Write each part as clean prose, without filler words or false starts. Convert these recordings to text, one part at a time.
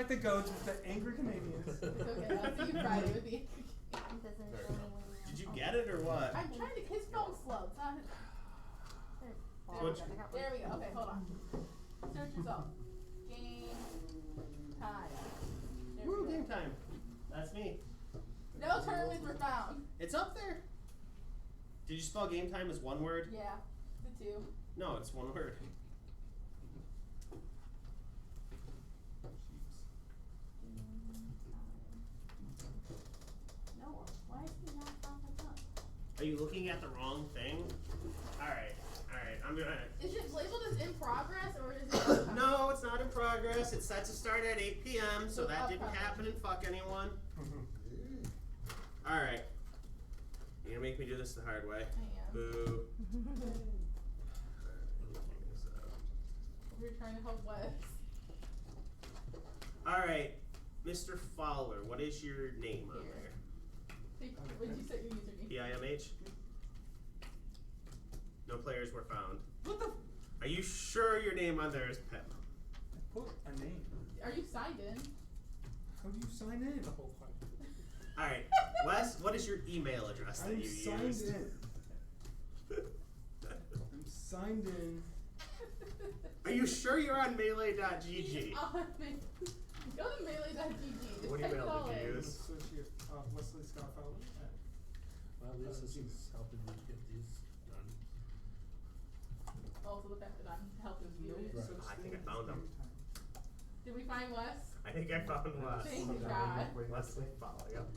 the goats with the angry Canadians. It's okay, I'll see you Friday with the. It doesn't show me when we Did you get it or what? I'm trying to. His phone's slow. It's not. Switch. There we go. Okay, hold on. Search result. Game time. There Woo, we go. game time. That's me. No tournaments were found. It's up there. Did you spell game time as one word? Yeah, the two. No, it's one word. No, why is he not found my gun? Are you looking at the wrong thing? Alright, I'm gonna... Is it labeled as in progress or is it? No, it's not in progress. It's set to start at 8 p.m., so that didn't Okay. happen and fuck anyone. Alright. You're gonna make me do this the hard way. I am. Boo. We're trying to help Wes. Alright, Mr. Fowler, what is your name on Here. there? When did you set your username? PIMH? No players were found. What the? Are you sure your name on there is Pep? Put a name. Are you signed in? How do you sign in? The whole time. Alright, Wes, what is your email address that I'm you signed used? in. I'm signed in. Are you sure you're on melee.gg? Go to melee.gg. Just What type it email all did you in. use? Associate Wesley Scott Fowler. Well, at least this is helping me get these done. Also the fact that I'm helping you do it. No Right. such I think thing I found as him. game time. Did we find Wes? I think I found Wes. Thank God. Wesley Fowler, yep.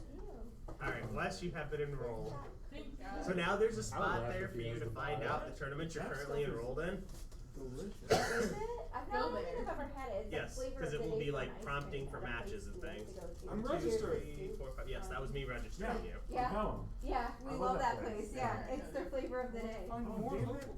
Alright, Wes, you have been enrolled. Thank God. So now there's a I spot would there laugh for if he you has to the find ball. out the tournament you're That currently stuff is enrolled in. Delicious. Is it? I Go don't think there. I've ever had it. It's Yes, like flavor because of it the will day be for like an ice prompting cream for at a matches place and we like things. to go to. I'm Cheers. registered. 3, 4, 5. Yes, that was me registering you. Yeah. Tell Yeah, I we love love that that place. place. Yeah, it's their flavor of the day. Find Oh, more damn hopeful.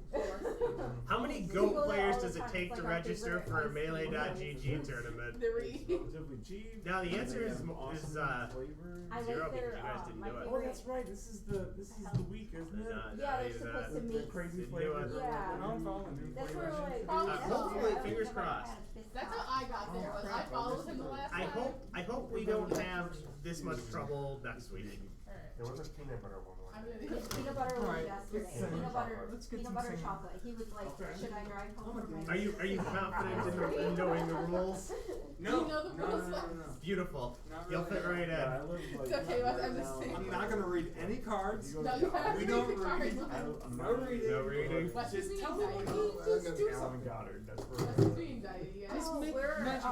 How many We GOAT go there players all the does it time. take It's to like our register favorite for a ice cream. melee.gg tournament? 3. Relatively cheap. Now the and answer they is have mo- awesome is, flavors. I Zero like because their, you guys didn't my do it. Oh, favorite. that's right. This is the week, isn't it? No, Yeah, they're he's, supposed to The mix. crazy Didn't do flavor. it. Yeah. I'm following you. That's where like. hopefully, I fingers never crossed. had this That's time. how I got there. Oh, Was I crap, followed him the last I time? hope we don't have this much trouble next week. Alright. There was a peanut butter one. I'm gonna His peanut butter was Alright, yesterday. let's sing Peanut butter, chocolate. Let's get peanut some butter singing. chocolate. He was like, Okay. should I drive home from my? Are you confident in knowing the rules? No, You know the no, rules, no, no, no. Beautiful. Not You'll really. fit right Yeah, I in. live like It's okay, Wes, I'm right just now. saying. I'm not gonna read any cards. You No, go- you have We to don't read the read. cards. I'm No not reading. No reading. Wes is Just me tell me anxiety. what you just do Alan something. Goddard. That's Wes is for me anxiety, you guys. Oh, make we're magic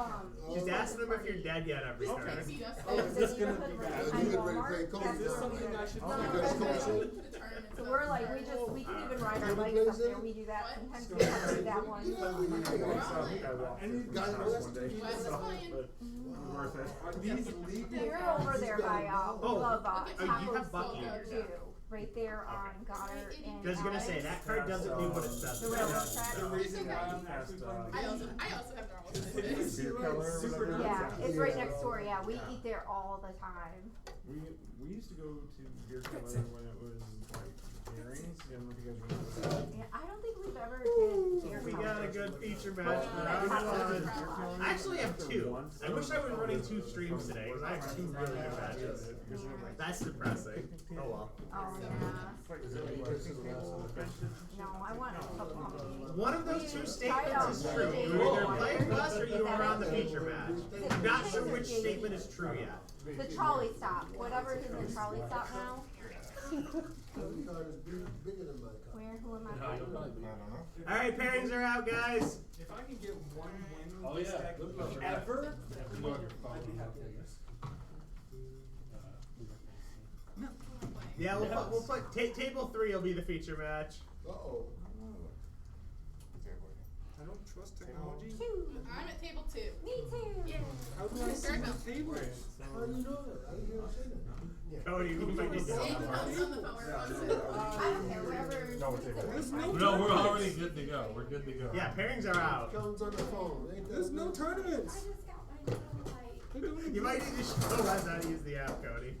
Just ask them if you're dead yet every Just turn. pixie dust Oh, it. is this gonna be neighborhood bad? right You behind get ready to Walmart. play Coke? That's Is this where we something do I it. should No, do? no, You guys that's come right. soon? For the tournament So stuff. we're like, we can even ride our Have a bikes place up there. there? We do that. What? Sometimes we have to do that one. Yeah, I walked Any through guys the house molest one day, you? Wes is so- fine. but worth it. Are these legal? We're over there by Oh, Love you Taco have Bucky Soul here. too, right there on Goddard and. I was gonna say that card doesn't do what it says. The railroad track. The reason why I'm Okay. actually playing I the game. also have normal It's sickness. Beer color or super whatever. Yeah, it's right next door. Yeah, we Yeah. eat there all the time. We used to go to Beer Color when it was like earrings. I don't know if you guys remember that. Yeah, I don't think we've ever did beer We color. got a good feature match for round one. I actually have two. I wish I was running 2 streams today because I have 2 really good matches. That's depressing. Oh well. Oh yeah. No, I want a couple of One of those 2 statements is true. You either play us or you are on the feature match. I'm not sure which statement is true yet. The trolley stop, whatever is in the trolley stop now. Your card is bigger than my card. Where? Who am I No, playing? you'll probably be. I don't know. Alright, pairings are out, guys. If I can get one win Oh, with this yeah. deck Good luck. ever, Good luck. I'd be happy with this. Yeah, we'll put table 3 will be the feature match. Uh-oh. I don't trust technology. Two. I'm at table 2. Me too. Yeah. How do I see the table? How do you know that? I didn't hear him say that. Cody, you might need to Aiden help. helps on the phone where I don't care, whatever. There's no No, we're already good to go. We're good to go. Yeah, pairings are out. Comes on the phone. Ain't that There's no good? I tournaments. just got my light. They're doing You might need to show us how to use the app, Cody.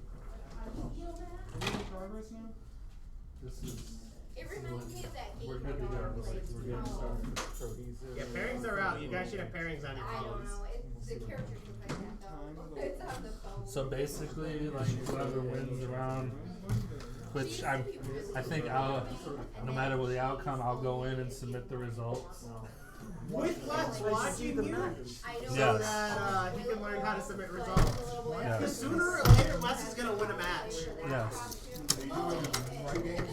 Are we in progress now? This is. It reminds me of that game. We're good to my go. dog We're plays. good to Oh, start. Cohesive. Yeah, pairings are out. You guys should have pairings on your I don't phones. know. The characters look like that. So basically, like whoever wins the round, which I think I'll, no matter what the outcome, I'll go in and submit the results. With Lex watching you, so Yes. that he can learn how to submit results. Yes. Because sooner or later, Les is gonna win a match. Yes.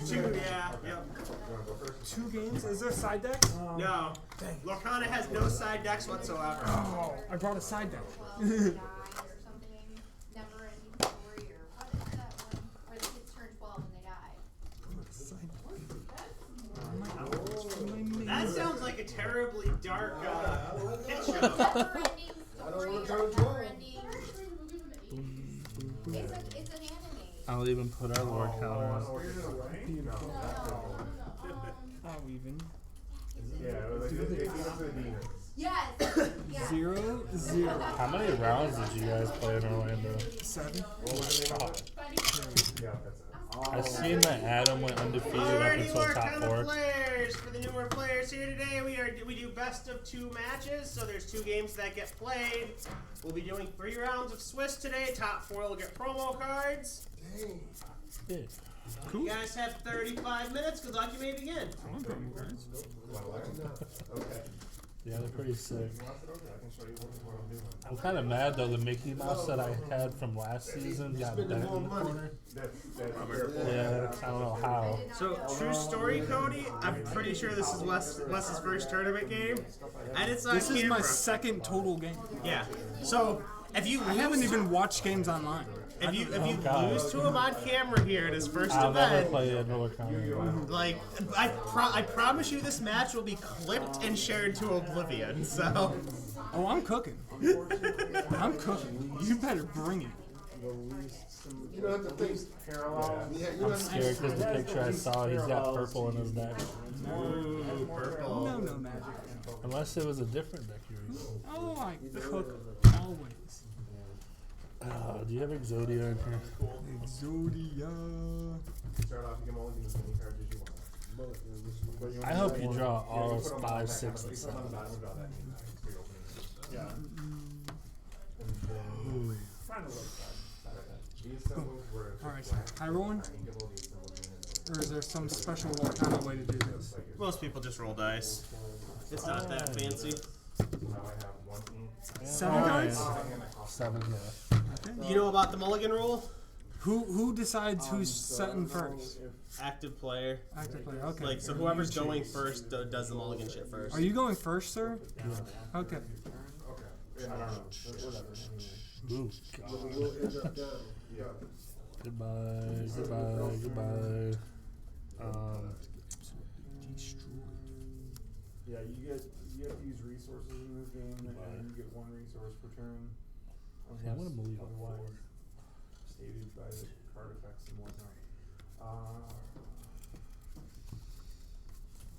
Two, yeah, yep. 2 games? Is there side decks? No, Lorcana has no side decks whatsoever. Oh, I brought a side deck. That sounds like a terribly dark hit show. I don't want to turn 12. It's an anime. I'll even put our lore counter on. I'll even. Yes. Yeah. 0-0. How many rounds did you guys play in Orlando? 7. I seen that Adam went undefeated up Alrighty, until top Lorcana 4. players. For the newer players here today, we do best of 2 matches. So there's 2 games that get played. We'll be doing 3 rounds of Swiss today. Top 4 will get promo cards. Dang. Yeah. You guys have 35 minutes. Good luck. You may begin. Okay. Yeah, they're pretty sick. I'm kind of mad though. The Mickey Mouse that I had from last season got bent in the corner. Yeah, I don't know how. So, true story, Cody. I'm pretty sure this is Wes's first tournament game, and it's on This is camera. my second total game. Yeah. So, if you I haven't even watched games online. if you God. lose to him on camera here at his first I'll never event, play a Lorcana. like I promise you, this match will be clipped and shared to oblivion. So, Oh, I'm cooking. I'm cooking. You better bring it. You don't have to think. I'm scared because the picture I saw, he's got purple in his deck. ooh, purple. No magic. Unless it was a different deck you were using. Oh, I cook always. Do you have Exodia in here? Exodia. Start off, you can only use as many cards as you want. I hope you draw all 5, 6, and 7. Yeah. Alright, so high rolling? Or is there some special kind of way to do this? Most people just roll dice. It's not that fancy. 7 guys? 7, yeah. You know about the mulligan rule? Who decides who's setting first? Active player. Active player, okay. Like, so whoever's going first does the mulligan shit first. Are you going first, sir? Okay. Ooh, God. We'll end up down. Goodbye, goodbye, goodbye. Yeah, you have to use resources in this game, and you get 1 resource per turn. Yeah, I'm gonna believe it. Otherwise stated by the card effects and whatnot.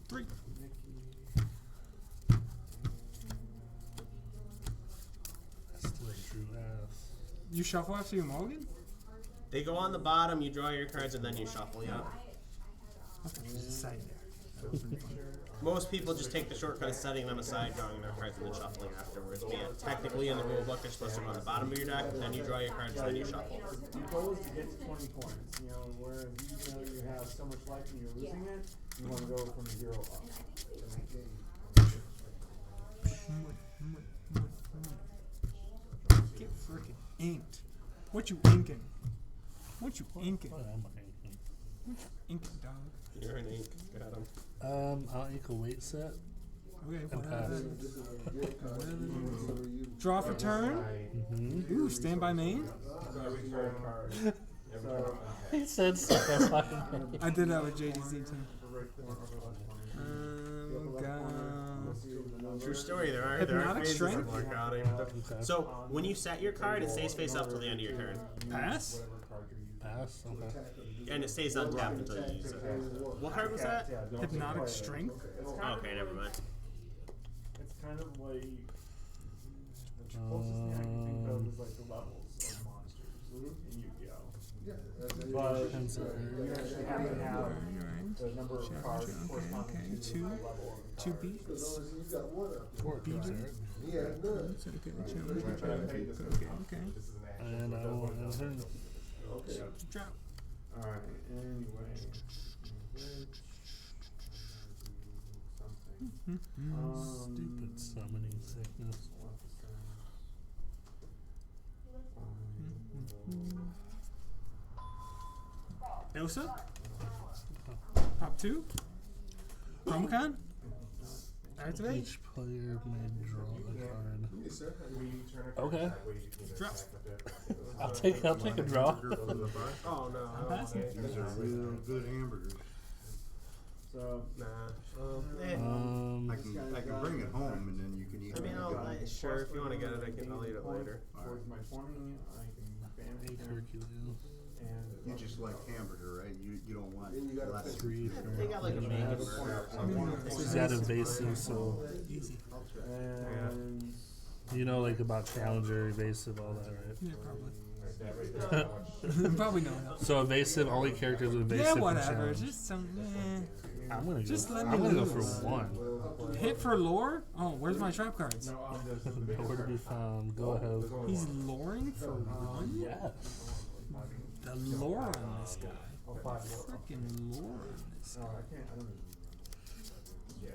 3. Nikki. I still drew ass. You shuffle after you mulligan? They go on the bottom, you draw your cards, and then you shuffle, yeah. Okay, just decide there. Most people just take the shortcut of setting them aside, drawing their cards, and then shuffling afterwards. But yeah, technically in the rule book, they're supposed to go on the bottom of your deck, then you draw your cards, and then you shuffle. The goal is to get to 20 points, whereas you have so much life and you're losing it, you want to go from 0 up. Get frickin' inked. What you inking? What you inking? What am I thinking? What you inking, dog? You're an ink. Got him. I'll ink a weight set. Okay, And pass. draw for turn. Mm-hmm. Ooh, stand by main. He said stuff like I did that with JDZ too. True story. There are Hypnotic phases strength? of Lorcana. So when you set your card, it stays face up till the end of your turn, Pass? Pass. Okay. and it stays untapped until you use it. What card was that? Hypnotic strength? Okay, never mind. It's kind of like the closest thing I can think of is like the levels of monsters in Yu-Gi-Oh. But you actually have to have the number of cards corresponding to the level of the Two card. beats. Four beats. He had none. Okay. I And I will end turn. Okay. Drop. Alright, anyway. Stupid summoning sickness. Elsa? Top 2? Chromacon? Activate? Each player may draw a card. Yes, sir. Okay. Drop. I'll take a draw. Oh no, I'm passing. These are real good hamburgers. So, Nah. I can bring it home and then you can eat I mean, it. sure, if you want to get it, I'll eat it later. towards my 20, I can banish him. Hercules. You just like hamburger, right? You don't want less. 3 They got like a And I have a vegan point. Is that evasive? So Easy. And you know, like about challenger, evasive, all that, right? Yeah, probably. Probably no help. So evasive, only characters with evasive. Yeah, can whatever. challenge. Just some. I'm gonna Just go. let me I'm gonna go lose. for 1. Hit for lore? Oh, where's my trap cards? Nowhere to be found. Go ahead. He's luring for 1? Yes. The lore on this guy. Freaking lore on this guy.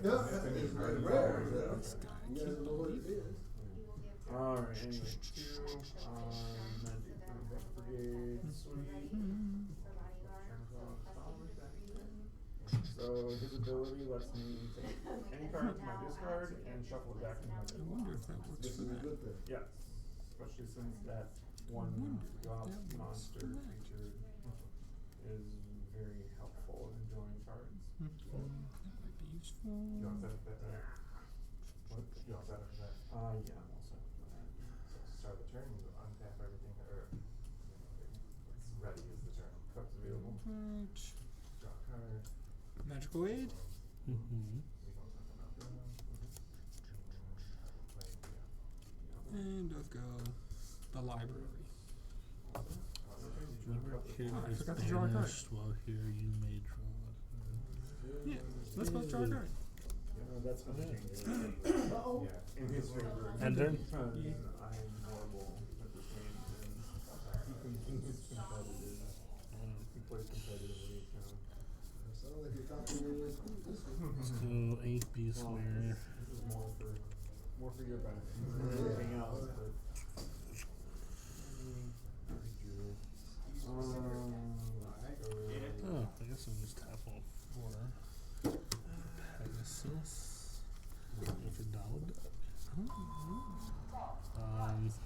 Yeah, it's very rare. This guy. You guys know what it is. Alright, anyway, 2 Magic Brigade, sweet. So his ability lets me take any card to my discard and shuffle it back to my I deck. wonder if that works This for is a that. good thing. Yes, especially since that one drop monster feature is very helpful in drawing cards. That might be useful. Yeah, I'm all set for that. Start the turn, you untap everything, or it's ready is the turn. Cups available. Right. Draw a card. Magical aid. Mm-hmm. And let's go the library. Whoever I is forgot to draw a card. banished while here, you may draw a card. Yeah, let's both draw a card. That's gonna change it. Yeah. In his favor. End turn? Because I'm horrible at this game and he's competitive. He plays competitively, so. Sounds like you're talking to your school this week. Let's go 8 Beast Well, Lair. this is more for your benefit than anything else, but. Oh, I guess I'll just tap all 4. Pegasus. For Donald Duck.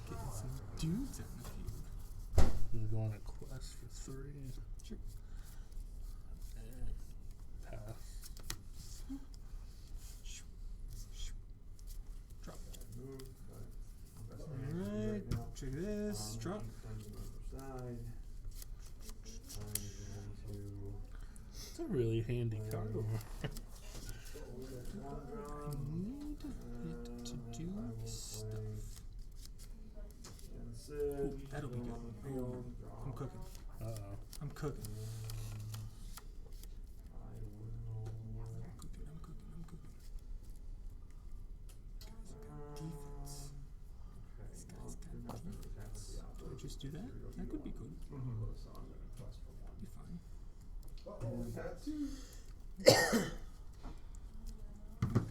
Getting some dudes out in the field. I'm gonna go on a quest for 3. Sure. And pass. Drop. Move, but Alright. Check this. Drop. It's a really handy card. I need it to do stuff. Ooh, that'll be good. Ooh, I'm cooking. Uh-oh. I'm cooking. I I'm cooking. Defense. This guy's got defense. Do I just do that? That could be good. Be fine. Uh-oh, we got 2.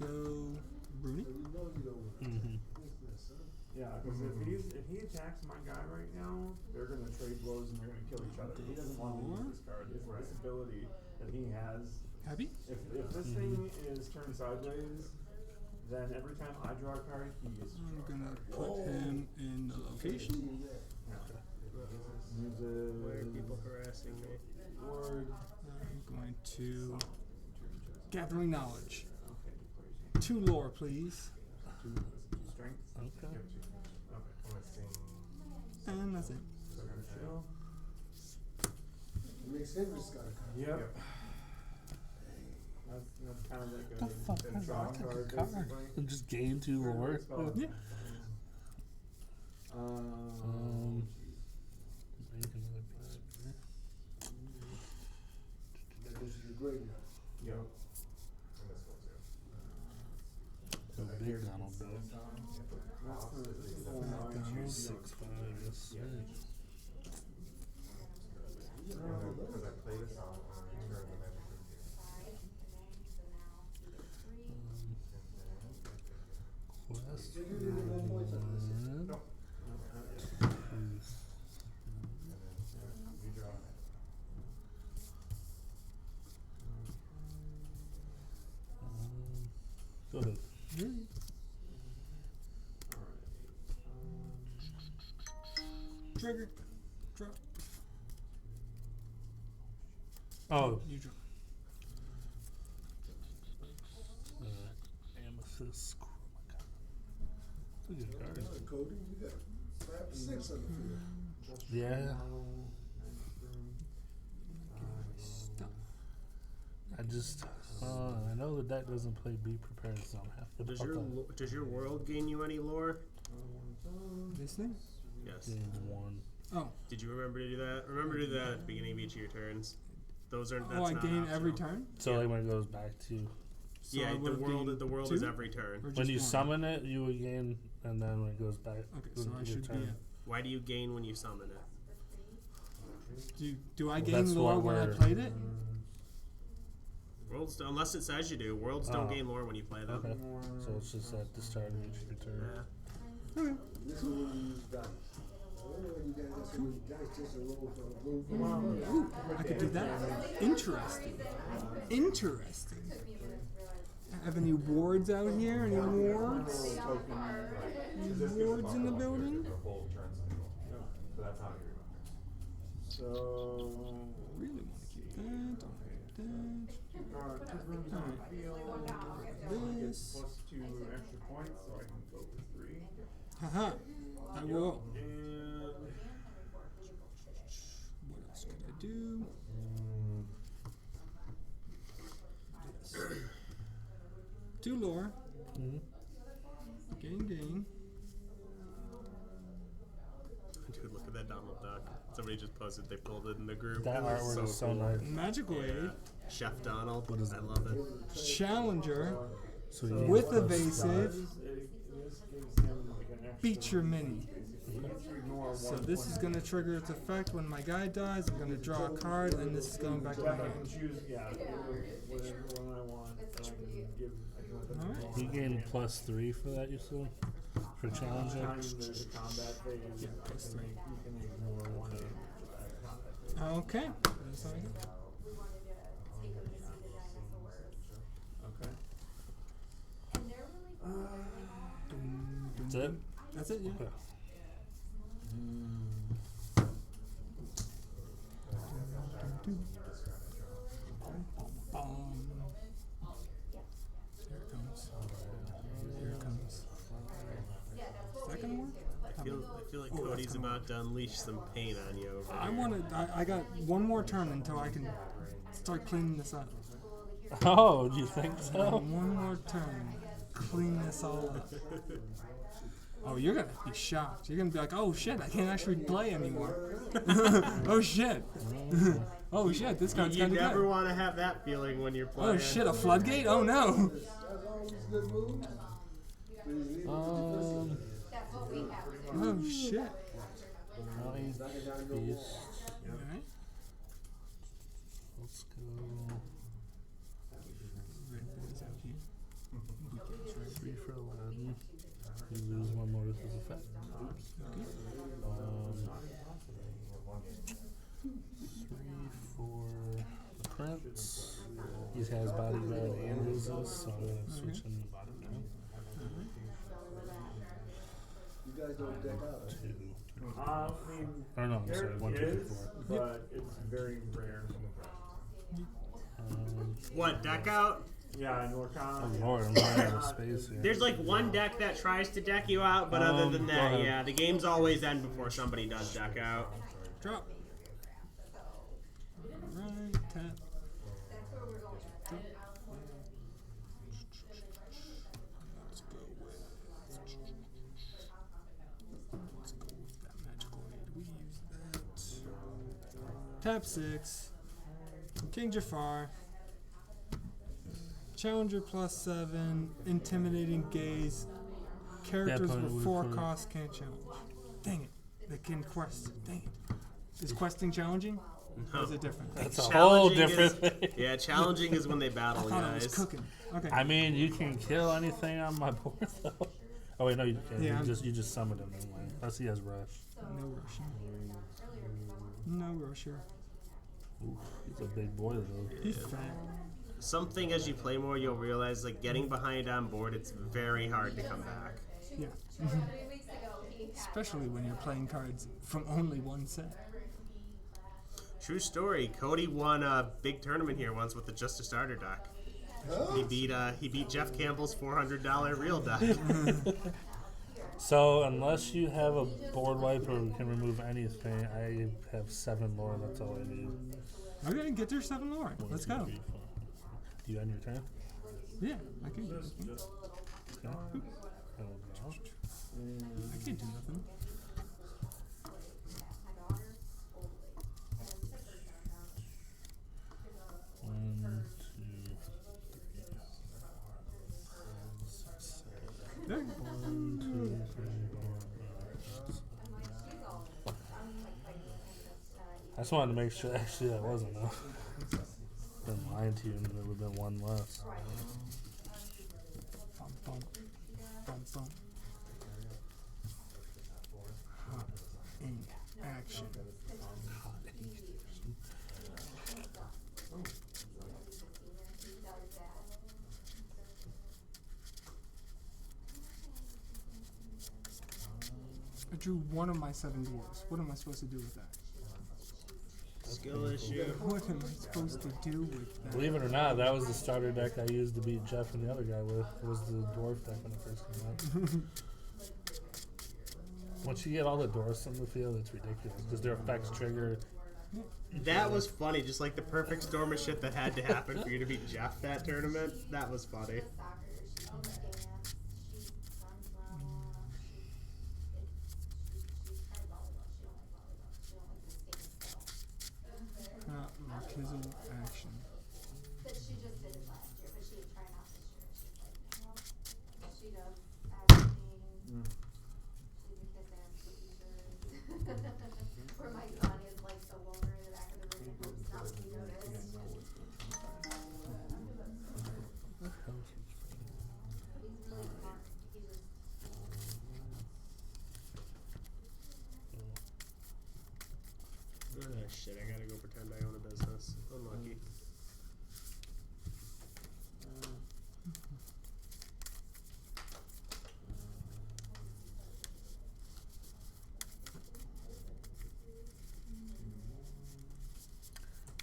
Go Rooney. So you know you don't want Mm-hmm. business, huh? Yeah, because if he attacks my guy right now, they're gonna trade blows and they're gonna kill each other. He doesn't want to use this card. It's this ability that he has. Happy? If this thing is turned sideways, then every time I draw a card, he gets to I'm draw a gonna card. put him in the location. Uses Why are people harassing me? word. I'm going to gathering knowledge. Okay, 2 lore, please. 2 strength. Okay. And that's it. Chill. It makes Henry Scott a card. Yep. That's kind of like The fuck? a draw card, Card. basically. Just gain 2 lore. Yeah. Make another piece of it. This is your graveyard. Yep. Go big Donald Duck. This is the one I Donald choose. 6-5. Yes. Trigger. Drop. Oh. You drop. Amethyst. Oh my god. Look at that. Mr. Cody, you got 5 or 6 on the field. Yeah. Stuff. I just, I know the deck doesn't play Be Prepared, so I'm happy about Does your world gain you any lore? This thing? Yes. Gain 1. Oh. Did you remember to do that? Remember to do that at the beginning of each of your turns. Those are. That's Oh, I not gain optional. every turn? So like when it goes back to, So Yeah, I the would've world gained is 2? every turn. Or when just you 1? summon it, you would gain, and then when it goes back, Okay, to so I your should turn. be at. Why do you gain when you summon it? Do I Well, gain that's lore what when I we're- played it? Worlds, unless it says you do. Worlds don't Oh. gain lore when you play them. Okay. So it's just at the start of each of your turn. Yeah. Okay. This is when you use dice. When you guys got so many dice just to roll for a blue. Ooh, I could do that. Interesting. Interesting. Have any wards out here? Any wards? Any wards in the building? The whole turn's control. So that's how you remember. So. Really want to keep that. I'll keep that. 2 rooms on the field. I get +2 extra points, so I can go for 3. Haha. I will. And What else could I do? Yes. 2 lore. Mm-hmm. Gain. dude, look at that Donald Duck. Somebody just posted. They pulled it in the group. That It was artwork is so cool. nice. Magical aid. Chef Donald. What is I it? love it. Challenger. So you With gain evasive. This gives him like an extra. Feature mini. He gets to ignore So 1 this point. is going to trigger its effect when my guy dies. I'm going to draw a card, and this is going back to my I can hand. choose, whatever one I want, and I can give. I can let them Alright. draw. You gain +3 for that, you said? For challenging? Anytime there's a combat phase, Yeah, I +3. can ignore 1 damage of that combat phase. Okay. That's all I got. Okay. That's it? That's it, yeah. Okay. Here it comes. Here it comes. Is that gonna work? I feel like Oh, that's Cody's gonna about to unleash some pain on you over I here. want to. I got one more turn until I can start cleaning this up. Oh, do you think so? One more turn. Clean this all up. Oh, you're gonna be shocked. You're gonna be like, oh shit, I can't actually play anymore. Oh shit. Oh shit, this card's You kind of never good. want to have that feeling when you're playing. Oh shit, a floodgate? Oh no. That's all these good moves. Please leave it to Oh shit. Nice beast. Alright. Let's go. Red boys out here. Weekends, right? 3 for 11. You lose 1 more with his effect. Oops. Okay. 3 for the prince. He has bodyguard and loses, so I'm gonna switch him to bodyguard. You guys don't deck out. 2. I mean, Oh no, I'm there sorry, 1, 2, 3, is, 4. but it's very rare. What, deck out? Yeah, in Oh Lorcana. lord, I'm running out of space here. There's like one deck that tries to deck you out, but other than go that, ahead. yeah, the games always end before somebody does deck out. Drop. Alright, tap. Drop. Let's go with. Let's go with that magical aid. We use that. Tap 6. King Jafar. Challenger +7. Intimidating gaze. Characters put it with with 4 for- costs can't challenge. Dang it. They can quest. Dang it. Is questing challenging? Or is it different? That's a whole Challenging different is- thing. Yeah, challenging is when they I battle, thought I was guys. cooking. Okay. I mean, you can kill anything on my board though. Oh wait, no, you can't. Yeah, You just summoned him anyway. Unless he has rush. No rushing. No rusher. Oof, he's a big boy though. He's fat. Something as you play more, you'll realize like getting behind on board, it's very hard to come back. Yeah. Especially when you're playing cards from only one set. True story. Cody won a big tournament here once with the Just a Starter deck. He beat Jeff Campbell's $400 real deck. So unless you have a board wipe or we can remove anything, I have 7 lore. That's all I need. Okay, get your 7 lore. Let's go. Do you end your turn? Yeah, I can. Okay. I will draw. I can't do nothing. One, two, There. 1, 2, 3, 4, 5, 6. I just wanted to make sure. Actually, that wasn't enough. Been lying to you, and there would have been 1 less. Bum, bum. Bum, bum. Hot in action. I drew one of my 7 dwarves. What am I supposed to do with that? Skill issue. What am I supposed to do with that? Believe it or not, that was the starter deck I used to beat Jeff and the other guy with. Was the dwarf deck when it first came out. Once you get all the dwarfs on the field, it's ridiculous because their effects trigger. That was funny. Just like the perfect storm of shit that had to happen for you to beat Jeff that tournament. That was funny. Marquisal action. But she just did it last year, but she would try not this year. She's like, no. She does acting. She's a kiss ass teacher. Where my son is like the loner in the back of the room and hopes not to be noticed. He's really smart. He just Shit, I gotta go pretend I own a business. Unlucky.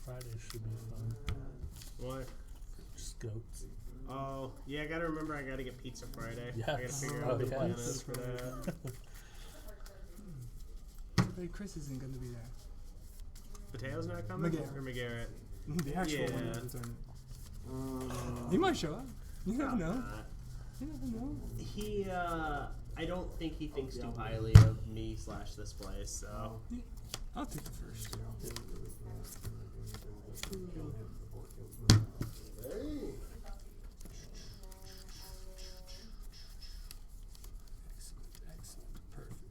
Friday should be fun. What? Just goats. Oh, yeah, I gotta remember I gotta get pizza Friday. I Yes. gotta figure out the Oh, plan yes. is for that. But Chris isn't going to be there. Mateo's not coming? McGarrett. Or McGarrett? The actual Yeah. one of the tournament. He might show up. You never know. Not. You never know. He, I don't think he thinks too highly of me / this place, so. I'll take the first. Hey. Excellent. Perfect.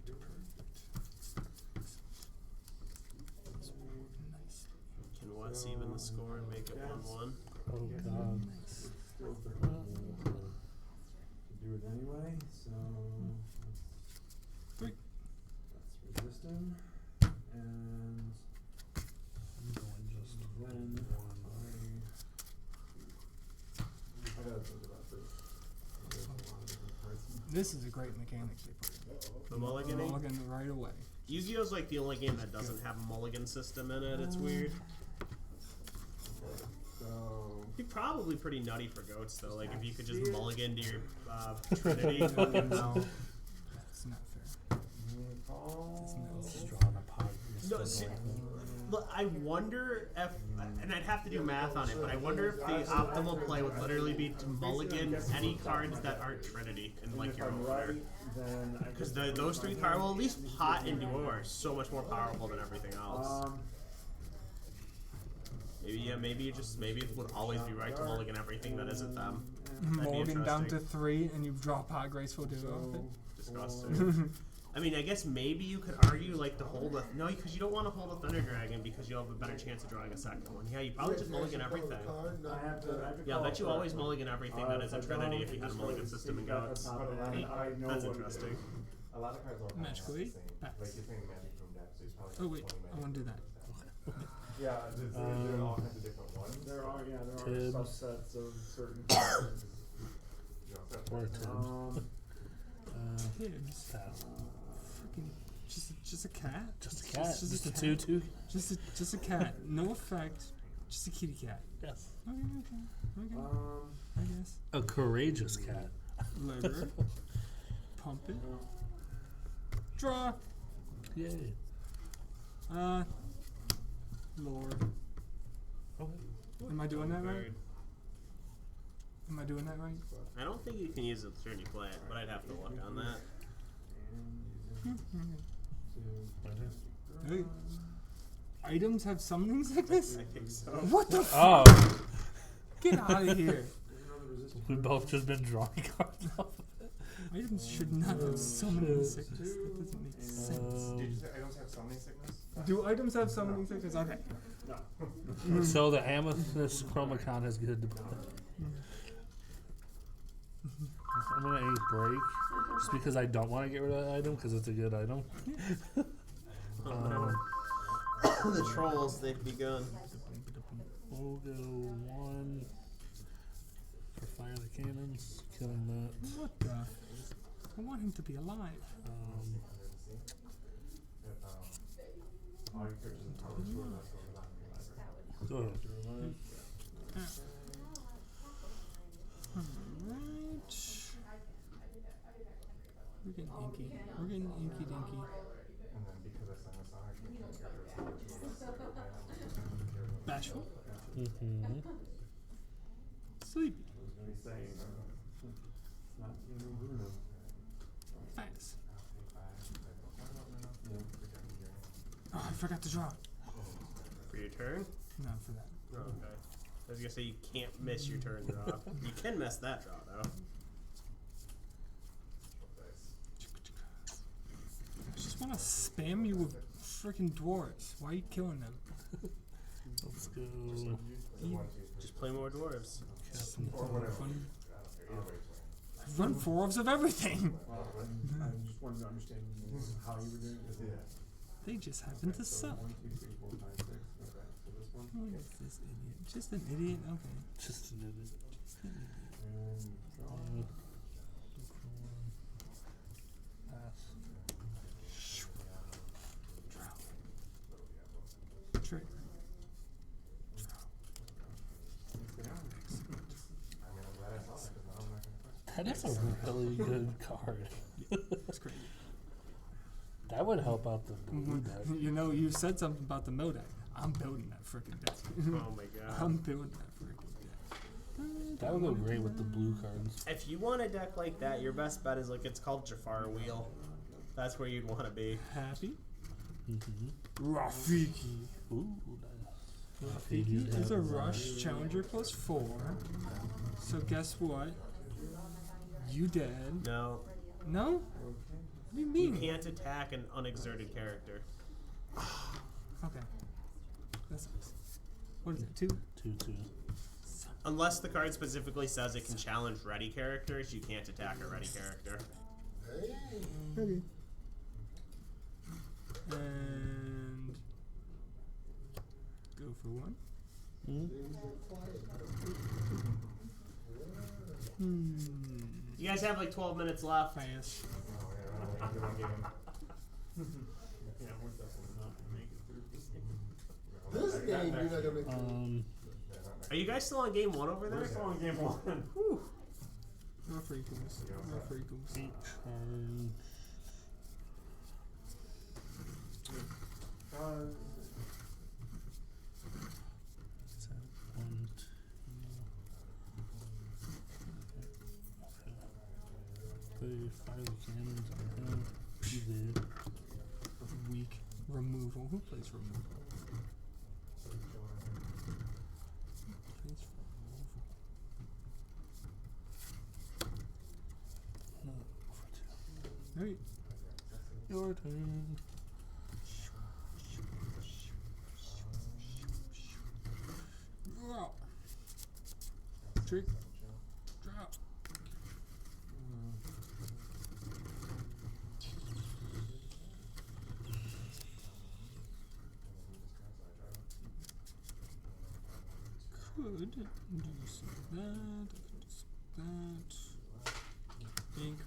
Nice. Can Wes even the score and make it 1-1? Oh god. Still to do it anyway, so 3. that's resisting. And I'm going just then I gotta think about this. There's a lot of different parts. This is a great mechanic they put in. The mulliganing? Mulligan right away. Yu-Gi-Oh's like the only game that doesn't have a mulligan system in it. It's weird. So It'd be probably pretty nutty for goats though. Like if you could just mulligan to your Trinity. Fucking No. That's not fair. I'm gonna call. just drawing a pot. No, see, look, I wonder if, and I'd have to do math on it, but I wonder if the optimal play would literally be to mulligan any cards that aren't Trinity in like If your I'm order. right, then I Because guess- those 3 cards, well, at least Pot and Duo are so much more powerful than everything else. Maybe it would always be right to mulligan everything that isn't them. That'd be Mulligan down to interesting. 3 and you draw Pot Graceful Duo. So, Disgusting. I mean, I guess maybe you could argue like to hold a because you don't want to hold a Thunder Dragon because you'll have a better chance of drawing a second one. Yeah, you probably just mulligan everything. I have to Yeah, I bet you call always for- mulligan everything that isn't Trinity if you had a mulligan system in Goats. I know That's what it interesting. is. A lot of cards don't Magical have the 8? same. Pass. Like you're playing Magic from deck, so he's probably Oh wait, 20 I want to do that. Yeah, there's all kinds of different ones. There are Tibbs. subsets of certain cards. You know, so Or Tibbs. Tibbs. Pass. fucking just a cat. Just a cat. Just a cat. 2/2. Just a cat. No effect. Just a kitty cat. Yes. Okay. I guess. A courageous cat. Lever. Pump it. Draw. Yay. Lord. Okay. Am I doing that right? Am I doing that right? I don't think you can use it the turn you play it, but I'd have to look on that. Hey. Items have summoning sickness? I think so. What the fuck? Oh, Get out of here. we both just been drawing cards off of it. Items should not have summoning sickness. That doesn't make sense. Did you say items have summoning sickness? Do items have summoning sickness? Okay. So the Amethyst Chromacon has good to play. I'm gonna ink break just because I don't want to get rid of that item because it's a good item. The trolls, they've begun. We'll go 1 for fire the cannons, killing that. What the? I want him to be alive. All your characters in power sword, that's over that in your library. Go ahead. Alright. We're getting inky. We're getting inky dinky. And then because I signed this on, I can't get rid of it. Bashful. Mm-hmm. Sleepy. It's not Bruno. Fast. Oh, I forgot to draw. For your turn? No, for that. Oh, okay. I was gonna say you can't miss your turn draw. You can miss that draw though. I just want to spam you with freaking dwarves. Why are you killing them? Let's go. Just play more dwarves. Or whatever. Fun. Either way, I've run 4 of everything. I just wanted to understand how you were doing it. They just happen to suck. 1, 2, 3, 4, 5, 6. Okay, so this one. What is this idiot? Just an idiot? Okay. Just a minute. And draw. Pass. Trick. That is a really good card. That's great. That would help out the blue deck. You know, you said something about the Mo deck. I'm building that freaking deck. Oh my god. I'm building that freaking deck. That would go great with the blue cards. If you want a deck like that, your best bet is like it's called Jafar Wheel. That's where you'd want to be. Happy? Mm-hmm. Rafiki. Ooh, nice. Rafiki is a rush challenger +4. So guess what? You dead. No. No? What do you You mean? can't attack an unexerted character. Okay. That's what is it? 2? 2/2. Unless the card specifically says it can challenge ready characters, you can't attack a ready character. Okay. And go for 1. You guys have like 12 minutes left. Fast. This game, you're not gonna make it. Are you guys still on game 1 over there? We're still on game 1. No freakles. No freakles. Fire the cannons on him. He did. Weak. Removal. Who plays removal? Plays removal. No, for 2. Hey. Your turn. Trick. Drop. Could do some of that. I could do some of that. Ink.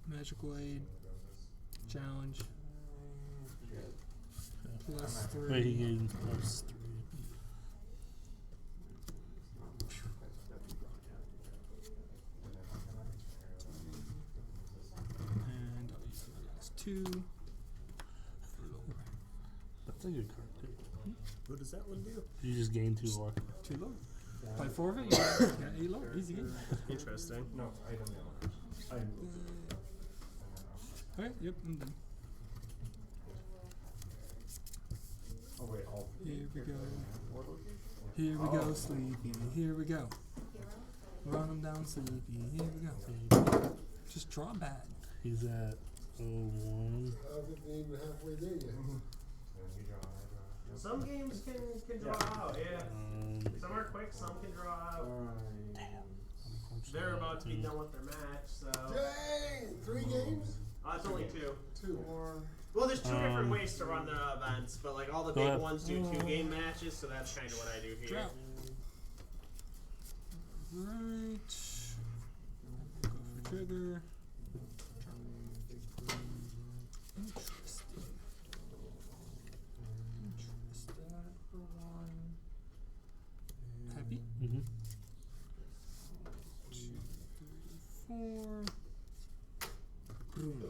Magical Aid. Challenge. Plus Wait, he 3. gave him plus 3. And I'll use my last 2. That's a good card too. What does that one do? You just gain 2 lore. 2 low. Play 4 of it, you got 8 low. Easy game. Interesting. No, item damage. Alright, yep, I'm done. Oh wait, all Here we go. Here we go, Sleepy. Here we go. Run him down, Sleepy. Here we go. Just draw bad. He's at 01. I wasn't even halfway there yet. Some games can draw out, yeah. Some are quick, some can draw out. They're about to be done with their match, so. Dang! 3 games? It's only 2. 2 more. Well, there's 2 different ways to run the events, but like all the Go big ahead. ones do 2-game matches, so that's kind of what I do here. Drought. Right. Go for trigger. Interesting. Happy? Mm-hmm. 2, 3, 4. Boom.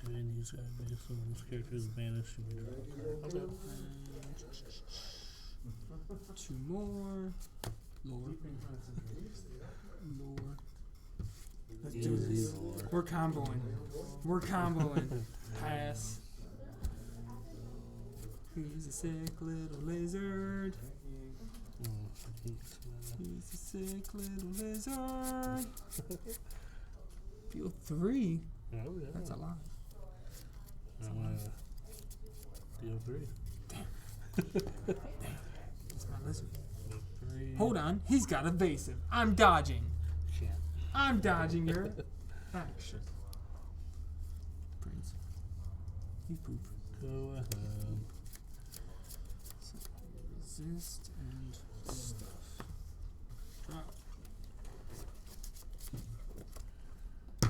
Okay, and he's got this one. This character is banished. Okay. 2 more. Lore. Lore. Let's do Easy this. lore. We're comboing. We're comboing. Pass. He's a sick little lizard. Oh, thanks, man. He's a sick little lizard. Feel 3. Oh, yeah. That's a lot. I'm gonna deal 3. It's my lizard. 3. Hold on. He's got evasive. I'm dodging. Can't. I'm dodging your action. Prince. You poop. Go ahead. So, resist and stuff. Drop.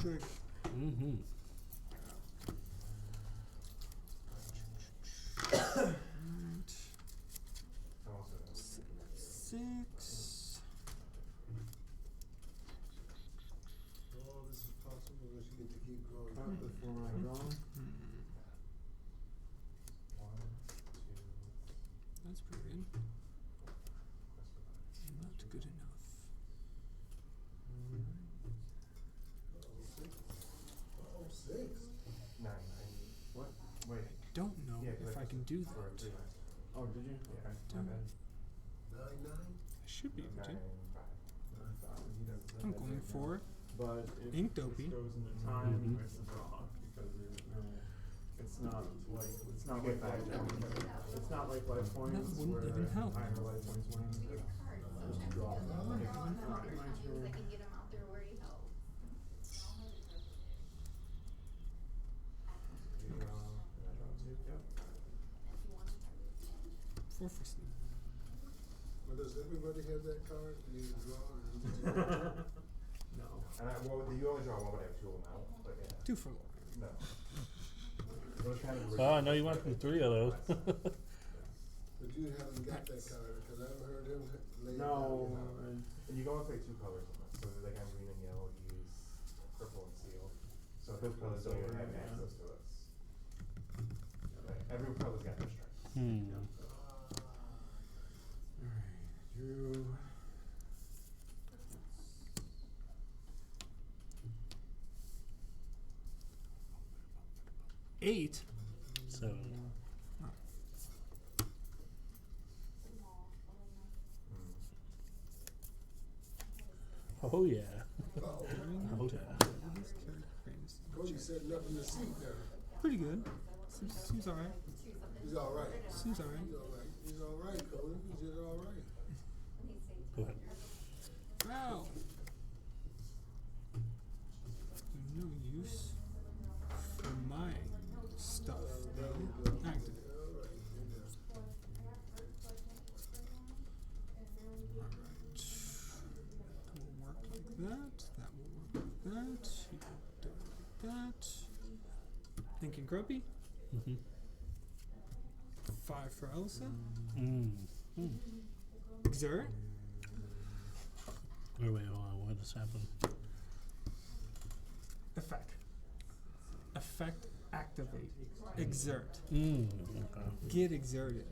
Trick. Mm-hmm. Right. Also, 6. Oh, this is possible. Unless you get to keep growing. Not before I draw. 1, 2. That's pretty good. Not good enough. 6. 9. What? Wait. Don't know Yeah, if I can do for that. 3 lines. Oh, did you? Yeah, Damn. my bad. 9, 9. I should be able 9, to. 5. I'm going for But if Ink this Dopey. goes into time, Mhm. it's a draw because there's no. It's not like it's not Get like back it's not like life points wouldn't where even help. higher life points win. It's just a draw. I can get him out there where he helps. Yep. 4 for sleep. Well, does everybody have that card? You need to draw. No. And you only draw 1, but I have 2 of them out. But yeah. 2 for lore. No. It was kind of Oh, I know you went from 3 of those. But you haven't got that card because I haven't heard him lay it No. down. And you can only play 2 colors on this. So like I'm green and yellow, use purple and steel. So those colors don't even have access to us. Like, every color's got their strengths. Hmm. Drew. 8. 7. Oh yeah. Oh, Oh yeah. Cody's setting up in the seat there. Pretty good. Seems alright. He's all right. Seems alright. He's all right. He's all right, Cody. He's just all right. Go ahead. Wow. No use for my stuff. Active. All right. Alright. That will work like that. That will work like that. Drunken Croppy. Mhm. 5 for Elsa. Exert. Oh, wait, hold on. What just happened? Effect. Effect activate. Exert. Okay. Get exerted.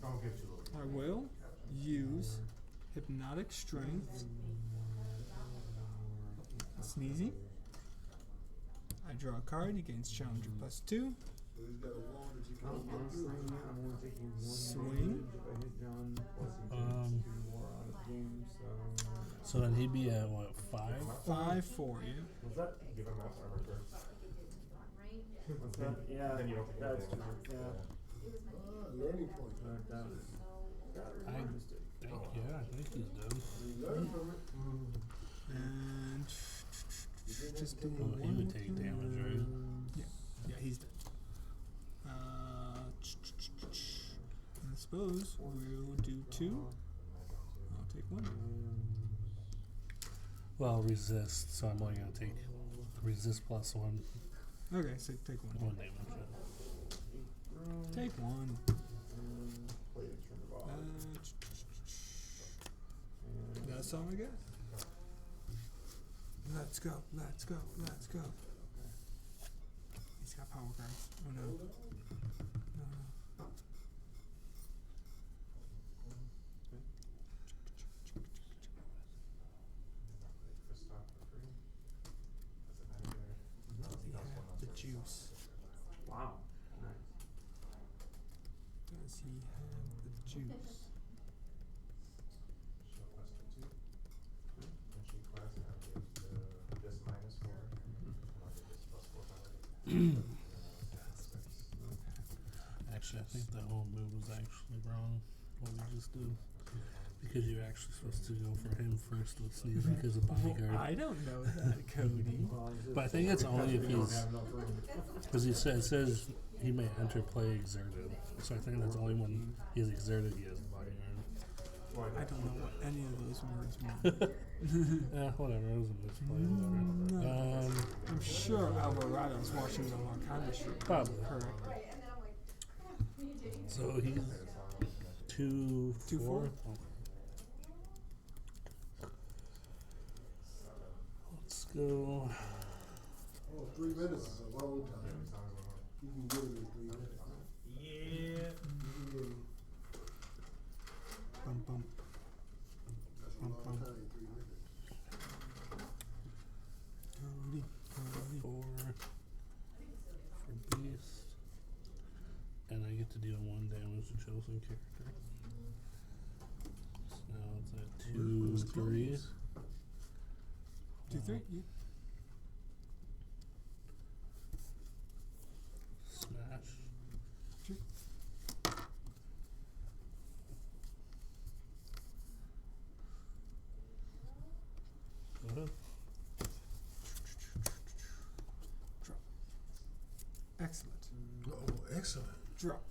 Don't get too low. I will use Hypnotic Strength. Sneezy. I draw a card. He gains Challenger +2. So he's got a wall that you can't get through. I'm only taking one Swing. damage if I hit John, plus he Um, takes 2 more out of the game, so... So then he'd be at what, 5? 5 for you. Was that give him max armor first? What's that? Yeah, Then you don't take that's any true, damage. yeah. Learning point. But that was I a mistake. think, yeah, I think he's done. You learn from it. And just do Oh, he one. would take damage, right? Yeah, he's dead. I suppose we'll do 2. I'll take 1. Well, resist, so I'm only gonna take resist plus 1 Okay, so take 1. damage. Take 1. Play it, turn the ball. That's all I got. Let's go. Let's go. Let's go. He's got power cards. Oh no. No, no. Kristoff for free. Does it matter? No, Does he does have one the else. juice? Wow. Nice. Does he have the juice? She'll quest for 2. When she quests, I'll give this -4. And I'll give this +4 power. Actually, I think that whole move was actually wrong, what we just did. Because you're actually supposed to go for him first with Sneeze because of bodyguard. I don't know that, Cody. But I think it's only if We don't he's, have enough room. because it says he may enter play exerted. So I think that's only when he's exerted he has bodyguard. I don't know what any of those words mean. Yeah, whatever, it was a misplay, whatever. I'm sure Alvarado's watching the Lorcana stream. Probably. Correct. So he's 2, 2, 4? Let's go. Oh, 3 minutes is a long time. You can get him in 3 minutes. Yeah. You can get him. Bum, bum. That's a long time, 3 minutes. Cody, Cody. 4 for beast. And I get to deal 1 damage to chosen character. So now it's at 2, 3. 2, 3. Yeah. Smash. Sure. Go ahead. Drop. Excellent. Oh, excellent. Drop.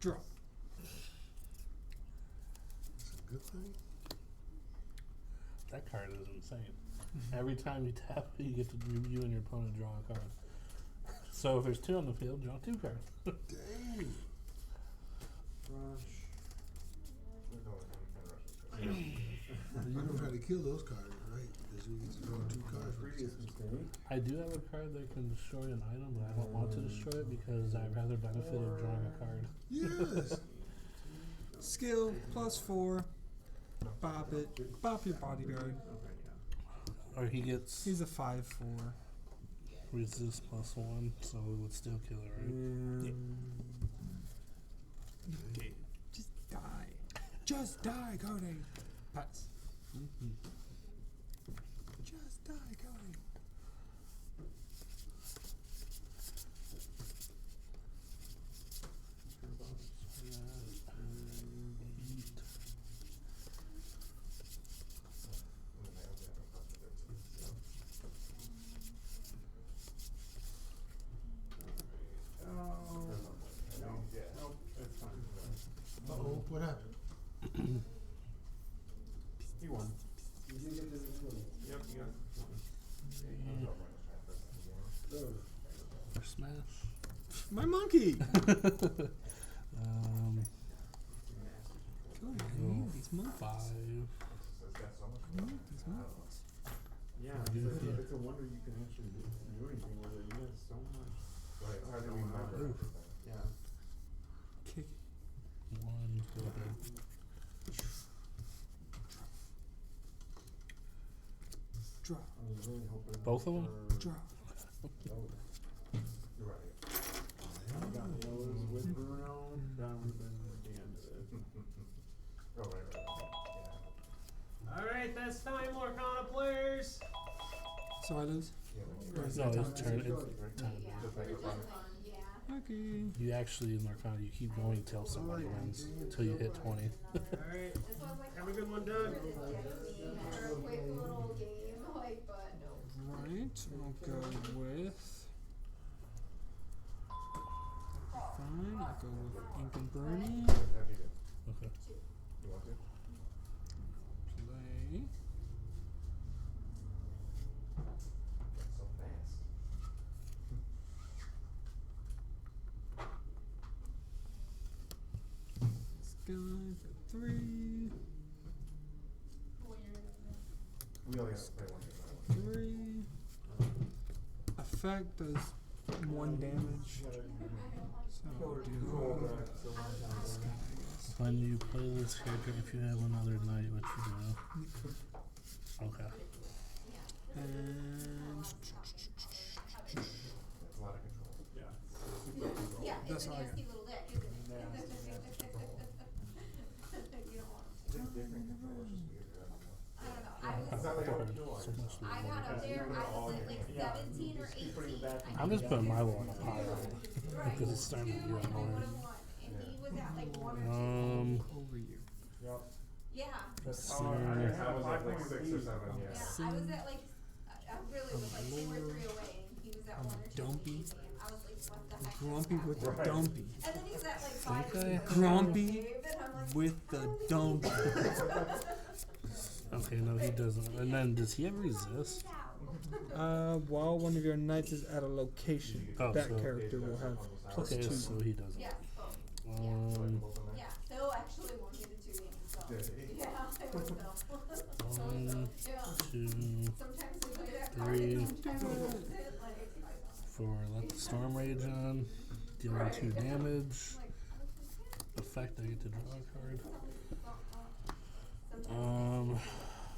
Drop. That's a good thing. That card is insane. Every time you tap it, you get to you and your opponent draw a card. So if there's 2 on the field, draw 2 cards. Dang. Rush. You know how to kill those cards, right? Because you get to draw 2 cards for Previous each. mistake. I do have a card that can destroy an item, but I don't want to destroy it because I'd rather benefit of drawing a card. Yes. Skill +4. Bop it. Bop your bodyguard. Okay, yeah. Or he gets He's a 5/4. resist +1, so it would still kill it, right? Okay. Just die. Just die, Cody. Pass. Just die, Cody. Nope, it's fine. Oh, what happened? He won. You did get to the 20. Yep, you got For smash. My monkey! Go these monkeys. 5. These monkeys. Yeah, it's a wonder you can actually do anything with it. You got so much. Right, it's hard to remember everything. Yeah. Kick it. 1. Go ahead. Drop. I was really hoping. Both of them? Drop. You're right. I got those with Bruno. That would have been the end of it. Oh, right. Yeah. Alright, that's time, Lorcana players. So I lose? Yeah, Or is No, that it's time? turn. It's time. Yeah. Just make it Just fun. fun, yeah. Okay. You actually in Lorcana, you keep going until somebody wins, until you hit 20. Alright, This was like have a good one, Doug. for this Genesee, or a quick little game, like, but no. Right, I'll go with. Fine, I'll go with Ink and Bernie. How'd you do? Okay. You want to? Play. So fast. This guy for 3. We only have to play one game. 3. Effect does 1 damage. So I'll do this guy, I guess. When you play this character, if you have another knight, what you do? Okay. And That's a lot of control. Yeah. Yeah, That's it's a all I got. nasty little deck, isn't it? Yeah. You don't want It's a different control. It's just weird. I don't know, I It's was, not like Or open door. so much I got more. up there, I was at like Yeah. 17 or Just keep putting it 18. back. I'm just putting my one on a pile Right, because it's starting to two, get and I annoying. would've won, and he was at like 1 or 2. over you. Yep. Yeah, That's So- how I I had was at like 6 or 5.8. 7, yeah. yeah, I was at like, I really was like 2 or 3 away, and he was at 1 or 2. Dumpy. I was like, what the heck? Grumpy is with the Right. dumpy. And then he was at like 5 Think or I 6. Grumpy And I'm like, with the dumpy. Okay, no, he doesn't. And then, does he ever resist? While one of your knights is at a location, Oh, that so- character will have plus Okay, 2. so he doesn't. yeah, oh, yeah, Phil actually won me the 2 games, so. Did he? Yeah, I was Phil. 1, Yeah. 2, Sometimes we play that card, 3. and sometimes we lose it, like, For let the storm rage on, dealing 2 damage. Effect, I get to draw a card. Sometimes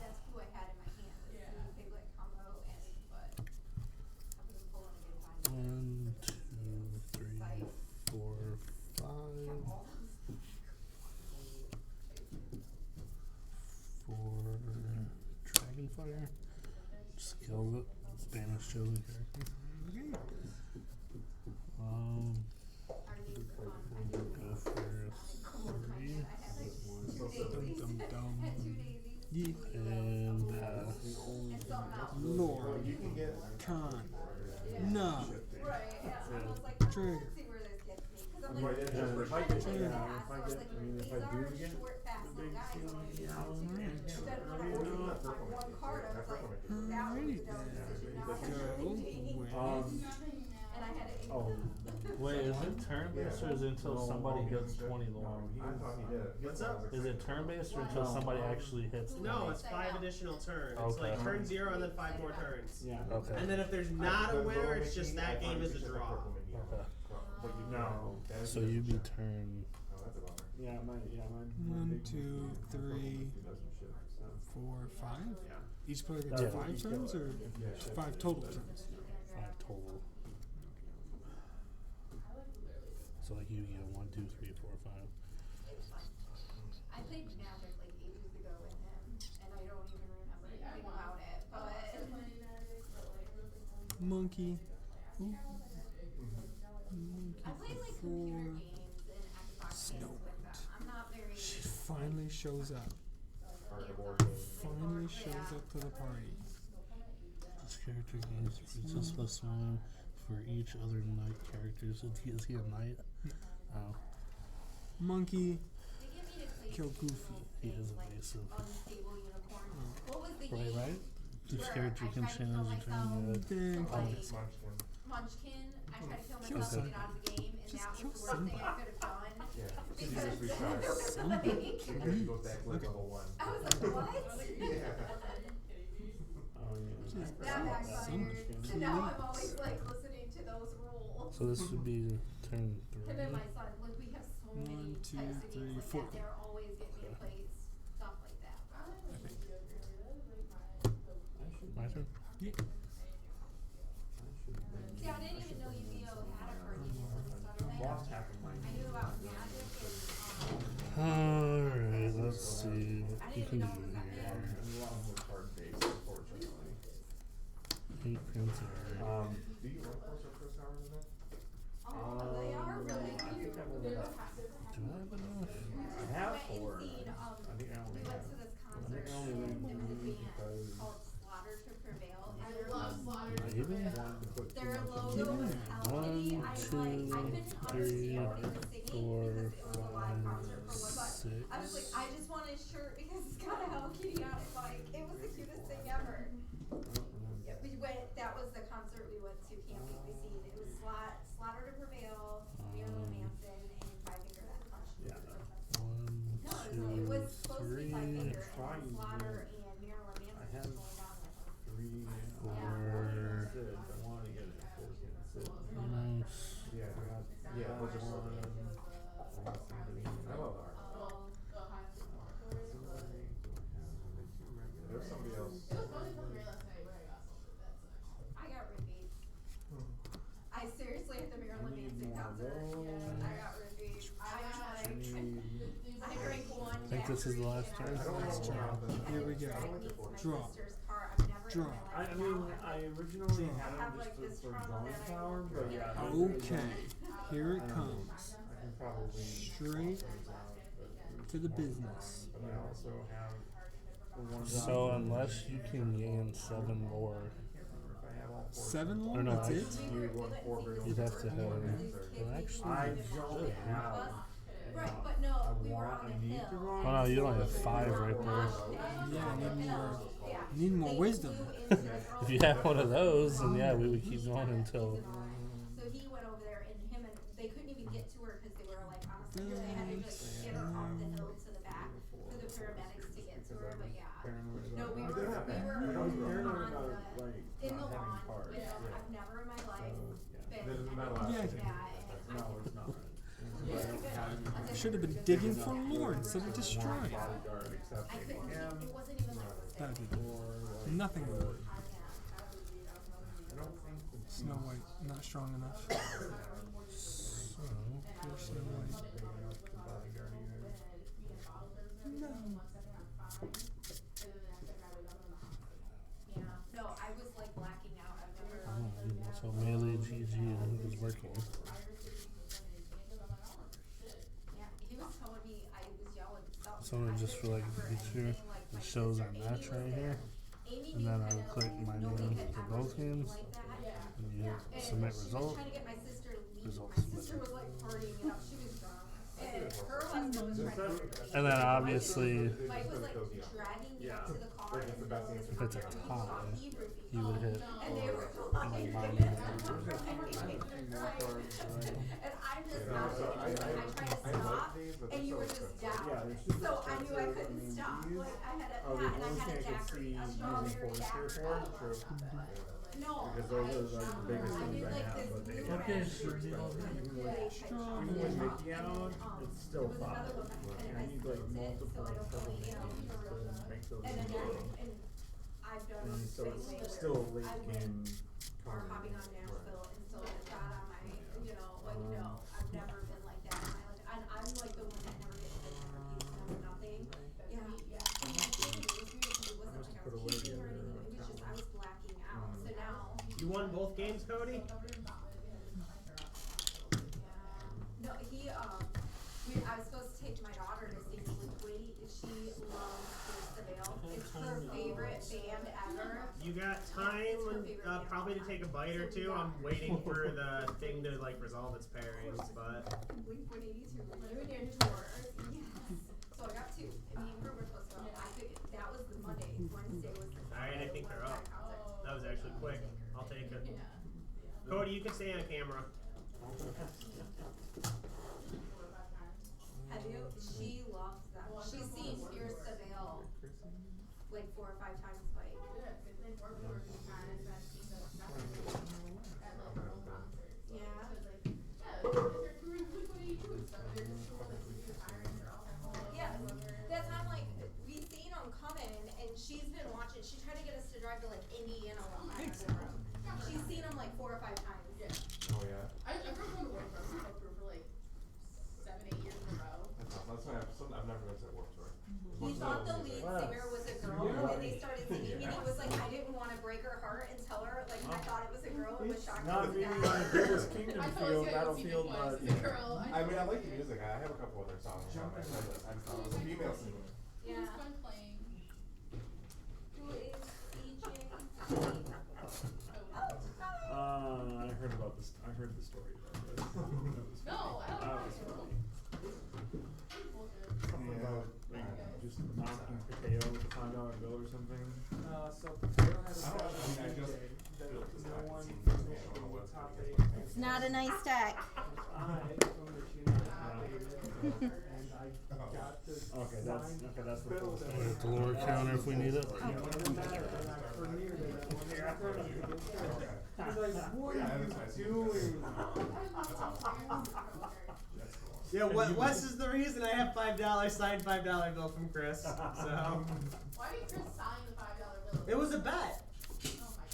that's who I had in my hand, was the big like combo, and but I was pulling a good time. 1, 2, 3, 4, 5. For Dragonfire. Skills it. Banish chosen character. Our new Go for 3. Dum dum dum. Yeet. And pass. And something else. Lord. You can get Con. No. Right, yeah, I was like, Trigger. let's see where this gets me, cause I'm Right, like, yeah, And just if I for get, sure. yeah, fast, if I so I was get, like, I mean, if these I do are get short, fast the little big guys, ceiling, so yeah, instead of Alright. when I Well, opened not up purple my might one be card, I good. was Purple like, might be good. that was Alrighty the dumb then. decision, now I have Go to with. and I had to Oh, Wait, is it turn based or is it until somebody hits 20 No, long? I thought he did. What's up? Is it turn based or until somebody actually hits 20? No, it's 5 additional turns. It's Okay. like turn 0 and then 5 more turns. yeah. Okay. And then if there's not a winner, it's just that game is a draw. Okay. But you No. So you be turn. Oh, that's a bummer. Yeah, my 1, big 2, 3, does some shit, so. 4, 5. Yeah. Each player gets Yeah. 5 turns or Yeah. 5 total turns. 5 total. So like you get 1, 2, 3, 4, 5. It's fun. I played Magic like ages ago with him, and I don't even remember anything about it, but. Monkey. Ooh. Monkey I played like for computer 4. games and Xbox Snow games with them. I'm not very. She finally shows up. Part of the board game. Finally shows up to the party. This character gains princess +1 for each other knight characters. Is he a knight? Oh. Monkey. They give Kill Goofy. He is like evasive. unstable unicorn. What was the Right, game? right? Each where character I can tried to change kill the myself turn. Then like Munchkin. Munchkin. I tried to kill Kill myself to some- get out of the game, and just that kill was the worst thing I could have done. Yeah. She Because just there restarts. was like, She goes back to like level 1. I was like, what? Oh, yeah. Just That backfired. So now I'm please. always like listening to those rules. So this would be turn Him 3. and my son, like we have so many 1, 2, types of 3, games like 4. that. They're always getting me to play stuff like that. My turn? Yeah. See, I didn't even know Yu-Gi-Oh had a card game system. Lost half of mine. I knew about Magic and Alright, let's see what I we didn't can even do know it was that here. A lot more card based, unfortunately. 8 prints. Do you like those retro towers in there? oh, they are really I cute. think I only have, Do I have enough? I have We 4. went and seen, I think I we only went have. to this I concert think I only ran and there was a three band because called Slaughter to Prevail. And I their love Slaughter to Maybe? Prevail. wanted to put too their much logo on was it. Hello Kitty. I couldn't understand what he was singing because it was a live concert for one, but 6. I was like, I just want his shirt because it's got a Hello Kitty on it. Like, it was the cutest thing ever. Yeah, we went. That was the concert we went to. Can't Wait to See. It was Slaughter to Prevail, Marilyn Manson, and Five Finger Death Punch. Yeah. No, it was supposed to be Five 1, 2, Finger, trying and to Slaughter do it. and Marilyn Manson I was have going down with them. 3. Four. Sid. I wanted to get it before it was getting Sid. Mouse. Yeah. I got Yeah, those are so one. good. I got somebody. I love art. There's somebody else. It was funny coming here last night where I got something. That sucks. I got repeats. I seriously at the Marilyn need Manson more of concert. those. I got repeats. I I need drank one. Think this is the last daiquiri, turn? and I was Here we and it go. dragged me to my Draw. sister's car. I've never in Draw. my life I mean, now, I and originally Draw. had I have, them like, just this for trauma drawing that I power, won't but forget. yeah. Okay. Here it comes. I can probably Straight to the business. But I also have the ones So on- unless you can gain 7 more, I can't remember if I have all 4. 7 more? Or no, That's I- it? You going forward. you'd have to have. Well, I actually, don't have. right, but no, I we were want. on I a need hill. to go. oh no, you only have 5 right there. Yeah, I need more. Yeah. Need more They wisdom. flew into the girls' If you have one of those, then yeah, we would keep going until. So he went over there and him and they couldn't even get to her because they were like on a center. They had to just get her off the hill to the back for the paramedics to get to her. But yeah, Paranoid no, about we it. were I was paranoid on about the like in the not having lawn. cards. You know, I've never in my life been This is not anything allowed. like Yeah. that. And No, it's not. But I don't have Should have been digging for lore instead of destroying. bodyguard except I maybe couldn't him keep. It wasn't even like the That'd same. be or like nothing the- more. I don't think the Snow White, not strong enough. So, Poor Snow White. big enough for bodyguard either. Yeah. No, I was like blacking out. I've never. so melee GG is working. Yeah, he was telling me I was yelling stuff. So just for like to be sure, it shows our match right here, and then I would click my name for both games, and you hit submit She was result. trying to get my sister to leave. Results My sister submitted. was like partying it up. She was drunk. And her husband was trying to. And then obviously, Mike was like dragging me up to the car. Like, it's the best answer. if it's a tie, you would hit And they were my like, mom. and I'm just not. So I tried to stop, these, but and you they're were so just expensive. down. Yeah, there's super So I knew I expensive. couldn't mean, stop. these Like I had a are the and I only had thing a I could see daiquiri, a using strawberry Forrester daiquiri. for. True. No, Because those are like the biggest I things did I like have, this but they blue are Okay, super expensive. Even with Mickey out, it's still there was another one, $5. and I need like multiple so I don't purple really, names to make those and then work. and I've done And the so same way it's where still a late I went game. or hopping on Nashville and still got on my, you know, like no, I've never been like that in my life. And I'm like the one that never gets hit for peace, never nothing. Yeah, yeah. And the thing is, it wasn't like I was kicking or anything, it was just I was blacking out. So now, You won both games, Cody? no, I was supposed to take my daughter to see Liquid. She loves Pierce the Veil. It's her favorite band ever. You got time, probably to take a bite or two. I'm waiting for the thing to like resolve its pairings, but Blink 182 reunion tour. Yes. So I got 2. And me and Kurt were supposed to go. I could, that was the Monday. Wednesday was the Alright, I think they're up. contact. That was actually quick. I'll take it. Yeah. Cody, you can stay on camera. Have you? She loves that. She's seen Pierce the Veil like 4 or 5 times fight. Yeah, because they work for kind of that she's at like her own concerts. So Yeah. it's like, yeah, they're touring Blink-182 and stuff. They're just cool, like, they're hiring their own. Yeah, that's I'm like, we seen them coming, and she's been watching. She tried to get us to drive to like Indiana one time. She's seen them like 4 or 5 times. Yeah. Oh yeah. I grew up going to work for like 7, 8 years in a row. That's why I've never been to a Warped Tour. He thought the lead singer was a girl, and then they started singing, and he was like, I didn't want to break her heart and tell her, like, I thought it was a girl, and was shocked. Not it was really not. on the biggest Kingdom I field, totally battlefield, but I mean, I like the music. I have a couple other songs on my playlist. I just thought it was a female singer. Yeah. Who's fun playing? Who is CJ? I heard about this. I heard the story about this. No, I don't That know. was funny. Bullshit. Something about like just knocking Pateo with a $5 bill or something. So Pateo had a I don't know. I mean, I just that built this no deck. one It seems finished like I don't know what the top it's 8. gonna be. It's not a nice deck. I from the junior and I got the Okay, that's the full story. At the lower counter if we need it. and I premiered it at one year. I was like, what Yeah, are that's you nice. doing? Yeah, Wes is the reason I have $5 signed $5 bill from Chris. So Why did Chris sign the $5 bill? it was a bet.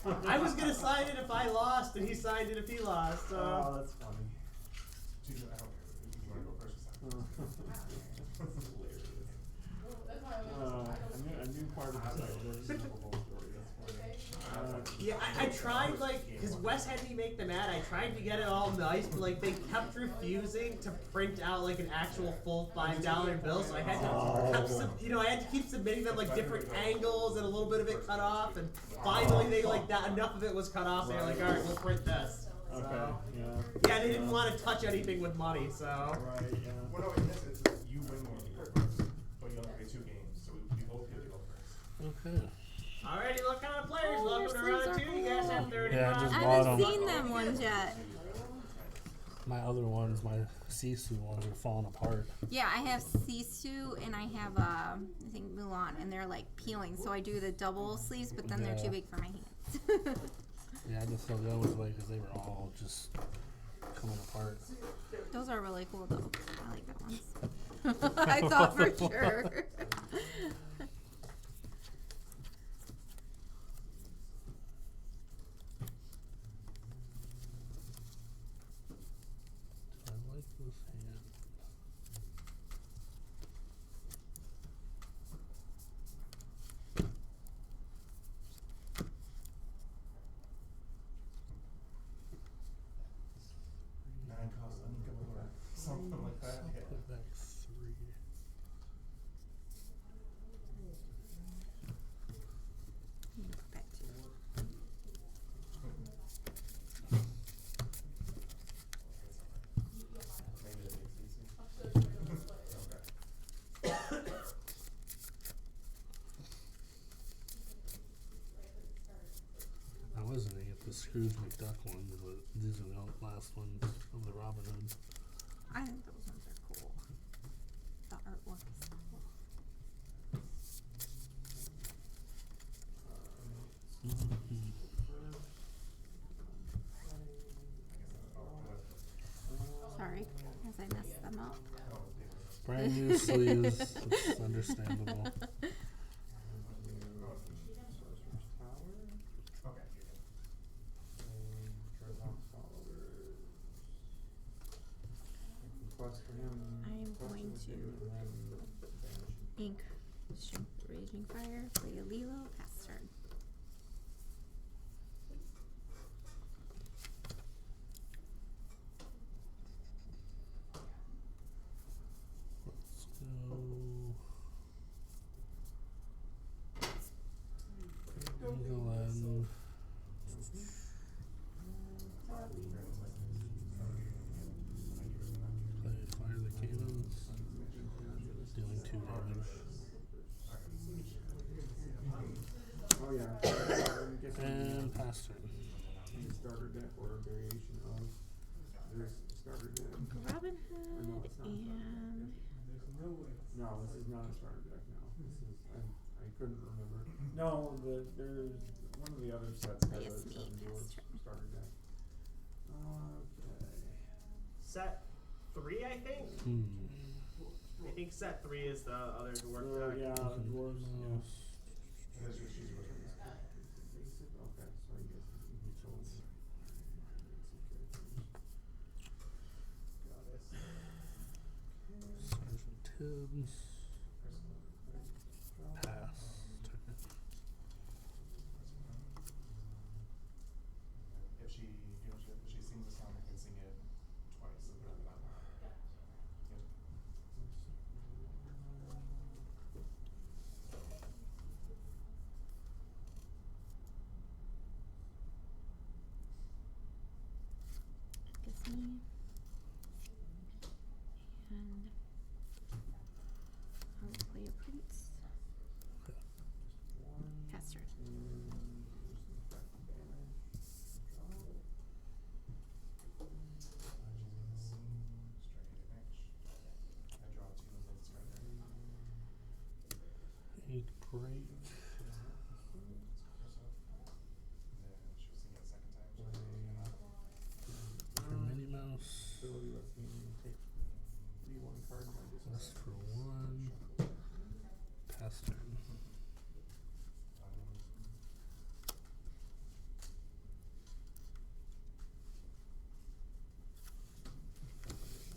Oh my god. I was gonna sign it if I lost, and he signed it if he lost. So. Oh, that's funny. Dude, I don't care. You wanna go first or second? That's why I I knew part of the Super Bowl story. That's funny. Yeah, I tried, like, because Wes had me make them mad. I tried to get it all nice, but, like, they kept refusing to print out, like, an actual full $5 bill, so I had to, I had to keep submitting them, like, different angles and a little bit of it cut off, and finally they, like, enough of it was cut off, so they were like, alright, we'll print this. Okay, So, yeah. yeah, they didn't want to touch anything with money, so. Right, yeah. Well, no, in this, it's you win one, you go first, but you only play 2 games, so we both get to go first. Okay. Alrighty, Lorcana players, Oh, welcome to your round sleeves 2. are You guys have cool. 30 Yeah, I rounds. just I bought haven't 'em. seen them ones yet. My other ones, my Sisu ones, are falling apart. Yeah, I have Sisu and I have I think Mulan, and they're like peeling. So I do the double sleeves, but then they're Yeah. too big for my hands. Yeah, I just threw those away because they were all just coming apart. Those are really cool though. I like that ones. I thought for sure. I like this hand. Nine costs uncouple or something like that. I'll Yeah. put back 3. Put back two. Maybe that makes it easy. Okay. I was gonna get the Scrooge McDuck ones, but these are the last ones of the Robin Hood. I think those ones are cool. The artwork is cool. Sorry, as I messed them up. Brand new sleeves. It's understandable. Okay. Request for him. I am going to ink Strength Raging Fire, play a Lilo, pass turn. Let's go. England. Play Fire the Cannons. Dealing 2 damage. Pass turn. A starter deck or a variation of this starter deck. Robin Or Hood no, it's not a starter and deck. No, this is not a starter deck now. This is I couldn't remember. No, there's one of the other sets has Yes, a me, 7 dwarves pass turn. starter deck. Okay. Set 3, I think. I think set 3 is the other dwarf deck. Yeah, dwarves. Yeah. That's what she's working Basic. Okay, so I guess you told me. Got it. Sergeant Tibbs. Pass turn. If she, if she sings a song, I can sing it twice. So put it on the bottom. Yep. Guess me. And I'll play a prince. Pass turn. I draw 2 and then start there. 8 break. Then she'll sing it a second time. So For Minnie Mouse. Ability lets me take one card in my Quest discard. for 1. Pass turn.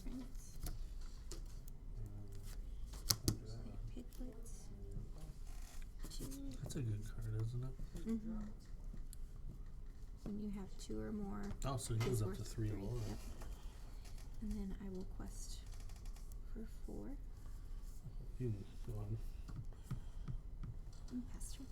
Prince. Piglets. 2. That's a good card, isn't it? Mm-hmm. When you have 2 or more. Oh, so he is goes up worth to 3 3, lower. yep. And then I will quest for 4. You go on. And pass turn.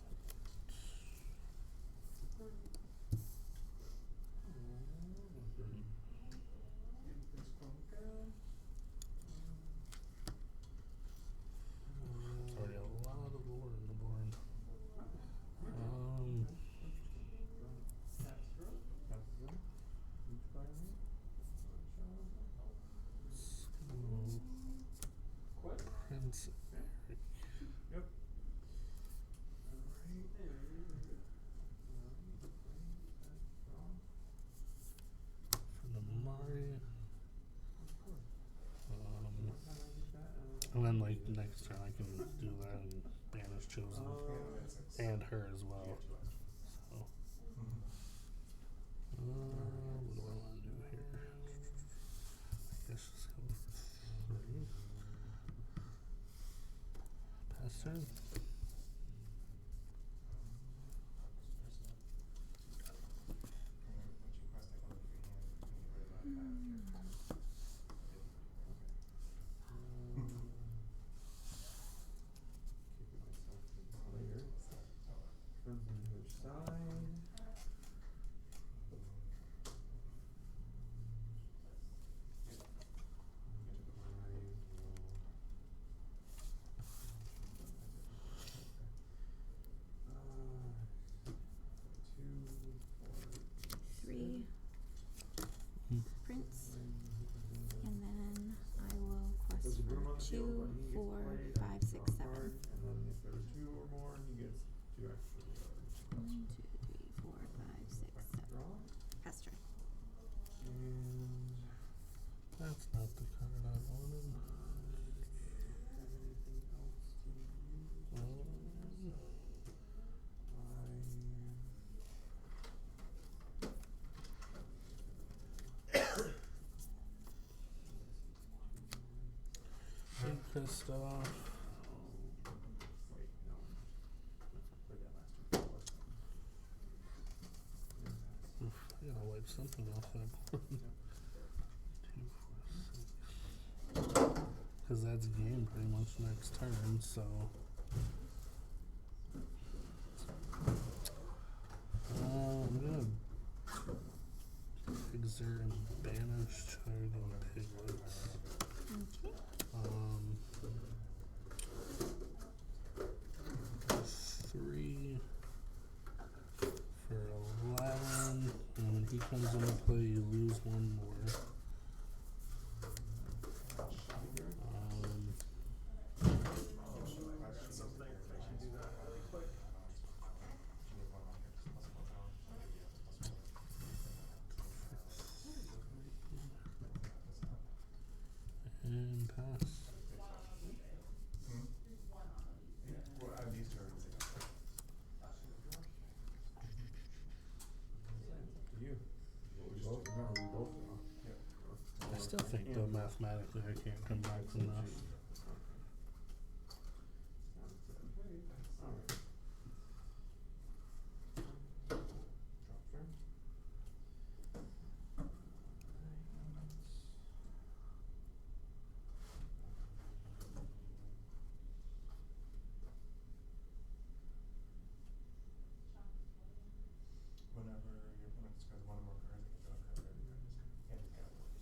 It's already a lot of lore in the board. Prince Eric. Yep. For the Mari. And then like next turn I can do that and banish Chosen. And her as well. So what do I want to do here? I guess just go for 3. Pass turn. Prince. And then I will quest for 2, 4, 5, 6, 7. And then if there are 2 or more, he gets 2 extra. 1, 2, 3, 4, 5, 6, 7. Pass turn. And That's not the card I wanted. I'm pissed off. wait, no. Play that last turn. Oof, I gotta wipe something off that board. 2, 4, 6. Because that's game pretty much next turn, so. I'm gonna exert and banish Charging Piglets. Okay. 3 for 11. he comes into play, you lose one more. And pass. I still think though mathematically I can't come back from that. Whenever your opponent discards one or more cards, you can draw a card every card is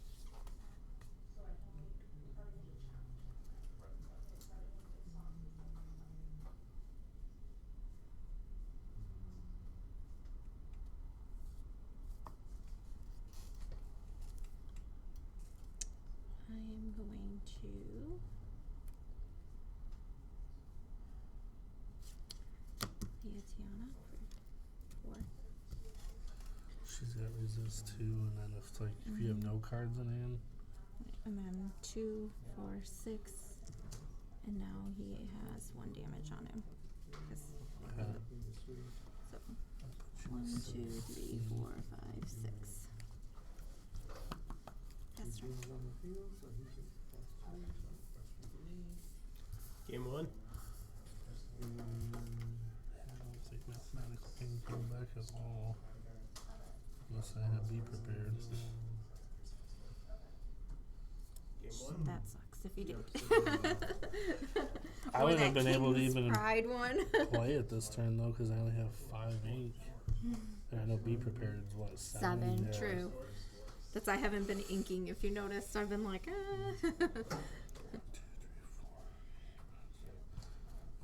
and I am going to Tiana for 4. She's got resist 2, and then if you have no cards in hand. And then 2, 4, 6. And now he has 1 damage on him. So 1, 2, 3, 4, 5, 6. That's right. Game 1. I don't think mathematical can come back at all. Unless I have be prepared. Game 1. That sucks if you did. I Or wouldn't that have been able to King's even Pride one. play it this turn though, because I only have 5 ink. And I know be prepared is what, 7? 7, Yeah. true. That's I haven't been inking. If you noticed, I've been like, ah. 2, 3, 4.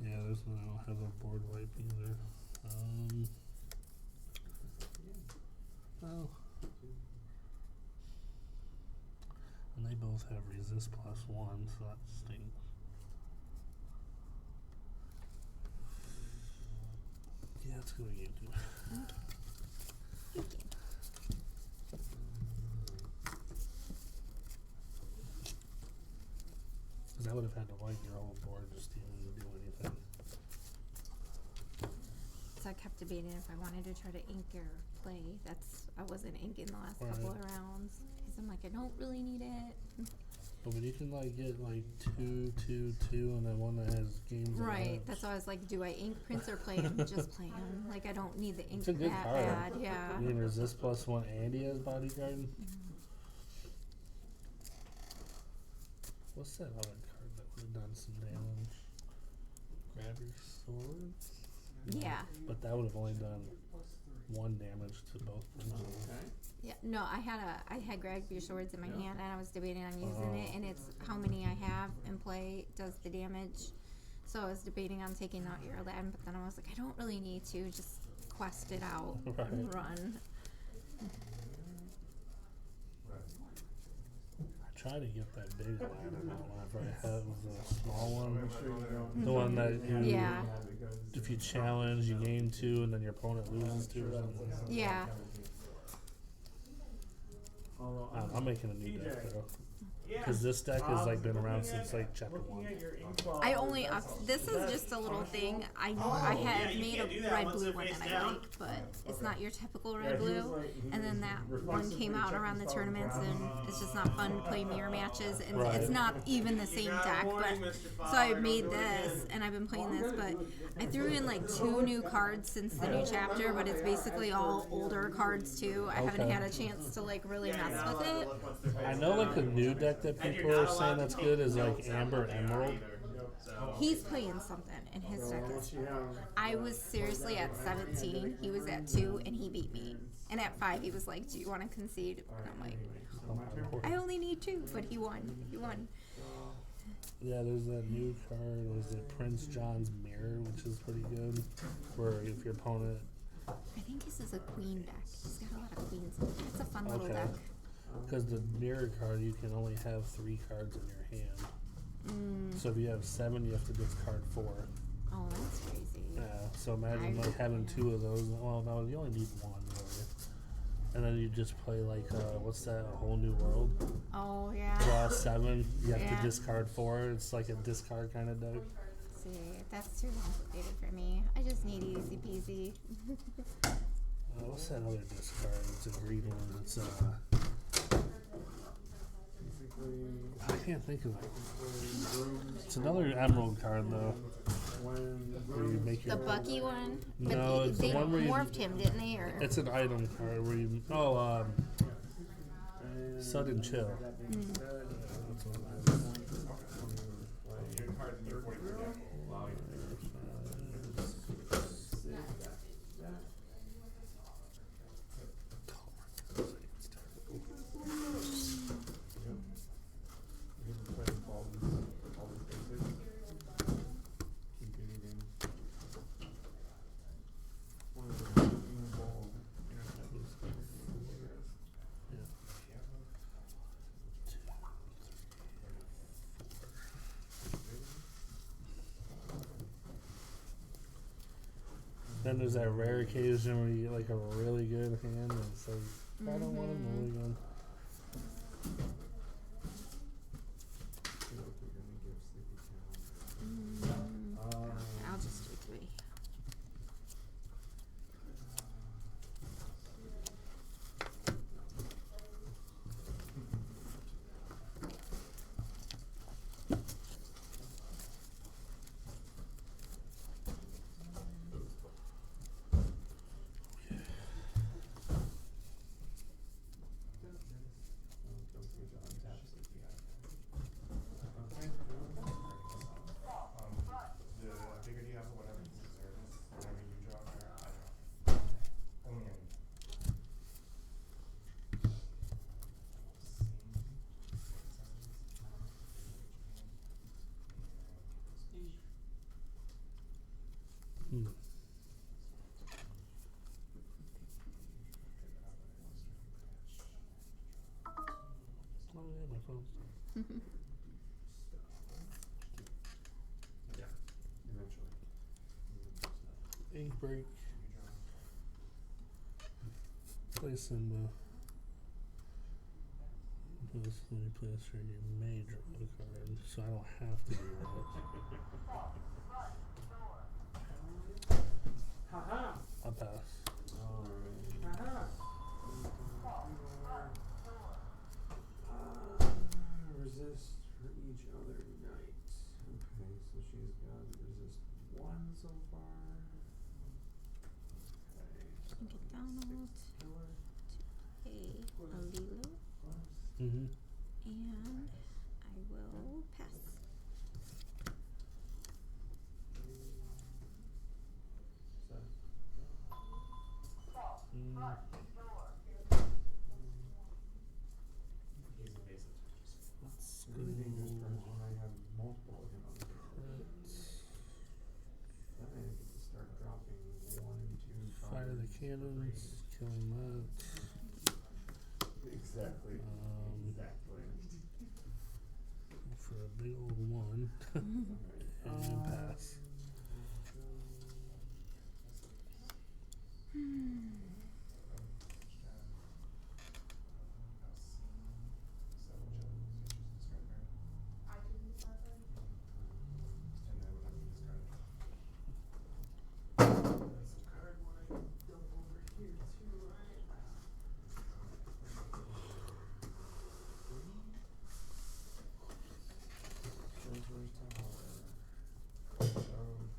Yeah, I don't have a board wipe either. Well, and they both have resist +1, so that stinks. Yeah, let's go to game 2. Because I would have had to wipe your whole board just to even do anything. So I kept debating if I wanted to try to ink or play. I wasn't inking the last couple of rounds because I'm like, I don't really need it. But you can get 2, 2, 2, and then one that has games. Right. That's why I was like, do I ink Prince or play him? Just play him. Like I don't need the ink It's a good that card. bad. Yeah. You can resist +1 and he has bodyguard. What's that other card that would have done some damage? Grab your sword? Yeah. But that would have only done 1 damage to both. Yeah, no, I had Grab Your Swords in my hand, and I was debating on using it, and it's how many I have in play does the damage. So I was debating on taking out your Aladdin, but then I was like, I don't really need to, just quest it out and run. I try to get that big Aladdin out whenever I have the small one. The one that if you challenge, you gain 2, and then your opponent loses 2 or something. Yeah. I'm making a new deck though. Because this deck has been around since chapter 1. I only this is just a little thing. I know I had made a red blue one that I like, but it's not your typical red blue. And then that one came out around the tournaments, and it's just not fun to play mirror matches, and it's not even the same deck. But so I made this, and I've been playing this, but I threw in 2 new cards since the new chapter, but it's basically all older cards too. I haven't had a chance to really mess with it. I know the new deck that people are saying that's good is Amber Emerald. He's playing something in his deck. I was seriously at 17. He was at 2, and he beat me. And at 5, he was like, "Do you want to concede?" And I'm like, "I only need 2," but he won. He won. Yeah, there's that new card. Was it Prince John's Mirror, which is pretty good. Where if your opponent I think this is a queen deck. It's got a lot of queens in it. It's a fun little Okay. deck. Because the mirror card, you can only have 3 cards in your hand. So if you have 7, you have to discard 4. Oh, that's crazy. Yeah. So imagine like having 2 of those. Well, no, you only need 1. Really. And then you just play like what's that? A Whole New World. Oh yeah. Draw 7. You have Yeah. to discard 4. It's like a discard kind of deck. See, that's too complicated for me. I just need easy peasy. What's that other discard? It's a green one. It's I can't think of it. It's another emerald card though. Where you make your The Bucky one? No, but it's they the one where you morphed him, didn't they? Or it's an item card where you sudden chill. That's what it is. Your cards in your 43 deck will allow you to Then there's that rare occasion where you get like a really good hand and it's like, I don't want to mulligan. I'll just do 3. the bigger you have or whatever you service, whatever you draw there, I draw. Only any. Oh yeah, my phone's Yeah, eventually. ink break. Place in this when you play this turn, you may draw a card, so I don't have to do that. Haha. I'll pass. Haha. Resist for each other knight. Okay, so she's got resist 1 so far. Okay. Get Donald to play a Lilo. Mm-hmm. And I will pass. Let's go. Really dangerous turn when I have multiple of him on the board. Then I get to start dropping 1 and 2 Fire the cannons, killing that. Exactly. Exactly. For a big old 1. And pass.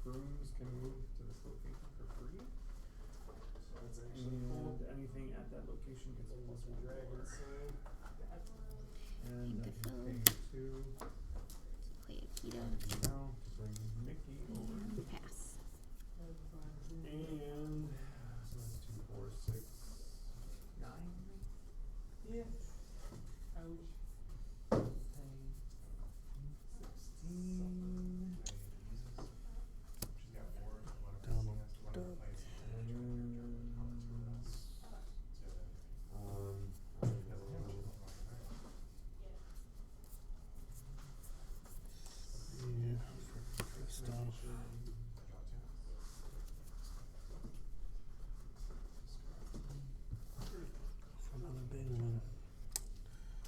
Brooms can move to this location for free. So it's actually And anything at that location gets a plus 1 dragon side. And I can pay 2 Play Akita now to bring Mickey over. and pass. And so that's 2, 4, 6, 9. Yeah. Ouch. 10, 16. She's got 4. Donald One of her Duck. plays. And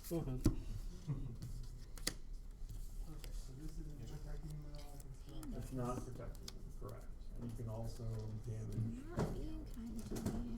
Go ahead. It's not protecting them, correct. And you can also damage. Not being kind to me.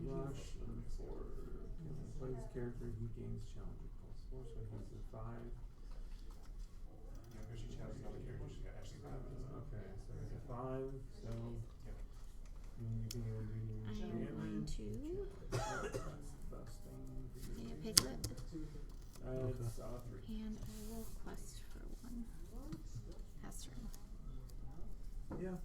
Rush and for when he plays this character, he gains challenge plus 4, so he's a 5. Yeah, because she challenges other characters, she got actually 5. Okay, so he's a 5, so you can either do I am going damage. to That's the best thing for you. pay a piglet, It's 3. and I will quest for one. Pass turn. Yeah.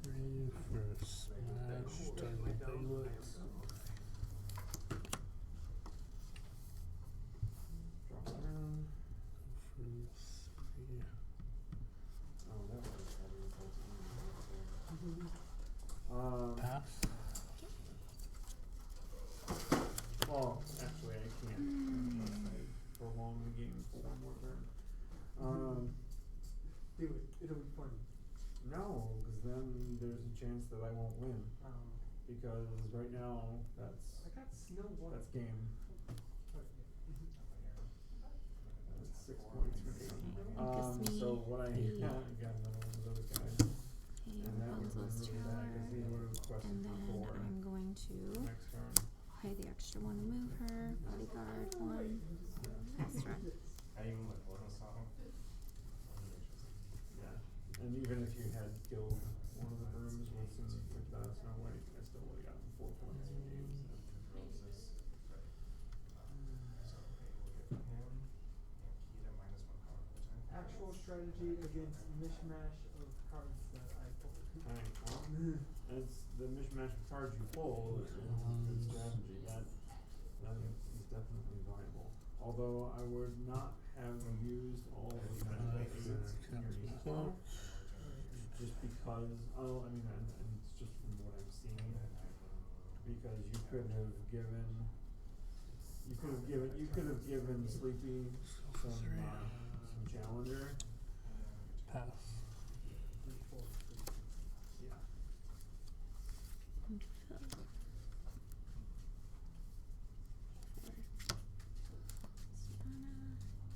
Three for smash, target piglets. Drop it down. For 3. Oh, that was Pass. well, actually, I can't prolong the game for one more turn. Do it. It'll be fun. No, because then there's a chance that I won't win. Because right now, I got snow one. that's game. Mm-hmm. That's 6 points for me. Gives me So what I the- got another one of those guys. Okay, And that would have been Rapunzel's really bad tower, because he would have requested and then for I'm going to next turn. pay the extra one to move her. Bodyguard one. Pass turn. I even like one song. Yeah. And even if you had killed one of the brooms with some with Snow White, I still would have gotten 4 points for games. Actual strategy against mishmash of cards that I pulled. Alright, well, it's the mishmash of cards you pull is a good strategy. That is definitely viable. Although I would not have used all of the exits in your spell, just because, and it's just from what I'm seeing, because you could have given Sleepy some challenger. Pass. Yeah.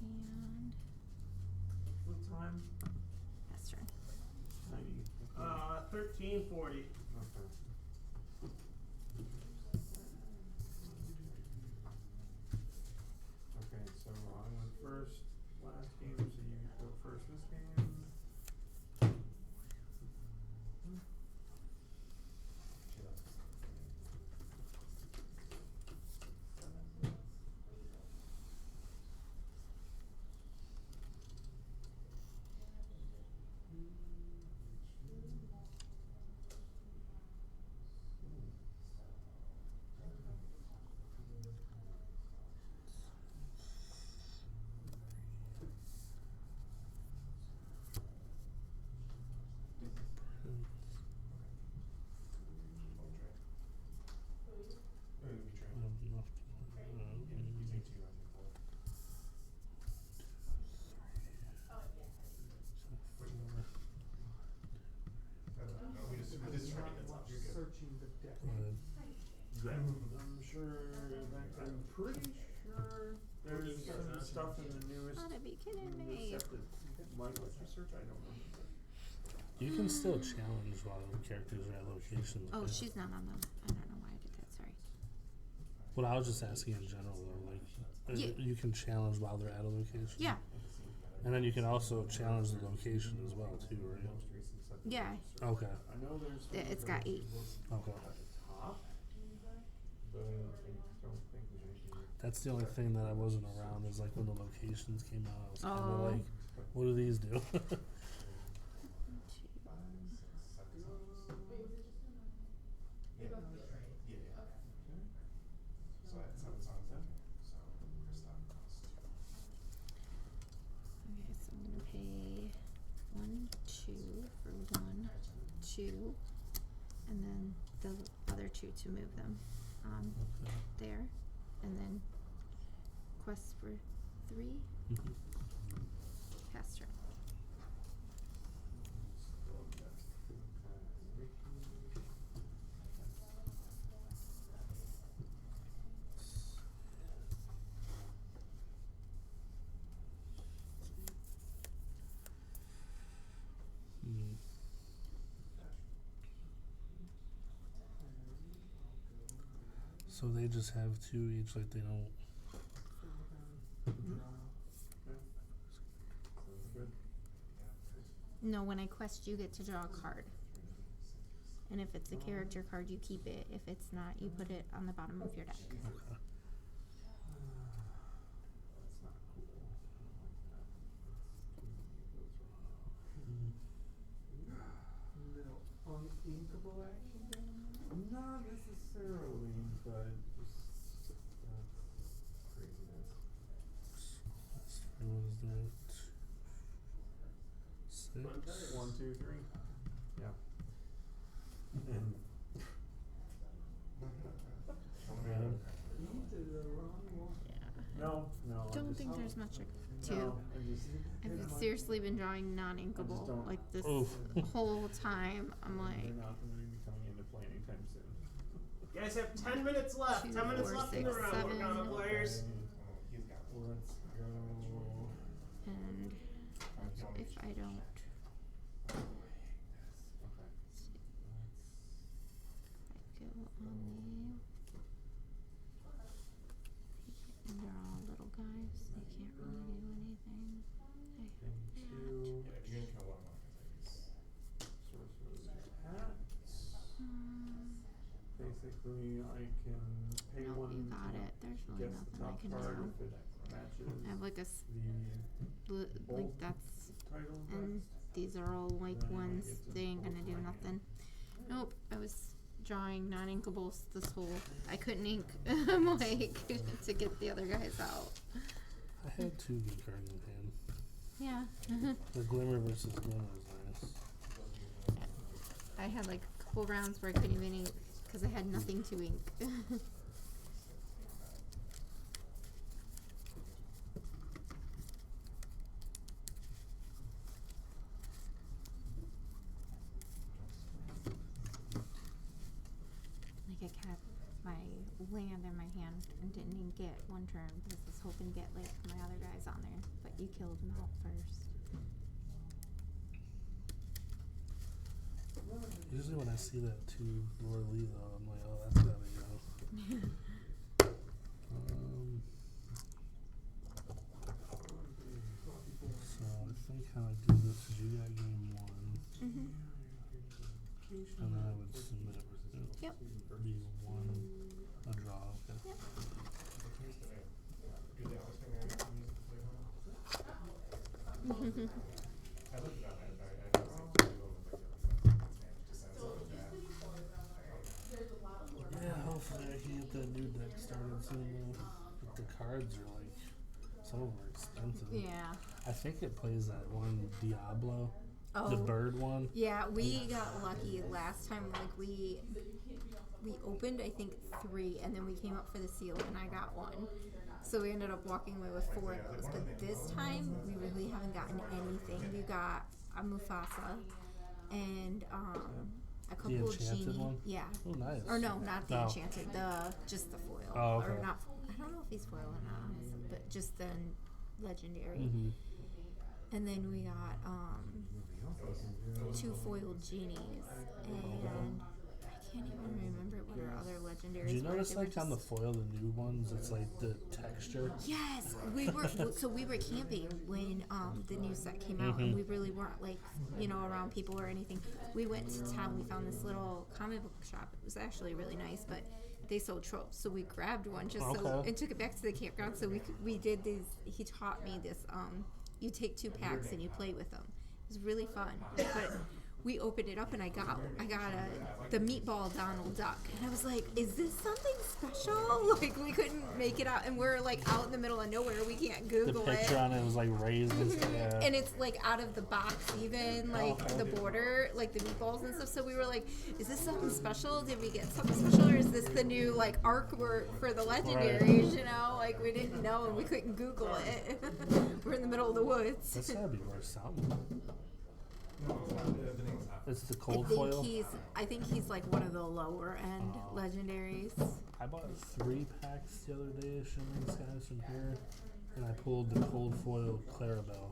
And What time? pass turn. 90. 1340. Okay. Okay, so I went first last game, so you go first this game. Searching the deck. Yeah. I'm pretty sure there's some stuff in the newest. Gotta be kidding me. Set that might let you search, I don't remember. You can still challenge while the characters are at locations. Oh, right? she's not on them. I don't know why I did that. Sorry. Well, I was just asking in general though, like you can challenge while they're at a location. Yeah. And then you can also challenge the location as well too, right? Yeah. Okay. It's got 8. Okay. That's the only thing that I wasn't around is like when the locations came out. I was kind of like, what do these do? Okay, so I'm gonna pay 1, 2 for 1, 2, and then the other 2 to move them there, and then quest for 3. Pass turn. So they just have 2 each, like they don't. No, when I quest, you get to draw a card. And if it's a character card, you keep it. If it's not, you put it on the bottom of your deck. Okay. Uninkable action? Not necessarily, but just craziness. What is that? 6. 1, 2, 3. Yeah. And no. Don't think there's much to. No, I've seriously been drawing non-inkable like this whole time. I'm like. They're not going to be coming into play anytime soon. You guys have 10 minutes left. 2, 10 minutes 4, left 6, in the round. 7. Lorcana players. Let's go. And if I don't. I go on the. They're all little guys. They can't really do anything. I have Basically, I can pay Nope, 1. you got it. There's really Guess the nothing I top can card do. if it matches I have like a like that's, title and next. these are all like ones. They ain't gonna do nothing. Nope, I was drawing non-inkables this whole. I couldn't ink. I'm like to get the other guys out. I had 2 good cards in hand. Yeah. The Glimmer versus Glimmer is nice. I had like a couple rounds where I couldn't even ink because I had nothing to ink. Like I kept my land in my hand and didn't even get 1 turn because I was hoping to get like my other guys on there, but you killed them out first. Usually when I see that 2 Lord Lee though, I'm like, oh, that's gotta go. So I think how I do this is you got game 1. And then I would submit it. Yep. Be 1 a draw. Okay. Yep. Yeah, hopefully I can get that new deck started soon. But the cards are like, some of them are expensive. Yeah. I think it plays that one Diablo, Oh. the bird one. Yeah, we got lucky last time. Like we opened I think 3, and then we came up for the seal, and I got 1. So we ended up walking away with 4 of those. But this time we really haven't gotten anything. We got a Mufasa and a couple The of enchanted genie. one? Yeah. Oh, nice. Or no, not the No. enchanted. Just the foil. Oh, okay. Or not. I don't know if he's foil or not, honestly, but just the legendary. Mm-hmm. And then we got 2 foiled genies, and I can't even remember what our other legendaries Did you were. notice They were like on the foil, the new ones, it's like the texture? Yes, we were camping when the new set came out, and we really weren't like around people or anything. We went to town. We found this little comic book shop. It was actually really nice, but they sold tropes, so we grabbed one and took it back to the campground. So we did these. He taught me this. You take 2 packs and you play with them. It was really fun, but. We opened it up and I got the meatball Donald Duck, and I was like, "Is this something special?" Like we couldn't make it out, and we're like out in the middle of nowhere. We can't Google The picture on it was like raisins, and it's like out of the box, even like the border, like the meatballs and stuff. So we were like, "Is this something special? Did we get something special, or is this the new like arc for the legendaries?" You know, like we didn't know and we couldn't Google it. We're in the middle of the woods. That's gotta be worth something. It's the cold foil. I think he's like one of the lower end legendaries. I bought 3 packs the other day, showing these guys from here, and I pulled the cold foil Clarabelle.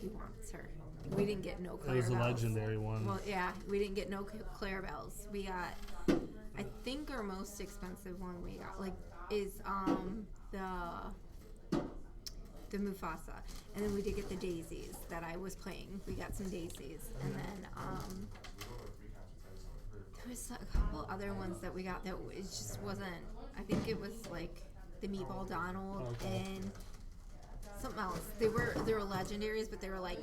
He wants her. We didn't get no Clarabelles. It was a legendary one. Well, yeah, we didn't get no Clarabelles. We got, I think our most expensive one we got is the Mufasa, and then we did get the daisies that I was playing. We got some daisies, and then there was a couple other ones that we got that it just wasn't. I think it was like the Meatball Donald and something else. They were legendaries, but they were like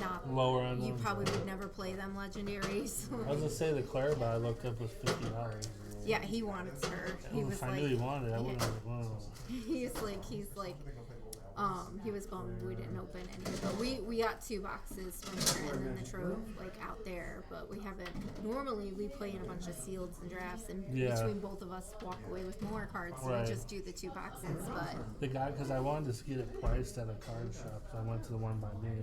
not lower end. You probably would never play them legendaries. I was gonna say the Clarabelle I looked up was $50. Yeah, he wanted her. If I knew he wanted it, I wouldn't have wanted it. He's like. He was bummed we didn't open any, but we got 2 boxes from here and then the trove out there, but we haven't. Normally we play in a bunch of sealeds and drafts, and between both of us walk away with more cards, so we just do the 2 boxes. But the guy, because I wanted to get it priced at a card shop, so I went to the one by me,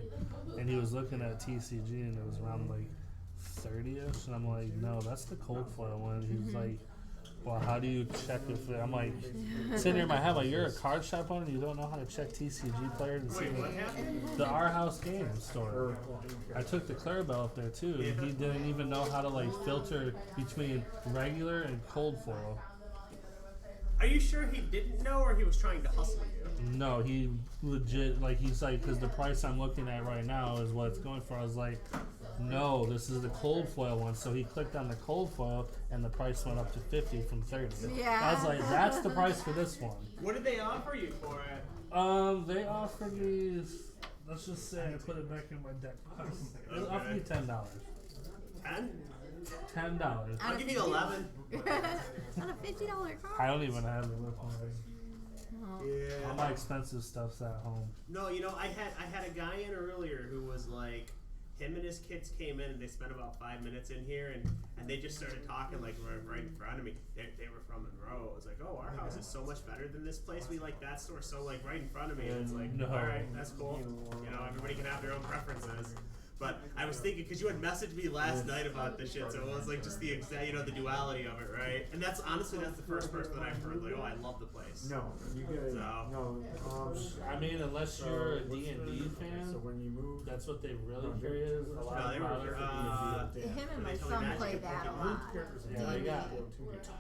and he was looking at TCG and it was around like 30ish, and I'm like, no, that's the cold foil one. He was like, well, how do you check if it, I'm like, sitting here in my head, like, you're a card shop owner and you don't know how to check TCG players and see the Our House Games store. I took the Clarabelle up there too, and he didn't even know how to like filter between regular and cold foil. Are you sure he didn't know, or he was trying to hustle you? No, he legit, like, he's like, because the price I'm looking at right now is what it's going for. I was like, no, this is the cold foil one. So he clicked on the cold foil, and the price went up to 50 from 30. Yeah. I was like, that's the price for this one. What did they offer you for it? They offered me, let's just say I put it back in my deck box. They offered me $10. 10? $10. I'll give you 11. On a $50 card. I don't even have it with me. Yeah. All my expensive stuff's at home. No, I had a guy in earlier who was like, him and his kids came in and they spent about 5 minutes in here and they just started talking like right in front of me. They were from Monroe. I was like, oh, our house is so much better than this place. We like that store. So like right in front of me, and it's like, no. All right, that's cool. Everybody can have their own preferences. But I was thinking, because you had messaged me last night about this shit, so it was like just the exact, the duality of it, right? And that's honestly, that's the first person that I've heard, like, oh, I love the place. No, you get it. No, I mean, unless you're a D&D fan, so when you move, that's what they really carry is a lot of products. Him and my son play that a lot. Yeah, they got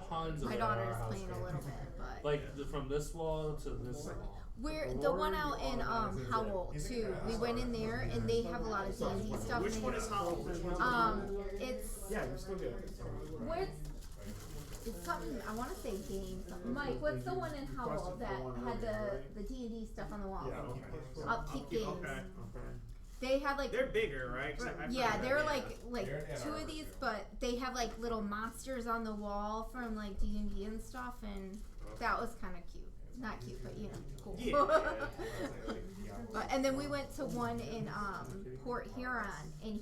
tons of my it at daughter's our house. playing a little bit, but like from this wall to this wall. we're the one out in Howell too. We went in there and they have a lot of D&D stuff. Which one is Howell? It's yeah, you still get it. where's it's something I want to say game. Mike, what's the one in Howell that had the D&D stuff on the wall? Yeah, Upkeep Games. Okay. They had like They're bigger, right? yeah, they're like 2 of these, but they have like little monsters on the wall from like D&D and stuff, and that was kind of cute. Not cute, but cool. Yeah. But, and then we went to one in Port Huron, and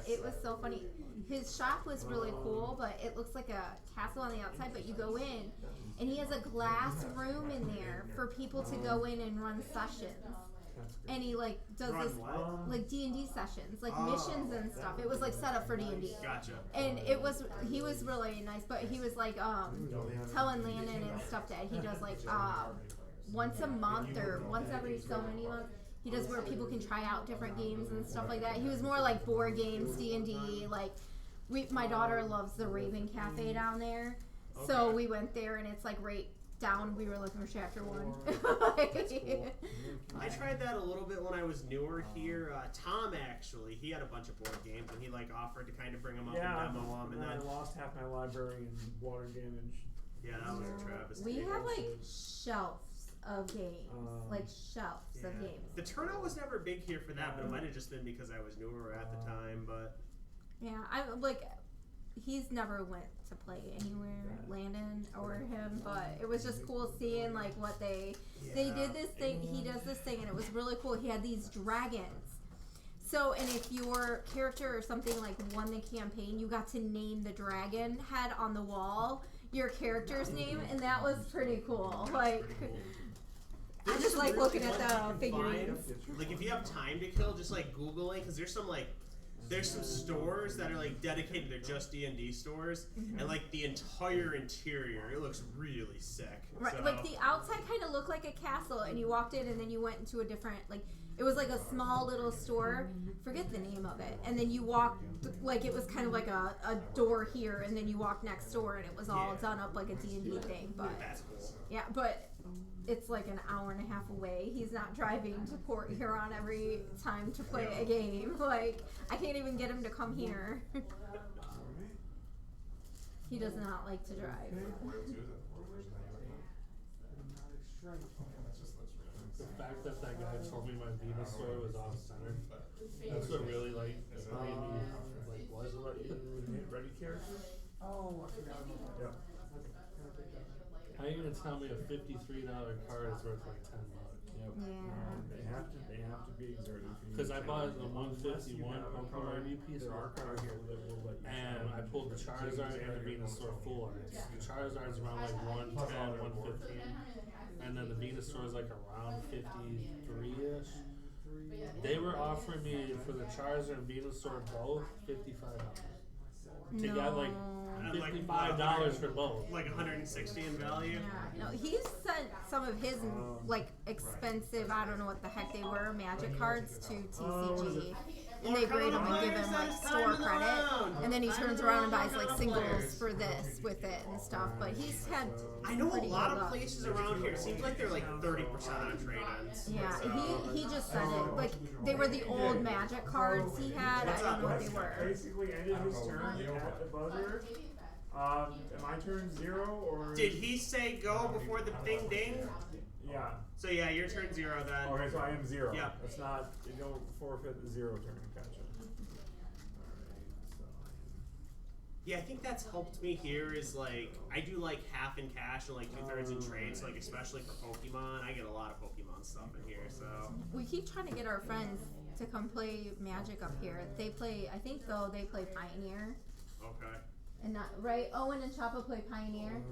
it was so funny. His shop was really cool, but it looks like a castle on the outside, but you go in, and he has a glass room in there for people to go in and run sessions. And he like does this like D&D sessions, like missions and stuff. It was like set up for D&D. Gotcha. And he was really nice, but he was like telling Landon and stuff that he does like once a month or once every so many months. He does where people can try out different games and stuff like that. He was more like board games, D&D, like My daughter loves the Raven Cafe down there, so we went there, and it's like right down. We were looking for chapter 1. That's cool. I tried that a little bit when I was newer here. Tom actually, he had a bunch of board games, and he like offered to kind of bring them up and demo them, and then I lost half my library in water damage. Yeah, that was a travesty. We have like shelves of games, of games. The turnout was never big here for that, but it might have just been because I was newer at the time. But yeah, I'm like, he's never went to play anywhere, Landon or him, but it was just cool seeing like what they did this thing. He does this thing, and it was really cool. He had these dragons. So, and if your character or something like won the campaign, you got to name the dragon head on the wall, your character's name, and that was pretty cool. Like, I just like looking at the figurines. Like, if you have time to kill, just like Googling, because there's some stores that are like dedicated to just D&D stores, and like the entire interior, it looks really sick. Right, so. like the outside kind of looked like a castle, and you walked in, and then you went into a different, like, it was like a small little store, forget the name of it, and then you walked, like it was kind of like a door here, and then you walked next door, and it was all done up like a D&D thing, but that's cool. Yeah, but it's like an hour and a half away. He's not driving to Port Huron every time to play a game. Like, I can't even get him to come here. He does not like to drive. The fact that guy told me my Venusaur was off center, that's what really like made me like, what about you? Ready character? Oh, I forgot about that. How are you gonna tell me a $53 card is worth like $10? Yep. Yeah. They have to be exerted. Because I bought the 151 Pokemon piece there are cards here that will let you. and I pulled the Charizard and the Venusaur full arts. The Charizard's around like 110, 115, and then the Venusaur is like around 53-ish. They were offering me for the Charizard and Venusaur both $55. To get like $55 for both. Like 160 in value. Yeah, no, he sent some of his like expensive, I don't know what the heck they were, magic cards to TCG. And they grade them and give him like store credit, and then he turns around and buys like singles for this with it and stuff. But he's had I know a lot of luck. places around here. It seems like they're like 30% on trade-ins. Yeah, So. he just said it. Like, they were the old magic cards he had. I don't know what they were. Basically ended his turn at the buzzer. Am I turn 0 or? Did he say go before the ding ding? Yeah. So yeah, your turn 0 then. Okay, so I am 0. Yeah. It's not, you don't forfeit the 0 turn. Gotcha. Yeah, I think that's helped me here is like, I do like half in cash and like 2/3 in trade, so like especially for Pokemon, I get a lot of Pokemon stuff in here, so. We keep trying to get our friends to come play Magic up here. They play, I think though, they play Pioneer. Okay. And not, right? Owen and Choppa play Pioneer.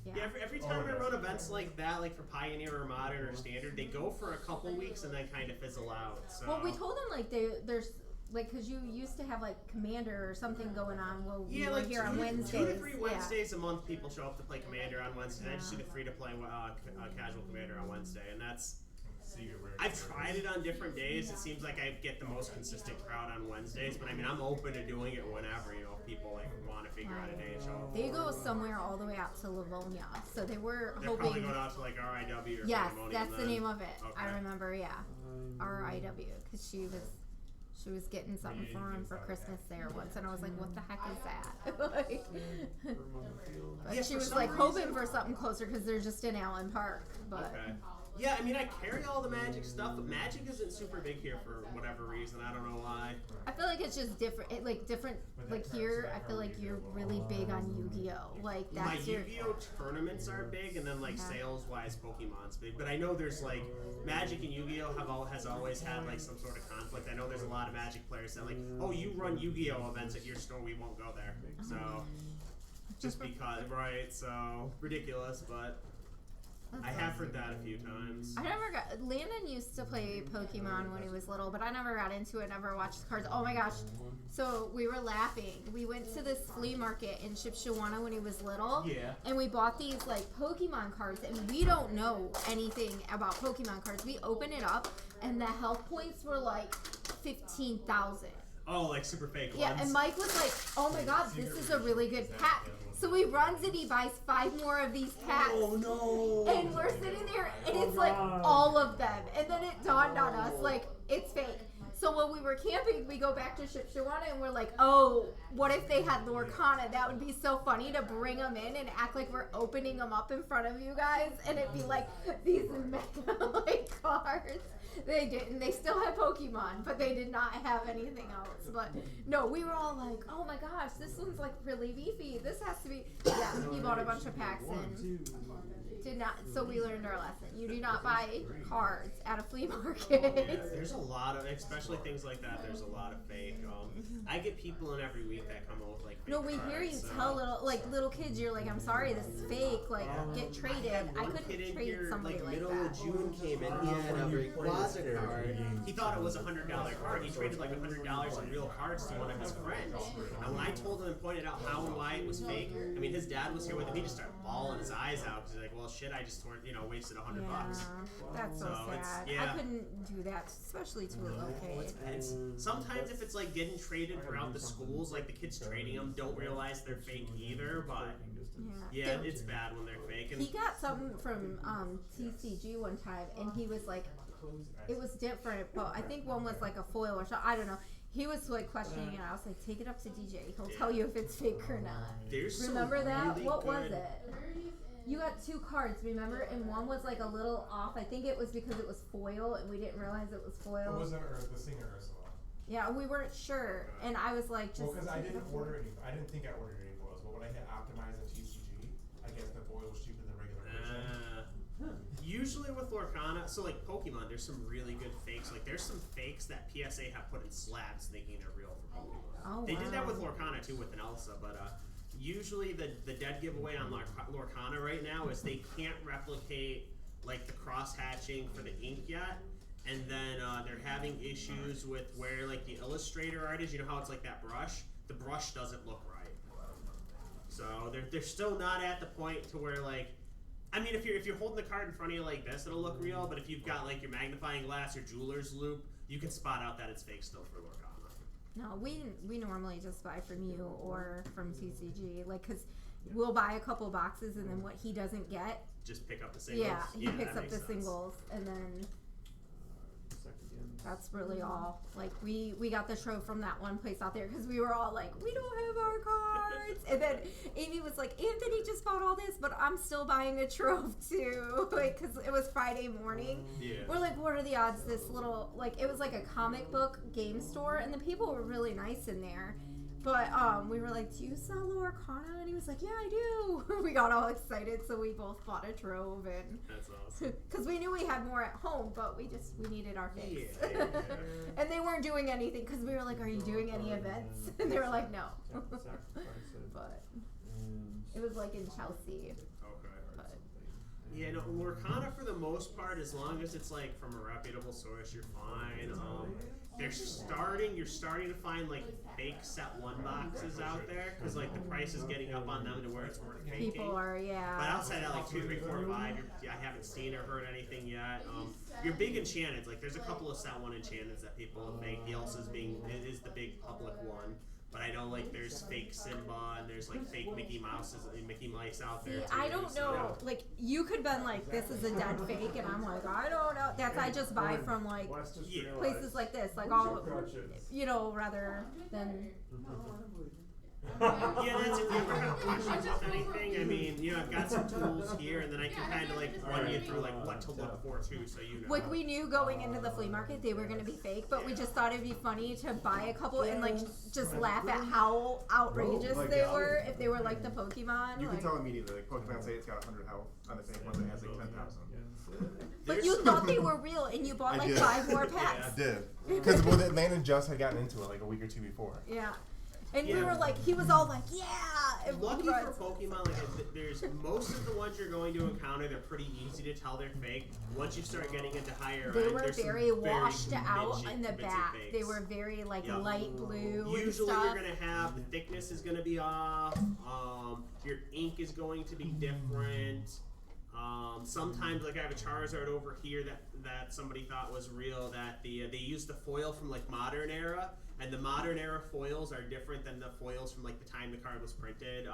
Yeah, every time I run events like that, like for Pioneer or Modern or Standard, they go for a couple weeks and then kind of fizzle out, so. Well, we told them like there's like, cause you used to have like Commander or something going on. Well, we were like here on Wednesdays. 2 to 3 Wednesdays a month, people show up to play Commander on Wednesday. I just do the free to play casual Commander on Wednesday, and that's. I've tried it on different days. It seems like I get the most consistent crowd on Wednesdays, but I mean, I'm open to doing it whenever, you know, if people like want to figure out a day and show up. They go somewhere all the way out to Livonia, so they were They're hoping. probably going out to like RIW or Yes, Pandemonium that's the then. name of it. Okay. I remember, yeah, RIW, because she was getting something for him for Christmas there once, and I was like, what the heck is that? Like, but Yeah, she for was some like reason- hoping for something closer because they're just in Allen Park. But Okay. Yeah, I mean, I carry all the Magic stuff, but Magic isn't super big here for whatever reason. I don't know why. I feel like it's just different. Like here, I feel like you're really big on Yu-Gi-Oh. Like My that's your. Yu-Gi-Oh tournaments are big, and then like sales-wise, Pokemon's big. But I know there's like Magic and Yu-Gi-Oh has always had like some sort of conflict. I know there's a lot of Magic players that like, oh, you run Yu-Gi-Oh events at your store, we won't go there. So just because, right? So ridiculous, but. I have heard that a few times. Landon used to play Pokemon when he was little, but I never got into it, never watched the cards. Oh my gosh. So we were laughing. We went to this flea market in Shipshewana when he was little. Yeah. And we bought these like Pokemon cards, and we don't know anything about Pokemon cards. We opened it up, and the health points were like 15,000. Oh, like super fake Yeah, ones. and Mike was like, "Oh my God, this is a really good pack." So he runs and he buys 5 more of these packs. Oh no! And we're sitting there, and it's like all of them. And then it dawned on us, like, it's fake. So when we were camping, we go back to Shipshawana, and we're like, oh, what if they had Lorcana? That would be so funny to bring them in and act like we're opening them up in front of you guys, and it'd be like these mega like cards. They didn't. They still had Pokemon, but they did not have anything else. But no, we were all like, oh my gosh, this one's like really beefy. This has to be. Yeah, he bought a bunch of packs and did not. So we learned our lesson. You do not buy cards at a flea market. Yeah, there's a lot of, especially things like that. There's a lot of fake. I get people in every week that come out with like. Fake No, we cards, hear you so. tell little kids. You're like, I'm sorry, this is fake. Like, get traded. I couldn't trade somebody like middle that. of June came in. He had a Rayquaza card. He thought it was a $100 card. He traded like $100 in real cards to one of his friends. And when I told him and pointed out how and why it was fake, I mean, his dad was here with him. He just started bawling his eyes out because he's like, well, shit, I just wasted $100. That's so sad. Yeah. I couldn't do that, especially to a little kid. It's sometimes if it's like getting traded throughout the schools, like the kids trading them don't realize they're fake either, but yeah, it's bad when they're fake. And he got something from TCG one time, and he was like, it was different, but I think one was like a foil or something. I don't know. He was like questioning it. I was like, take it up to DJ. He'll tell you if it's fake or not. Remember that? Really what good. was it? You got 2 cards, remember? And one was like a little off. I think it was because it was foil, and we didn't realize it was foil. It wasn't the singer Ursula. Yeah, we weren't sure, and I was like, just. Well, because I didn't order any. I didn't think I ordered any foils, but when I hit optimize and TCG, I guess the foil was cheaper than the regular version. Usually with Lorcana, so like Pokemon, there's some really good fakes. Like there's some fakes that PSA have put in slabs thinking they're real for Pokemon. Oh, they did that wow. with Lorcana too with an Elsa, but usually the dead giveaway on Lorcana right now is they can't replicate like the cross hatching for the ink yet, and then they're having issues with where like the illustrator art is. You know how it's like that brush? The brush doesn't look right. So they're still not at the point to where like. I mean, if you're holding the card in front of you like this, it'll look real. But if you've got like your magnifying glass or jeweler's loop, you can spot out that it's fake still for Lorcana. No, we normally just buy from you or from TCG, like, cause we'll buy a couple boxes, and then what he doesn't get, just pick up the singles. Yeah, he picks that up the makes sense. singles, and then that's really all. Like we got the trove from that one place out there because we were all like, we don't have our cards, and then Amy was like, Anthony just bought all this, but I'm still buying a trove too, like because it was Friday morning. Yeah. We're like, what are the odds this little, like, it was like a comic book game store, and the people were really nice in there. But we were like, do you sell Lorcana? And he was like, yeah, I do. We got all excited, so we both bought a trove, and that's awesome. Because we knew we had more at home, but we needed our fix. Yeah. And they weren't doing anything because we were like, are you doing any events? And they were like, no. But it was like in Chelsea. But Yeah, no, Lorcana for the most part, as long as it's like from a reputable source, you're fine. You're starting to find like fake set 1 boxes out there because like the price is getting up on them to where it's worth faking. people are, yeah. But outside that, like 2, 3, 4, 5, I haven't seen or heard anything yet. Your big enchanteds, like there's a couple of set 1 enchanteds that people have faked. The Elsa's is the big public one. But I know like there's fake Simba and there's like fake Mickey Mice out there. See, too, I don't know. so. Like, you could been like, this is a dead fake, and I'm like, I don't know. That's, I just buy from like places like this, like all, rather than. Yeah, that's if you ever have questions with anything. I mean, I've got some tools here, and then I can kind of like run you through like what to look for too, so you know. Like, we knew going into the flea market they were gonna be fake, but we just thought it'd be funny to buy a couple and like just laugh at how outrageous they were if they were like the Pokemon. You like, can tell immediately. Like Pokemon say it's got 100 health on the same one that has like 10,000. But you thought they were real, and you bought like 5 more packs. I did. Because Landon just had gotten into it like a week or 2 before. Yeah. And we were like, he was all like, yeah. And lucky for Pokemon, like there's most of the ones you're going to encounter, they're pretty easy to tell they're fake. Once you start getting into higher they end, were there's very washed very out in the back. fakes. They were very like light blue. Usually and stuff. you're gonna have the thickness is gonna be off. Your ink is going to be different. Sometimes, like I have a Charizard over here that somebody thought was real. That they used the foil from like modern era, and the modern era foils are different than the foils from like the time the card was printed.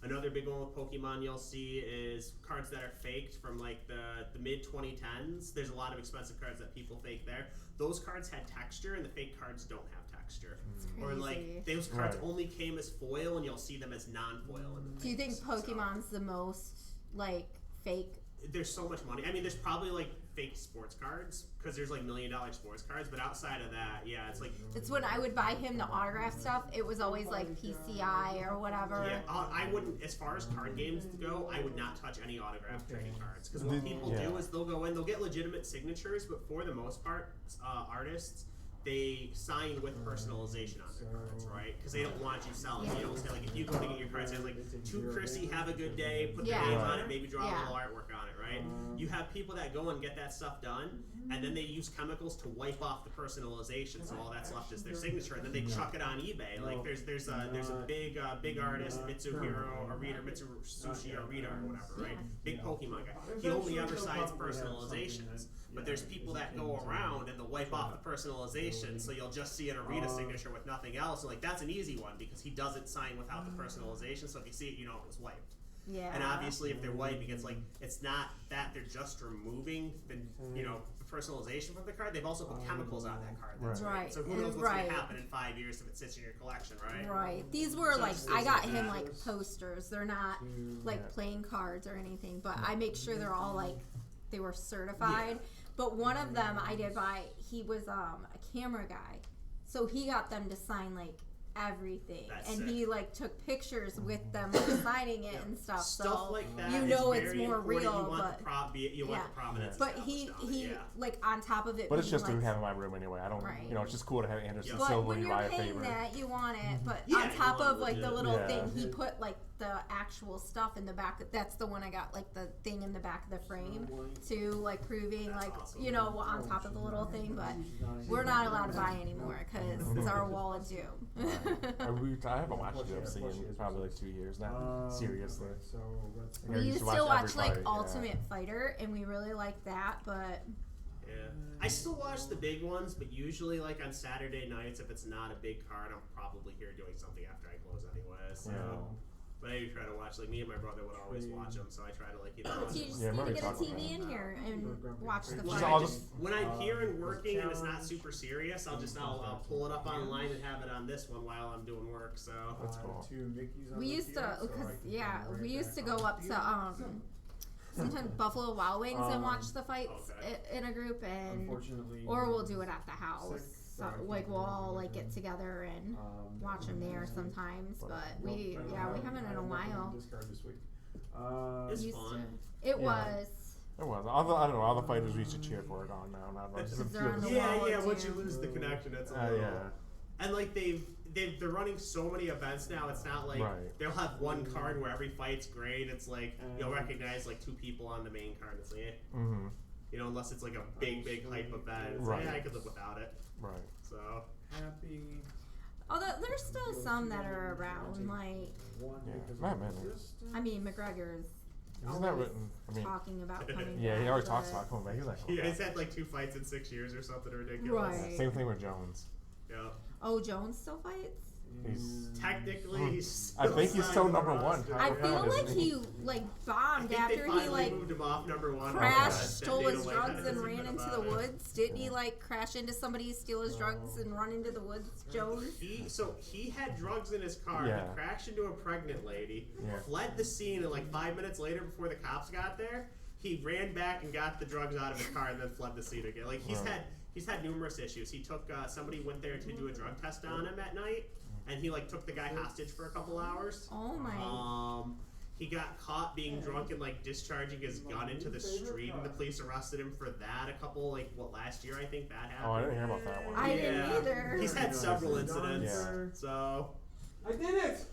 Another big one with Pokemon you'll see is cards that are faked from like the mid 2010s. There's a lot of expensive cards that people fake there. Those cards had texture, and the fake cards don't have texture. Or like those cards only came as foil, and you'll see them as non-foil. Do you think Pokemon's the most like fake? There's so much money. I mean, there's probably like fake sports cards because there's like $1 million sports cards, but outside of that, yeah, it's like. It's when I would buy him the autograph stuff. It was always like PCI or whatever. Yeah, I wouldn't. As far as card games go, I would not touch any autograph trading cards because what people do is they'll go in, they'll get legitimate signatures, but for the most part, artists. They sign with personalization on their cards, right? Because they don't want you selling. You don't say, like, if you go to get your cards, it's like, to Chrissy, have a good day, put their name on it, maybe draw a little artwork on it, right? You have people that go and get that stuff done, and then they use chemicals to wipe off the personalization, so all that's left is their signature, and then they chuck it on eBay. Like, there's a big artist, Mitsuhiro Arita, Mitsushi Arita or whatever, right? Big Pokemon guy. He only ever signs personalizations. But there's people that go around and they'll wipe off the personalization, so you'll just see an Arita signature with nothing else. And like that's an easy one because he doesn't sign without the personalization. So if you see it, you know it was wiped. Yeah. And obviously, if they're wiping, it's like it's not that they're just removing the the personalization from the card. They've also put chemicals on that card. That's right. So who knows what's going to happen in 5 years if it sits in your collection, right? Right. These were like I got him like posters. They're not like playing cards or anything, but I make sure they're all like they were certified. Yeah. But one of them I did buy, he was a camera guy. So he got them to sign like everything. That's and sick. he like took pictures with them like, signing it and stuff. Stuff so like that. you know it's very more important. real. You want but the prominence. But he like on top of it. But it's just like, to have in my room anyway. I don't you know, it's just cool to have Anderson but Silva when you you're buy a paying favor. that, you want it. But on top of like the little thing, he put like the actual stuff in the back. That's the one I got, like the thing in the back of the frame too, like proving like you know on top of the little thing. But we're not allowed to buy anymore because it's our wallet due. I haven't watched UFC in probably like 2 years now. Seriously. We used to watch like Ultimate Fighter, and we really liked that, but. Yeah, I still watch the big ones, but usually like on Saturday nights, if it's not a big card, I'm probably here doing something after I close anyway. So, but I do try to watch. Like me and my brother would always watch them, so I try to like either watch. So you just need to get a TV in here and watch the fight. When I'm here and working and it's not super serious, I'll pull it up online and have it on this one while I'm doing work. So that's cool. We used to, we used to go up to sometimes Buffalo Wild Wings and watch the fights in a group, and or we'll do it at the house. So, like we'll all like get together and watch them there sometimes. But we haven't in a while. It's fun. It was. It was. I don't know. All the fighters we used to cheer for are gone now. Not like once you lose the connection, it's and like they're running so many events now. It's not like they'll have one card where every fight's great. It's like you'll recognize like 2 people on the main card. It's like, you know, unless it's like a big hype event. It's like, I could live without it. Right. So happy. Although there's still some that are around, like. I mean, McGregor's. Isn't that written? Talking about coming back. He already talks about coming back. He's like, he's had like 2 fights in 6 years or something ridiculous. Right. Same thing with Jones. Yeah. Oh, Jones still fights? Technically, I think he's still #1. I feel like he like bombed after he like moved him off #1. Crashed, stole his drugs, and ran into the woods. Didn't he like crash into somebody, steal his drugs, and run into the woods? Jones. He had drugs in his car. Yeah. He crashed into a pregnant lady. Fled the scene, and like 5 minutes later, before the cops got there, he ran back and got the drugs out of his car, and then fled the scene again. Like he's had numerous issues. He took somebody went there to do a drug test on him at night. And he like took the guy hostage for a couple hours. Oh my. He got caught being drunk and like discharging his gun into the street, and the police arrested him for that. A couple last year I think that happened. Oh, I didn't hear about that one. I didn't either. He's had several incidents. Yeah. So I did it.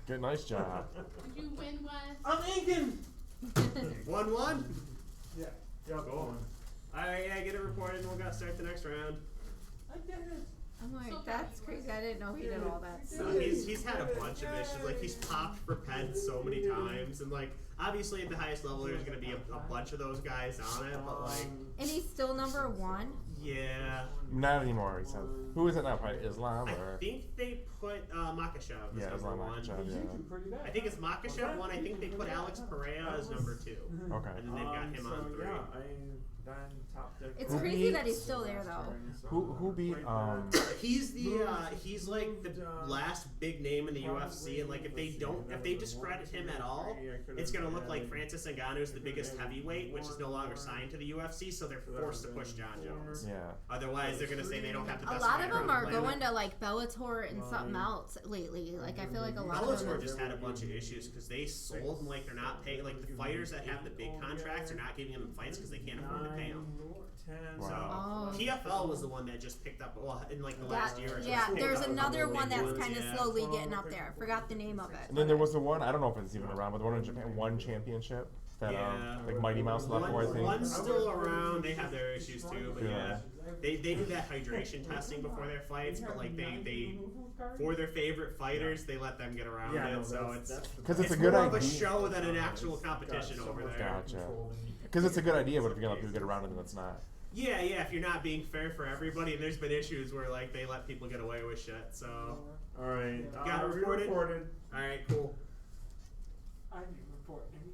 Good, nice job. Did you win, Wes? I'm inking. 1-1. Yeah. Go on. All right, get it reported, and we'll start the next round. I did it. I'm like, that's crazy. I didn't know he did all that stuff. So he's had a bunch of issues. Like he's popped for pens so many times, and like obviously at the highest level there's going to be a bunch of those guys on it, but like. And he's still number 1. Yeah. Not anymore. He said. Who is it now? Probably Islam or. I think they put Makashev as Yeah, number Islam 1. Makashev, I think it's Makashev 1. I think they put Alex Pereira as number 2. Okay. And then they've got him on 3. It's crazy that he's still there though. Who beat He's he's like the last big name in the UFC, and like if they discredit him at all, it's gonna look like Francis Ngannou's the biggest heavyweight, which is no longer signed to the UFC, so they're forced to push John Jones. Yeah. Otherwise, they're gonna say they don't have the best. A lot of fighter them on are the planet. going to like Bellator and something else lately. Like I feel like a lot of them. Bellator just had a bunch of issues because they sold them like they're not paying. Like the fighters that have the big contracts are not giving them fights because they can't afford to pay them. Wow. So TFL was the one that just picked up in like the last year. Yeah, there's another one that's kind of slowly getting up there. I forgot the name of it. And then there was the one, I don't know if it's even around, but the one in Japan, one championship that like Mighty Mouse left for, I think. One's still around. They have their issues too, but yeah. They do that hydration testing before their fights, but like they for their favorite fighters, they let them get around it. So it's a good more idea. of a show than an actual competition over there. Gotcha. Because it's a good idea, but if you're gonna let people get around it, then it's not. Yeah, if you're not being fair for everybody, and there's been issues where like they let people get away with shit. So all right, got it reported. All right, cool. I didn't report any.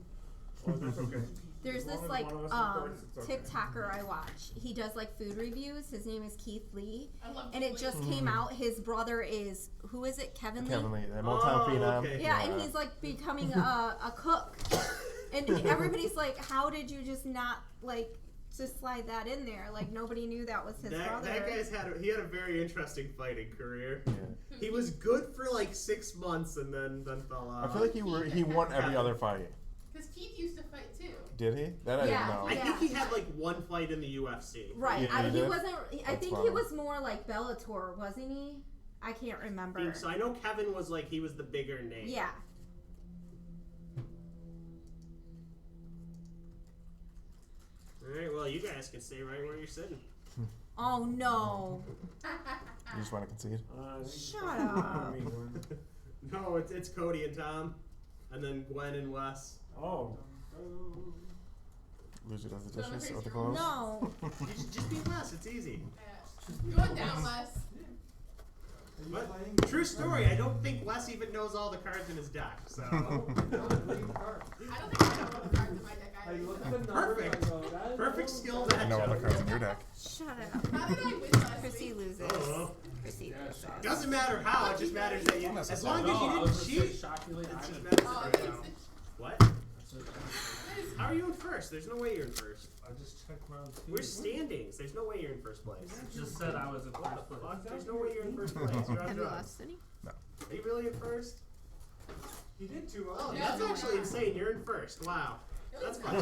Oh, that's okay. There's this like TikToker I watch. He does like food reviews. His name is Keith Lee, and it just came out. His brother is who is it? Kevin Lee. Kevin Lee, the Motown Phenom. Okay. Yeah, and he's like becoming a cook, and everybody's like, "How did you just not like?" Just slide that in there, like nobody knew that was his brother. That guy's had a very interesting fighting career. Yeah. He was good for like 6 months and then fell off. I feel like he won every other fight. Because Keith used to fight too. Did he? That I didn't know. I think he had like one fight in the UFC. Right. Yeah, he wasn't. I think he was more like Bellator, wasn't he? I can't remember. So I know Kevin was like he was the bigger name. Yeah. Alright, well, you guys can stay right where you're sitting. Oh, no. You just want to concede? Shut up. No, it's Cody and Tom. And then Gwen and Wes. Oh. Lucy does the dishes or the clothes? No. Just be Wes, it's easy. Going down, Wes. But, true story, I don't think Wes even knows all the cards in his deck, so. I don't think I know all the cards in my deck either. Perfect skill I know all the cards in your deck. Shut up. How did I win last Chrissy week? loses. Chrissy loses. Doesn't matter how, it just matters that you. As long as you didn't cheat. It just matters right now. What? How are you in first? There's no way you're in first. I just checked round 2. We're standings. There's no way you're in first place. It just said I was in first place. There's no way you're in first place. You're on Have you drugs. lost any? No. Are you really in first? He did too well. Oh, that's actually insane. You're in first. Wow. That's fun.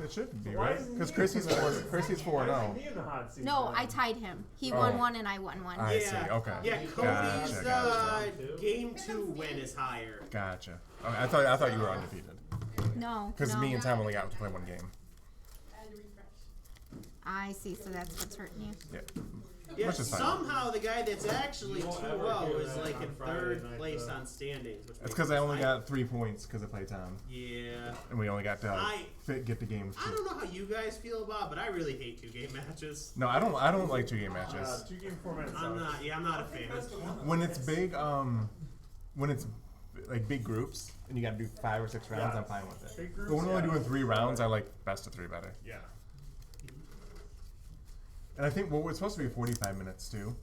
It should be, right? Because Chrissy's 4-0. No, I tied him. He won one and I won one. I see. Okay. Yeah, Cody's Gotcha. game 2 win is higher. Gotcha. Okay, I thought you were undefeated. No. Because no. me and Tom only got to play one game. I see, so that's what's hurting you. Yeah. Yeah, Which is fine. somehow the guy that's actually 2-0 is like in third place on standings. Which It's because I only got 3 points because I played Tom. Yeah. And we only got to get the game. I don't know how you guys feel about it, but I really hate 2-game matches. No, I don't like 2-game matches. 2-game formats. I'm not a fan. When it's big, when it's like big groups and you got to do 5 or 6 rounds, I'm fine with it. But when we're only doing 3 rounds, I like best of 3 better. Yeah. And I think it's supposed to be 45 minutes too,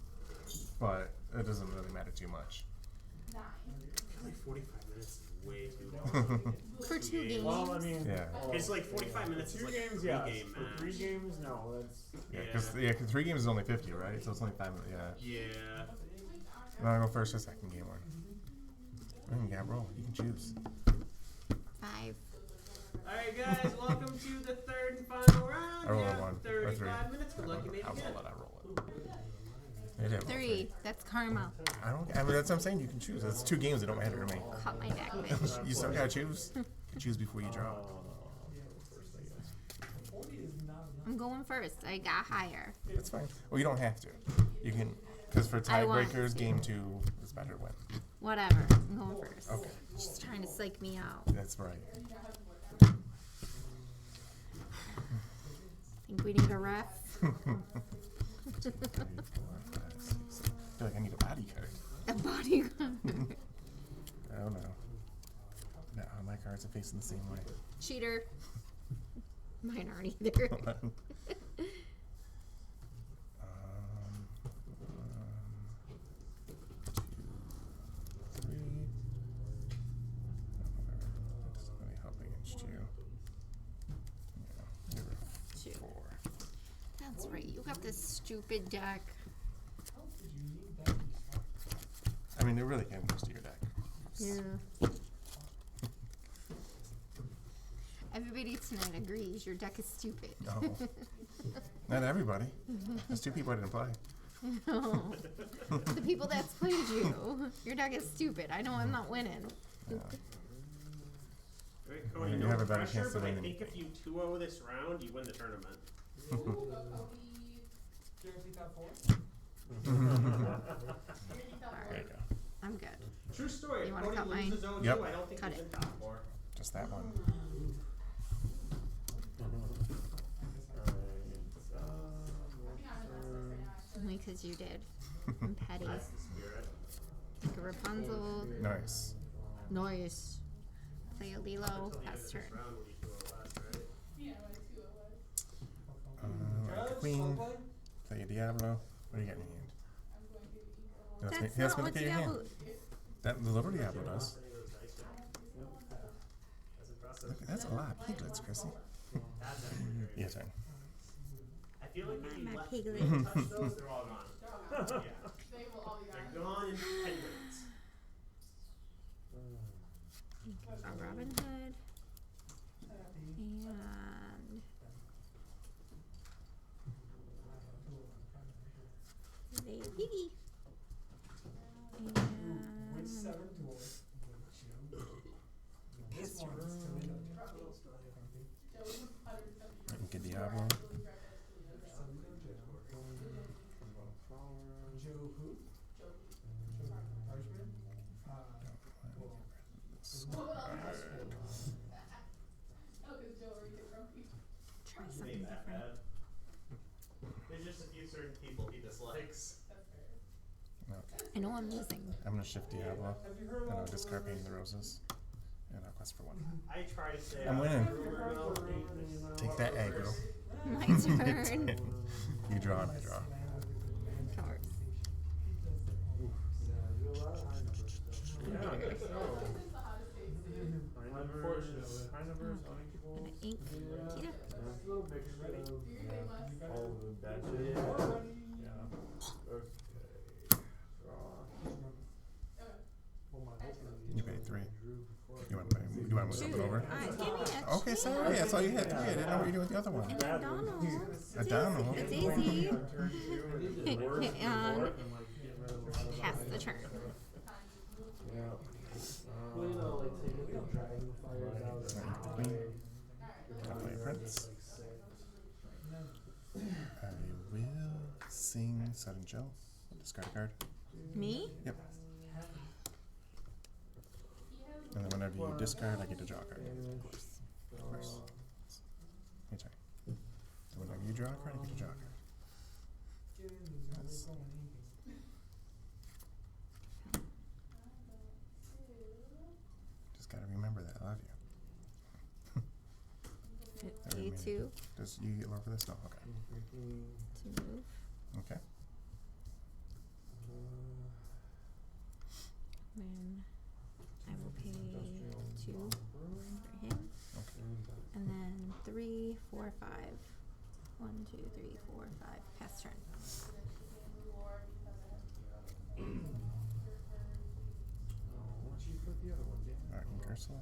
but it doesn't really matter too much. I feel like 45 minutes is way too long. For 2 games. Well, I mean, yeah. It's like 45 minutes. 2 is like games, a yeah. 3-game match. For 3 games, no. That's Because 3 games is only 50, right? So it's only 5 minutes. Yeah. Yeah. You want to go first or second game one? You got roll. You can choose. 5. Alright guys, welcome to the third and final round. I rolled Yeah, 1 or 3. 35 minutes. Good luck, you made it I'll again. roll it. I roll it. 3. That's karma. I mean, that's what I'm saying. You can choose. It's 2 games. It don't matter to me. Cut my deck, bitch. You still gotta choose. You can choose before you draw. I'm going first. I got higher. That's fine. Well, you don't have to. You can, because for I want tiebreakers, to. game 2 is better win. Whatever. I'm going first. Okay. Just trying to psych me out. That's right. Think we need a ref? 3, 4, 5, 6. I feel like I need a body card. A bodyguard. Oh no. No, my cards are facing the same way. Cheater. Mine aren't either. Hold on. 2, 3. That doesn't really help against you. Yeah, you're 4. That's right. You got this stupid deck. I mean, they're really getting most of your deck. Yeah. Everybody tonight agrees your deck is stupid. No. Not everybody. There's 2 people I didn't play. No. The people that's played you. Your deck is stupid. I know I'm not winning. Yeah. Right, Cody, You no have a better pressure, chance to but I win. think if you 2-0 this round, you win the tournament. There you go. I'm good. True story. You If wanna Cody cut loses mine? 0-2, Yep. I don't think Cut he's it. in top 4. Just that one. Only because you did. I'm petty. That's the spirit. Like a Rapunzel. Nice. Nice. Play a Lilo. Pass turn. Round when you 2-0 last, right? Like a queen. Play a Diablo. What do you got in your hand? That's he has not me what look at your hand. Diablo. That the little Diablo does. That's impressive. Look, that's a lot of piglets, Chrissy. That's actually very Your turn. I feel like if I'm you a let piglet. them touch those, they're all gone. Yeah. They're gone in 10 minutes. A Robin Hood. And a piggy. Like a Diablo. Try It something ain't that different. bad. There's just a few certain people he dislikes. I know I'm losing. I'm gonna shift Diablo. And I'll discard Painting the Roses. And I'll quest for 1. I try to say I'm winning. Take that aggro. My turn. You draw and I draw. Cards. High numbers, unequal. An ink. Kita. All the bad shit. Yeah. You paid 3. You want to move something over? Give me a Okay, sorry. That's all you had 3. I didn't know what you were doing with the other one. McDonald's. A Donald. It's easy. And pass the turn. Queen. I'll play a Prince. I will sing Sudden Chill. Discard a card. Me? Yep. And then whenever you discard, I get to draw a card. Of course. Your turn. So whenever you draw a card, I get to draw a card. Yes. Just gotta remember that. I love you. A2 Does you get lower for this? No. Okay. to move. Okay. Then I will pay 2 for him. Okay. And then 3, 4, 5. 1, 2, 3, 4, 5. Pass turn. Alright, and Ursula.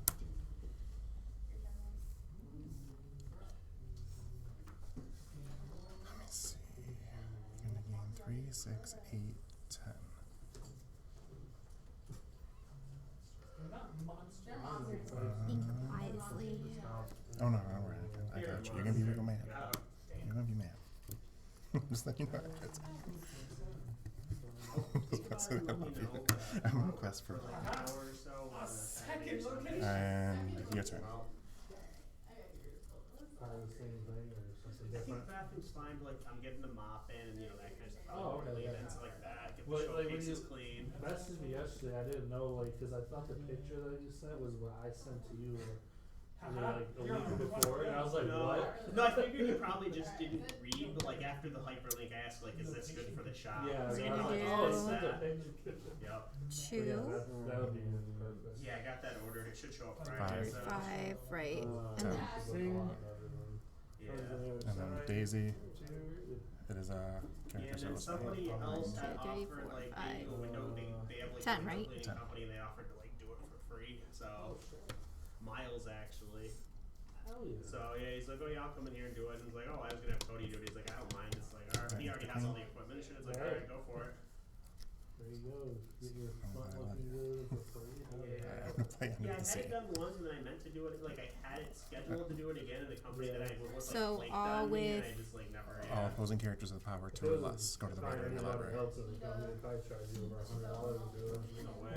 Let me see. You're gonna gain 3, 6, 8, 10. Think wisely. Oh no, don't worry. I got you. You're gonna be real mad. You're gonna be mad. Just let you know. I love you. I'm gonna quest for. And your turn. something I think different? the bathroom's fine, but like I'm getting the mop in and that kind of stuff. Oh, okay, Leave okay. it, so like that. Get the Like when showcases you clean. messaged me yesterday, I didn't know because I thought the picture that you sent was what I sent to you like a week before, and I was like, No, what? no, I figured you probably just didn't read, but like after the hyperlink, I asked like, is this good for the shop? Yeah, So so you I was know, like, like, oh, it's sent a that. picture. Yep. Two. Yeah, that would be perfect. Yeah, I got that ordered. It should show up Friday. So. 5, right. And then Yeah. And then Daisy. It is a Yeah, character and then service. somebody else had 2, 3, offered 4, like 5. being a window. They have like 10, a window right? cleaning 10. company, and they offered to like do it for free. So Miles actually. Hell yeah. So yeah, he's like, oh yeah, I'll come in here and do it. And he's like, oh, I was gonna have Cody do it. He's like, I don't mind. It's like, alright, he already has all the equipment and shit. It's like, alright, go for it. There you go. Get your front looking good for free. Play under Yeah, I the had sea. it done once, and then I meant to do it. Like I had it scheduled to do it again, and the company that I was So, like, all on me, and with- I just like never. All opposing characters with power 2 or less. Go to the right or the library. If I charge you over $100 to do it. No way.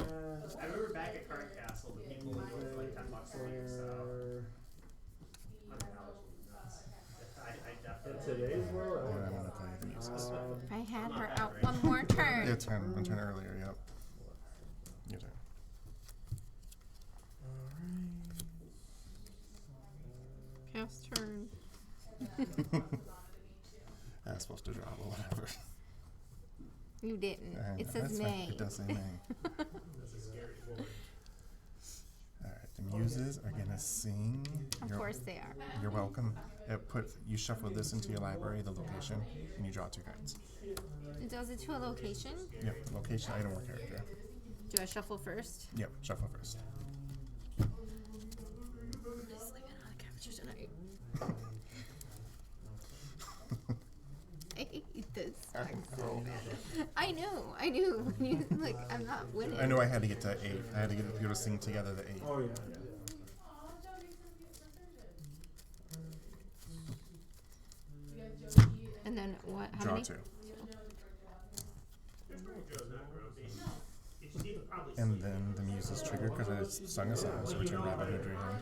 I remember back at Card Castle, the people would do it for like $10 a week. So $100 was nuts. I definitely. In today's world, And I'm gonna play the muses. If I had her out one more turn. Your turn. One turn earlier. Yep. Your turn. Cast turn. I was supposed to draw, but whatever. You didn't. I know, It says that's fine. May. It does say May. That's a scary board. Alright, the muses are gonna sing. Of course they are. You're welcome. You shuffle this into your library, the location, and you draw 2 cards. It does it to a location. Yep, location, item, or character. Do I shuffle first? Yep, shuffle first. Just leaving on the capture tonight. I hate this song so bad. I knew. When you like, I'm not winning. I knew I had to get to 8. I had to get people to sing together the 8. Oh yeah. And then what? How Draw many? 2. And And then the muses trigger because I sung a song, so return Robin Hood to your hand.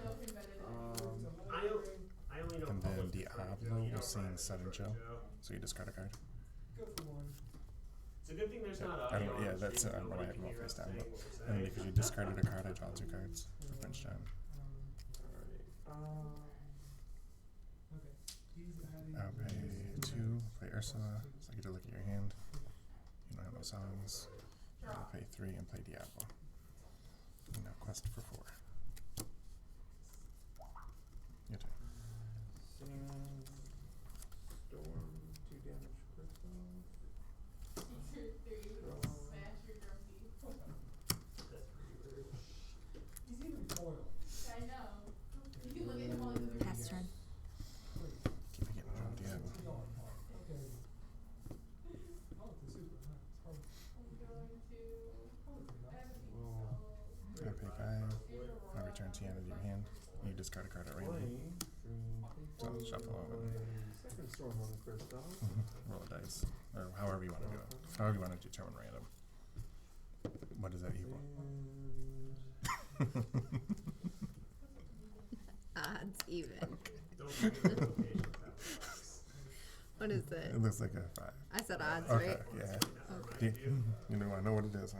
I only know And then Diablo will sing Sudden Chill, so you discard a card. It's a good thing there's not I don't, yeah, that's I don't know why I have them all face down, but and because you discarded a card, I draw 2 cards for French time. I'll pay 2, play Ursula, so I get to look at your hand. You don't have no songs. I'll pay 3 and play Diablo. And now quest for 4. Your turn. Storm, 2 damage crystal. Pass turn. Keep getting drawn Diablo. I pay 5. I return Tiana to your hand. You discard a card at random. So shuffle over. Second storm on the crystal. Roll a dice. Or however you want to do it. However you want to determine random. What is that equal? Odds even. What is it? It looks like a 5. I said odds, Okay, right? yeah. Okay. You don't want to know what it is, huh?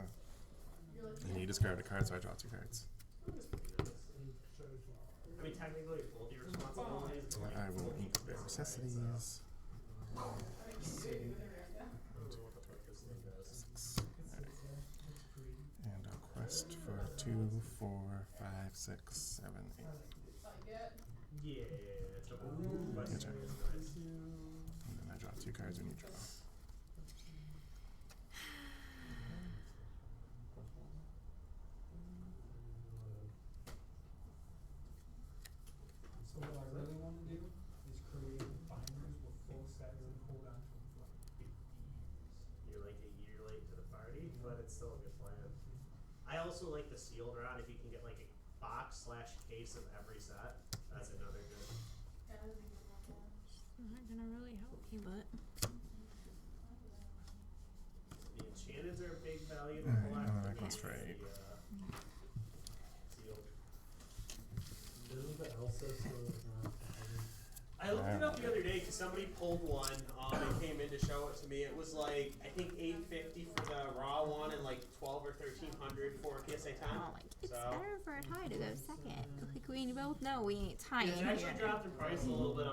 And you discard a card, so I draw 2 cards. I mean, technically, both your responsibilities. But, like, I will ink their necessities. 6. And I'll quest for 2, 4, 5, 6, 7, 8. Yeah, it's a Your turn. And then I draw 2 cards and you draw. So what I really want to do is create binders with full sets and hold on to them for like 50 years. You're like a year late to the party, but it's still a good plan. I also like the sealed round. If you can get like a box/case of every set, that's another good. Not gonna really help me, but The enchanteds are a big value to Alright, collect. that goes for 8. Sealed. Isn't the Elsa still I I looked it up the other day because somebody pulled one. They came in to show it to me. It was like I think $850 for the raw one and like $1,200 or $1,300 for PSA 10. Oh, like it's better for a tie to go second. Like we both know we ain't tying It actually here. dropped in price a little bit.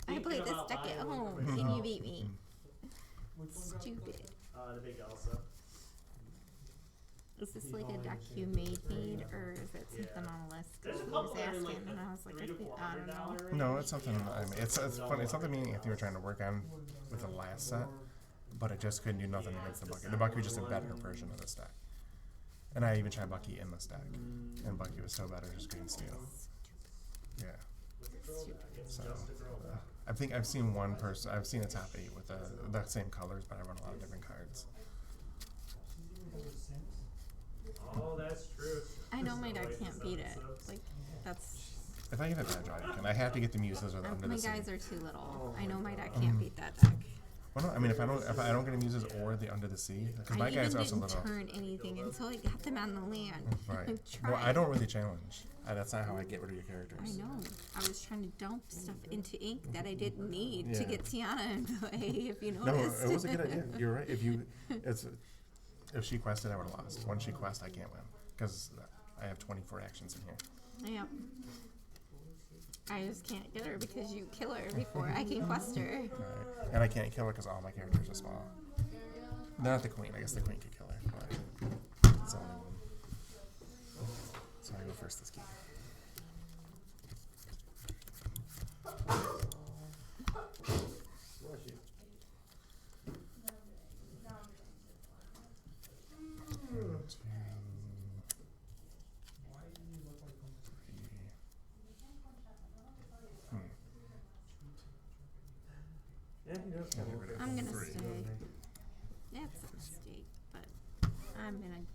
I played this deck at home and you beat me. Stupid. The big Elsa. Is this like a deck you made, or is it something on a list? There's a She couple was that are asking, like and I was like, $300 to I don't know. $400 No, it's something. I mean, it's funny. It's something me and Anthony were trying to work on with the last set, but it just couldn't do nothing against the Bucky. The Bucky was just a better version of the stack. And I even tried Bucky in the stack, and Bucky was so better, just green steel. Yeah. So I think I've seen one person. I've seen a top 8 with the same colors, but I run a lot of different cards. Oh, that's true. I know my deck can't beat it. Like, that's... If I get a bad draw, you can. I have to get the muses or the under my the sea. guys are too little. I know my deck can't beat that deck. Well, no, I mean, if I don't get the muses or the under the sea, because my guys are also little. I little. didn't turn anything until I got them on the land. Right. Well, I don't really challenge. That's not how I get rid of your characters. I know. I was trying to dump stuff into ink that I didn't need to get Tiana in play, if you noticed. No, it was a good idea. You're right. If she quested, I would have lost. Once she quests, I can't win because I have 24 actions in here. Yep. I just can't get her because you kill her before I can quest her. Right. And I can't kill her because all my characters are small. Not the queen. I guess the queen could kill her. But it's only one. So I go first this game. I'm gonna stay. It's a mistake, but I'm gonna.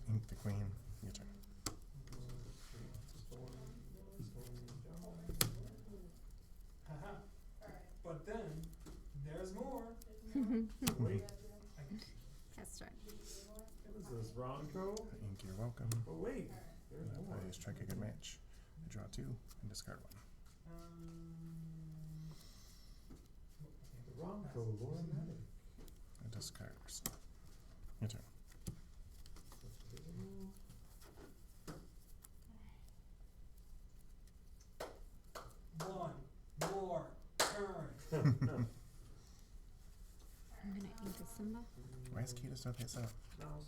Ink the queen. Your turn. But then, there's more. Wait. That's right. What is this, Ronco? Ink, you're welcome. But wait, there's more. I just strike a good match. I draw 2 and discard 1. Ronco, Lord Medic. I discard. Your turn. One more turn. I'm gonna ink a Simba. Why is Kita still face up? Shut up.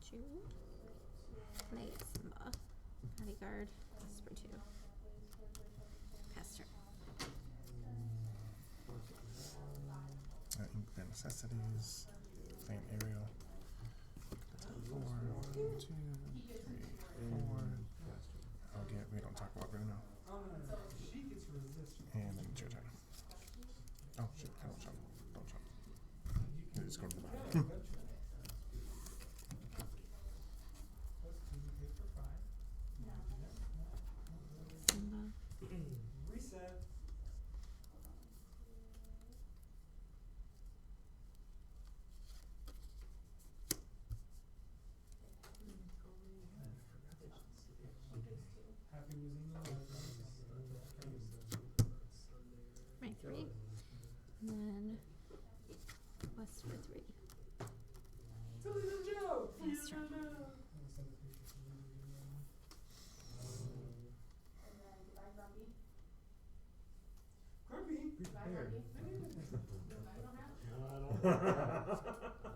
Two. Play a Simba. Bodyguard. This for 2. Pass turn. Ink the necessities. Claim Ariel. 4, 2, 3, 4. I'll get. We don't talk about Bruno. She gets resistance. And then it's your turn. Oh shit! I don't jump. Don't jump. You just go to the bottom. Simba. Reset. Happy losing the My 3. And then West for 3. Silly the joke. Pass turn. Grumpy. Prepared. I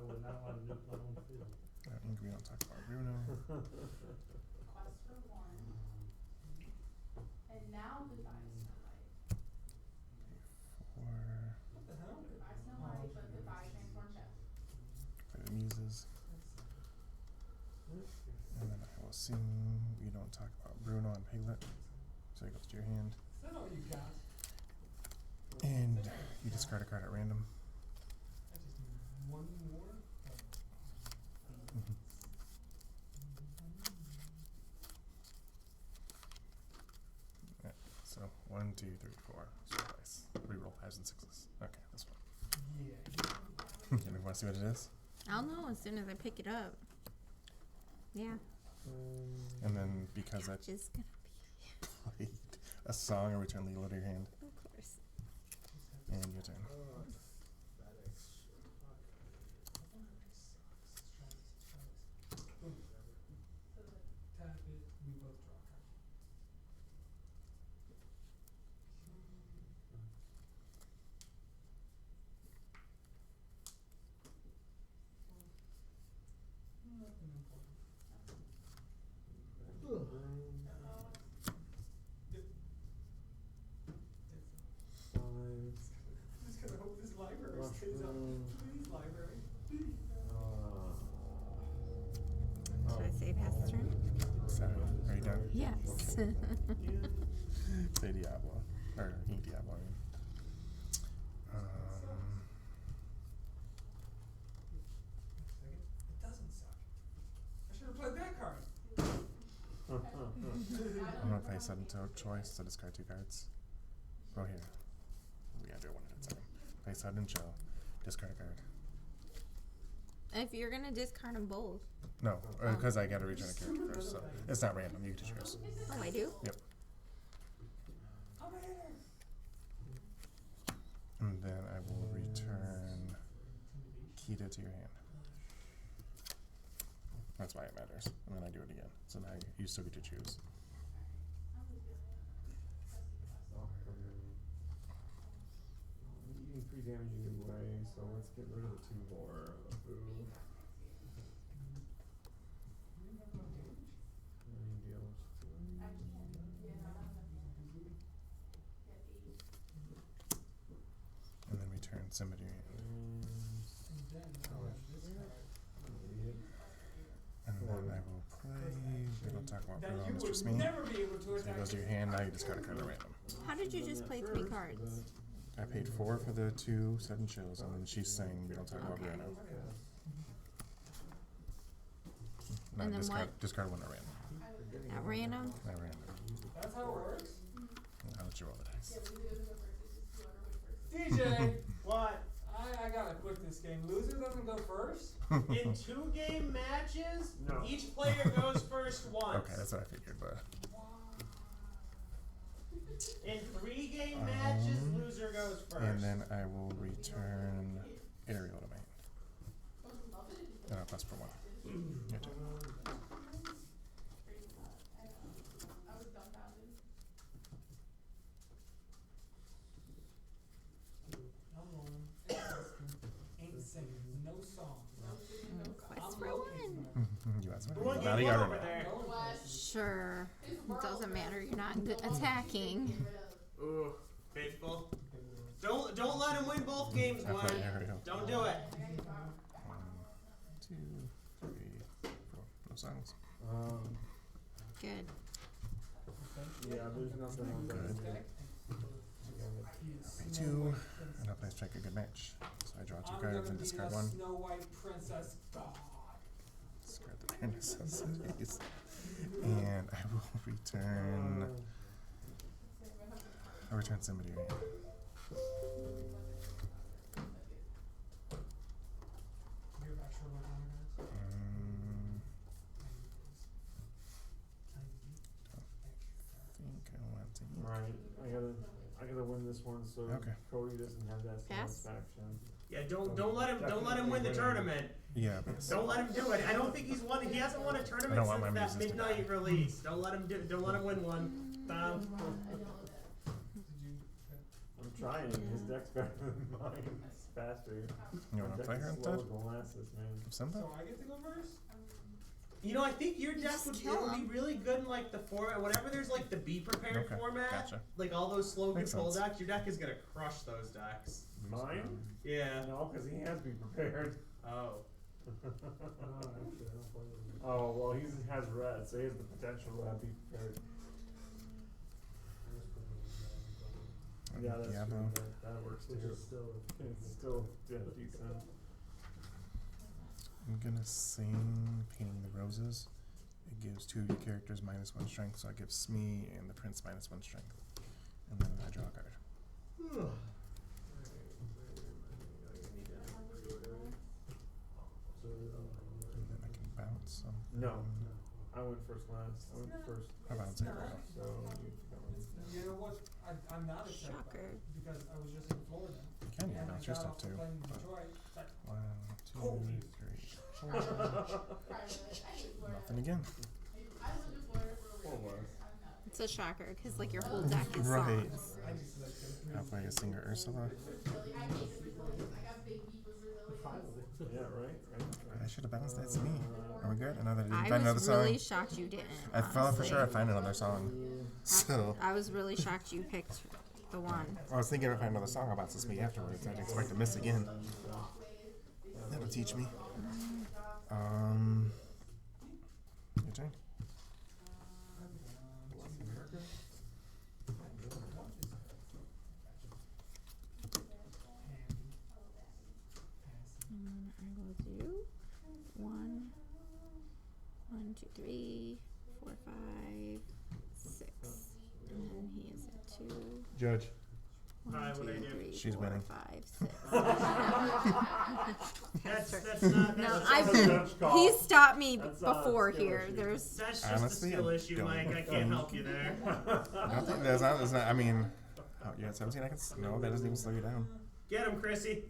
would not want to nuke my own field. Ink, we don't talk about Bruno. Quest for 1. And now goodbye, Snow White. 4 What the hell? Goodbye, Snow White, but goodbye, Transform Chef. for the muses. And then I will sing. We don't talk about Bruno and Piglet. So it goes to your hand. Is that all you got? And you discard a card at random. I just need one more. Yeah, so 1, 2, 3, 4. So twice. Reroll 5s and 6s. Okay, this one. Yeah. You want to see what it is? I'll know as soon as I pick it up. Yeah. And then because I Just gonna played a song, I return Leela to your hand. be, of course. And your turn. Boom. Tap it, we both draw a card. Nothing important. I'm just gonna hope this library stays up. Please, library. Should I say pass the turn? Sorry, are you done? Yes. Say Diablo. Or E Diablo, I mean. It doesn't suck. I should have played that card. I'm gonna play sudden choice, so discard 2 cards. Oh, here. We gotta do it one at a time. Play sudden chill. Discard a card. If you're gonna discard them both. No, because I gotta return a character first, so it's not random. You get to choose. Oh, I do? Yep. I'm a hitter. And then I will return Kita to your hand. That's why it matters. And then I do it again. So now you still get to choose. Eating 3 damage either way, so let's get rid of the 2 more. Boo. And then return Simba to your hand. And then I will play. We don't talk about That Bruno, you Mr. would Smee. never be able to So it attack goes to your hand. Now you discard a card at random. How did you just play 3 cards? I paid 4 for the 2 sudden chills, and then she's saying we don't talk about Bruno. No, And then discard 1 at random. At random? At random. That's how it works. I'll let you roll the dice. DJ, What? I gotta quit this game. Loser doesn't go first. In 2-game matches, No. each player goes first once. Okay, that's what I figured, but In 3-game matches, loser goes first. and then I will return Ariel to my hand. And I'll plus for 1. Your turn. I was dumbfounded. I'm rolling. Ain't singing. No song. Quest for 1. You got some. One Out game of one yard over now. there. Sure. It doesn't matter. You're not good attacking. Ooh, faithful. Don't let him win both games, I play Glenn. Ariel. Don't do it. 1, 2, 3, 4. No songs. Good. Yeah, there's nothing on Good. that. Pay 2, and I'll play strike a good match. So I draw 2 cards and discard 1. Snow White Princess God. Discard the bare necessities. And I will return. I'll return somebody to your hand. You're actually working on that? Think I want to. Right, I gotta win this one so Okay. Cody doesn't have that Pass? satisfaction. Yeah, don't let him win the tournament. Yeah, but Don't let him do it. I don't think he hasn't won a tournament I don't want since my that muses to midnight release. Don't let him win one. Did you? I'm trying, his deck's better than mine. It's faster. You want to play her instead? Molasses, man. Simba? So I get to go first? You know, I think your deck Just would kill be him. really good in like the format, whatever there's like the be prepared Okay, format, gotcha. like all those slow Makes control sense. decks. Your deck is gonna crush those decks. Mine? Yeah. No, because he has to be prepared. Oh. Oh, well, he has red, so he has the potential to be prepared. Yeah, that's Diablo. true. That works too. It's still decent. I'm gonna sing Painting the Roses. It gives 2 of your characters -1 strength, so it gives me and the prince -1 strength. And then I draw a card. And then I can bounce something. No. I went first last. I went first. I bounce arrow. So You know what? I'm not excited about Shocker. it because I was just in Florida. You can and bounce I your got stuff off the too. plane in But Detroit. It's like, 1, 2, Cold. 3. Nothing again. what was? It's a shocker because like your whole deck is Right. songs. I'll play a singer Ursula. Yeah, right. I should have bounced that to me. Are we good? Another. Did you I find another was song? really shocked you didn't. I thought for honestly. sure I'd find another song. So I was really shocked you picked the one. I was thinking if I find another song, I'll bounce this me afterwards. I'd expect to miss again. That'll teach me. Your turn. And I will do 1, 1, 2, 3, 4, 5, 6. And then he is at 2. Judge. 1, Alright, 2, what'd I do? 3, She's 4, winning. 5, 6. That's not. No, That's I've a been. judge call. He stopped me That's not a before skill here. issue. There's. That's just Honestly, a skill I issue, don't Mike. I think- can't help you there. I don't think there's not. I mean, oh, you're at 17. I can. No, that doesn't even slow you down. Get him, Chrissy.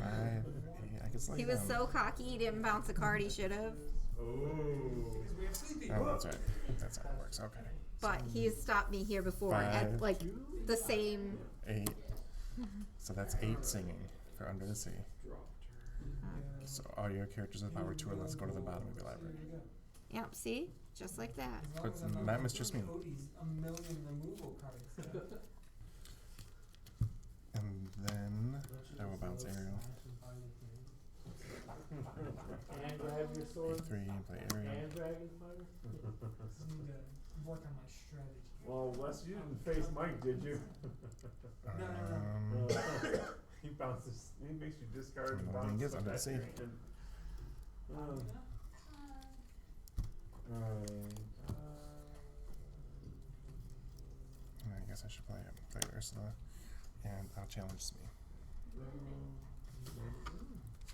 I can slow He you was down. so cocky. He didn't bounce a card. He should have. Ooh. we have sleepy. Oh, that's right. That's how it works. Okay. But he has stopped me here before at 5, like the same. 8. So that's 8 singing for Under the Sea. So all your characters with power 2 or less go to the bottom of your library. Yep. See, just like that. As long But as I'm not not Mistress putting Me. Cody's a million removal cards. And then I will bounce Ariel. And grab your sword. 3 and play Ariel. And dragon fighter. I need to work on my strategy. Well, Wes, you didn't face Mike, did you? He bounces. He makes you discard and No, bounce. he gets stuff under the at sea. you and- I guess I should play Ursula, and I'll challenge me.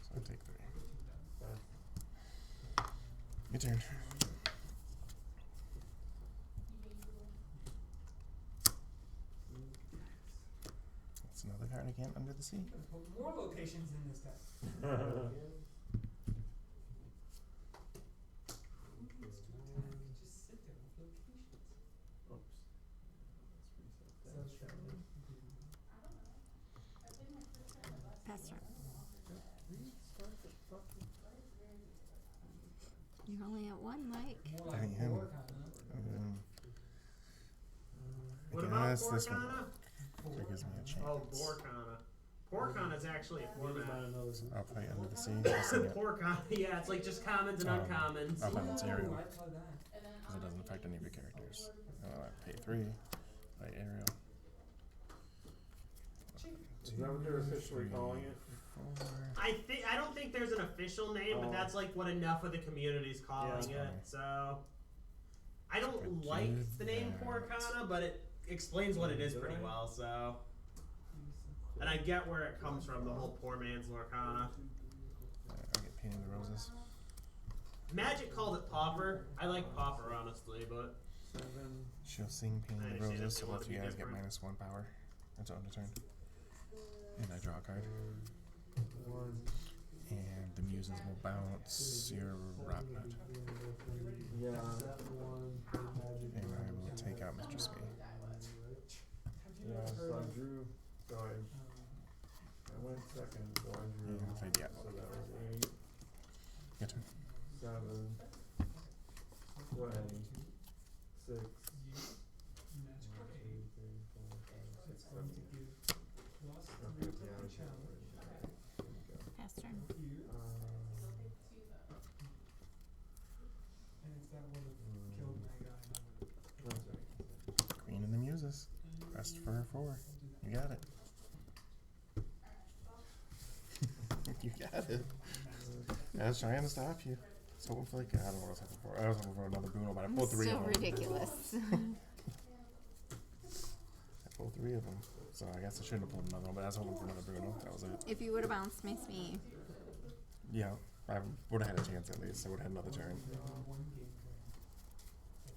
So I take 3. Your turn. That's another card again, Under the Sea. Put more locations in this deck. Just sit there with locations. Oops. Pass turn. You're only at 1, Mike. More I like am. Lorcana, huh? What I about guess this one Lorcana? gives me a chance. Oh, Lorcana. Porcana's actually a format. I'll play Under the Sea. I'll sing it. Porcana, yeah, it's like just commons and uncommons. I'll bounce Ariel. Ooh, I play that. Because it doesn't affect any of your characters. I pay 3. Play Ariel. Is that what they're officially calling it? 4. I don't think there's an official name, but that's like what enough of the community's calling that's it. fine. So I don't Could like do the name that. Porcana, but it explains what it is pretty well. So, and I get where it comes from, the whole poor man's Lorcana. I'll get Painting the Roses. Magic called it Pauper. I like Pauper honestly, but 7. She'll sing I Painting the understand if Roses, they so want both to you be guys get different. -1 power until end of turn. And I draw a card. 1. And the muses will bounce your Robnut. Yeah. And I will take out Mistress Me. Yeah, so I drew. So I went second, so I drew. And play Diablo. So that was 8, Your turn. 7, 20, 6, 2, 3, 4, 5, 6, 7. Okay, yeah, I should have written that. There we go. Pass turn. And if that would have killed my guy, I would have. That's right. Queen of the Muses. Quest for her 4. You got it. You got it. I was trying to stop you. So hoping for like, I don't know what I was hoping for. I was hoping for another Bruno, but I pulled three of So them. ridiculous. I pulled three of them. So I guess I shouldn't have pulled another one, but I was hoping for another Bruno. That was it. If you would have bounced Miss Me. Yeah, I would have had a chance at least. I would have had another turn.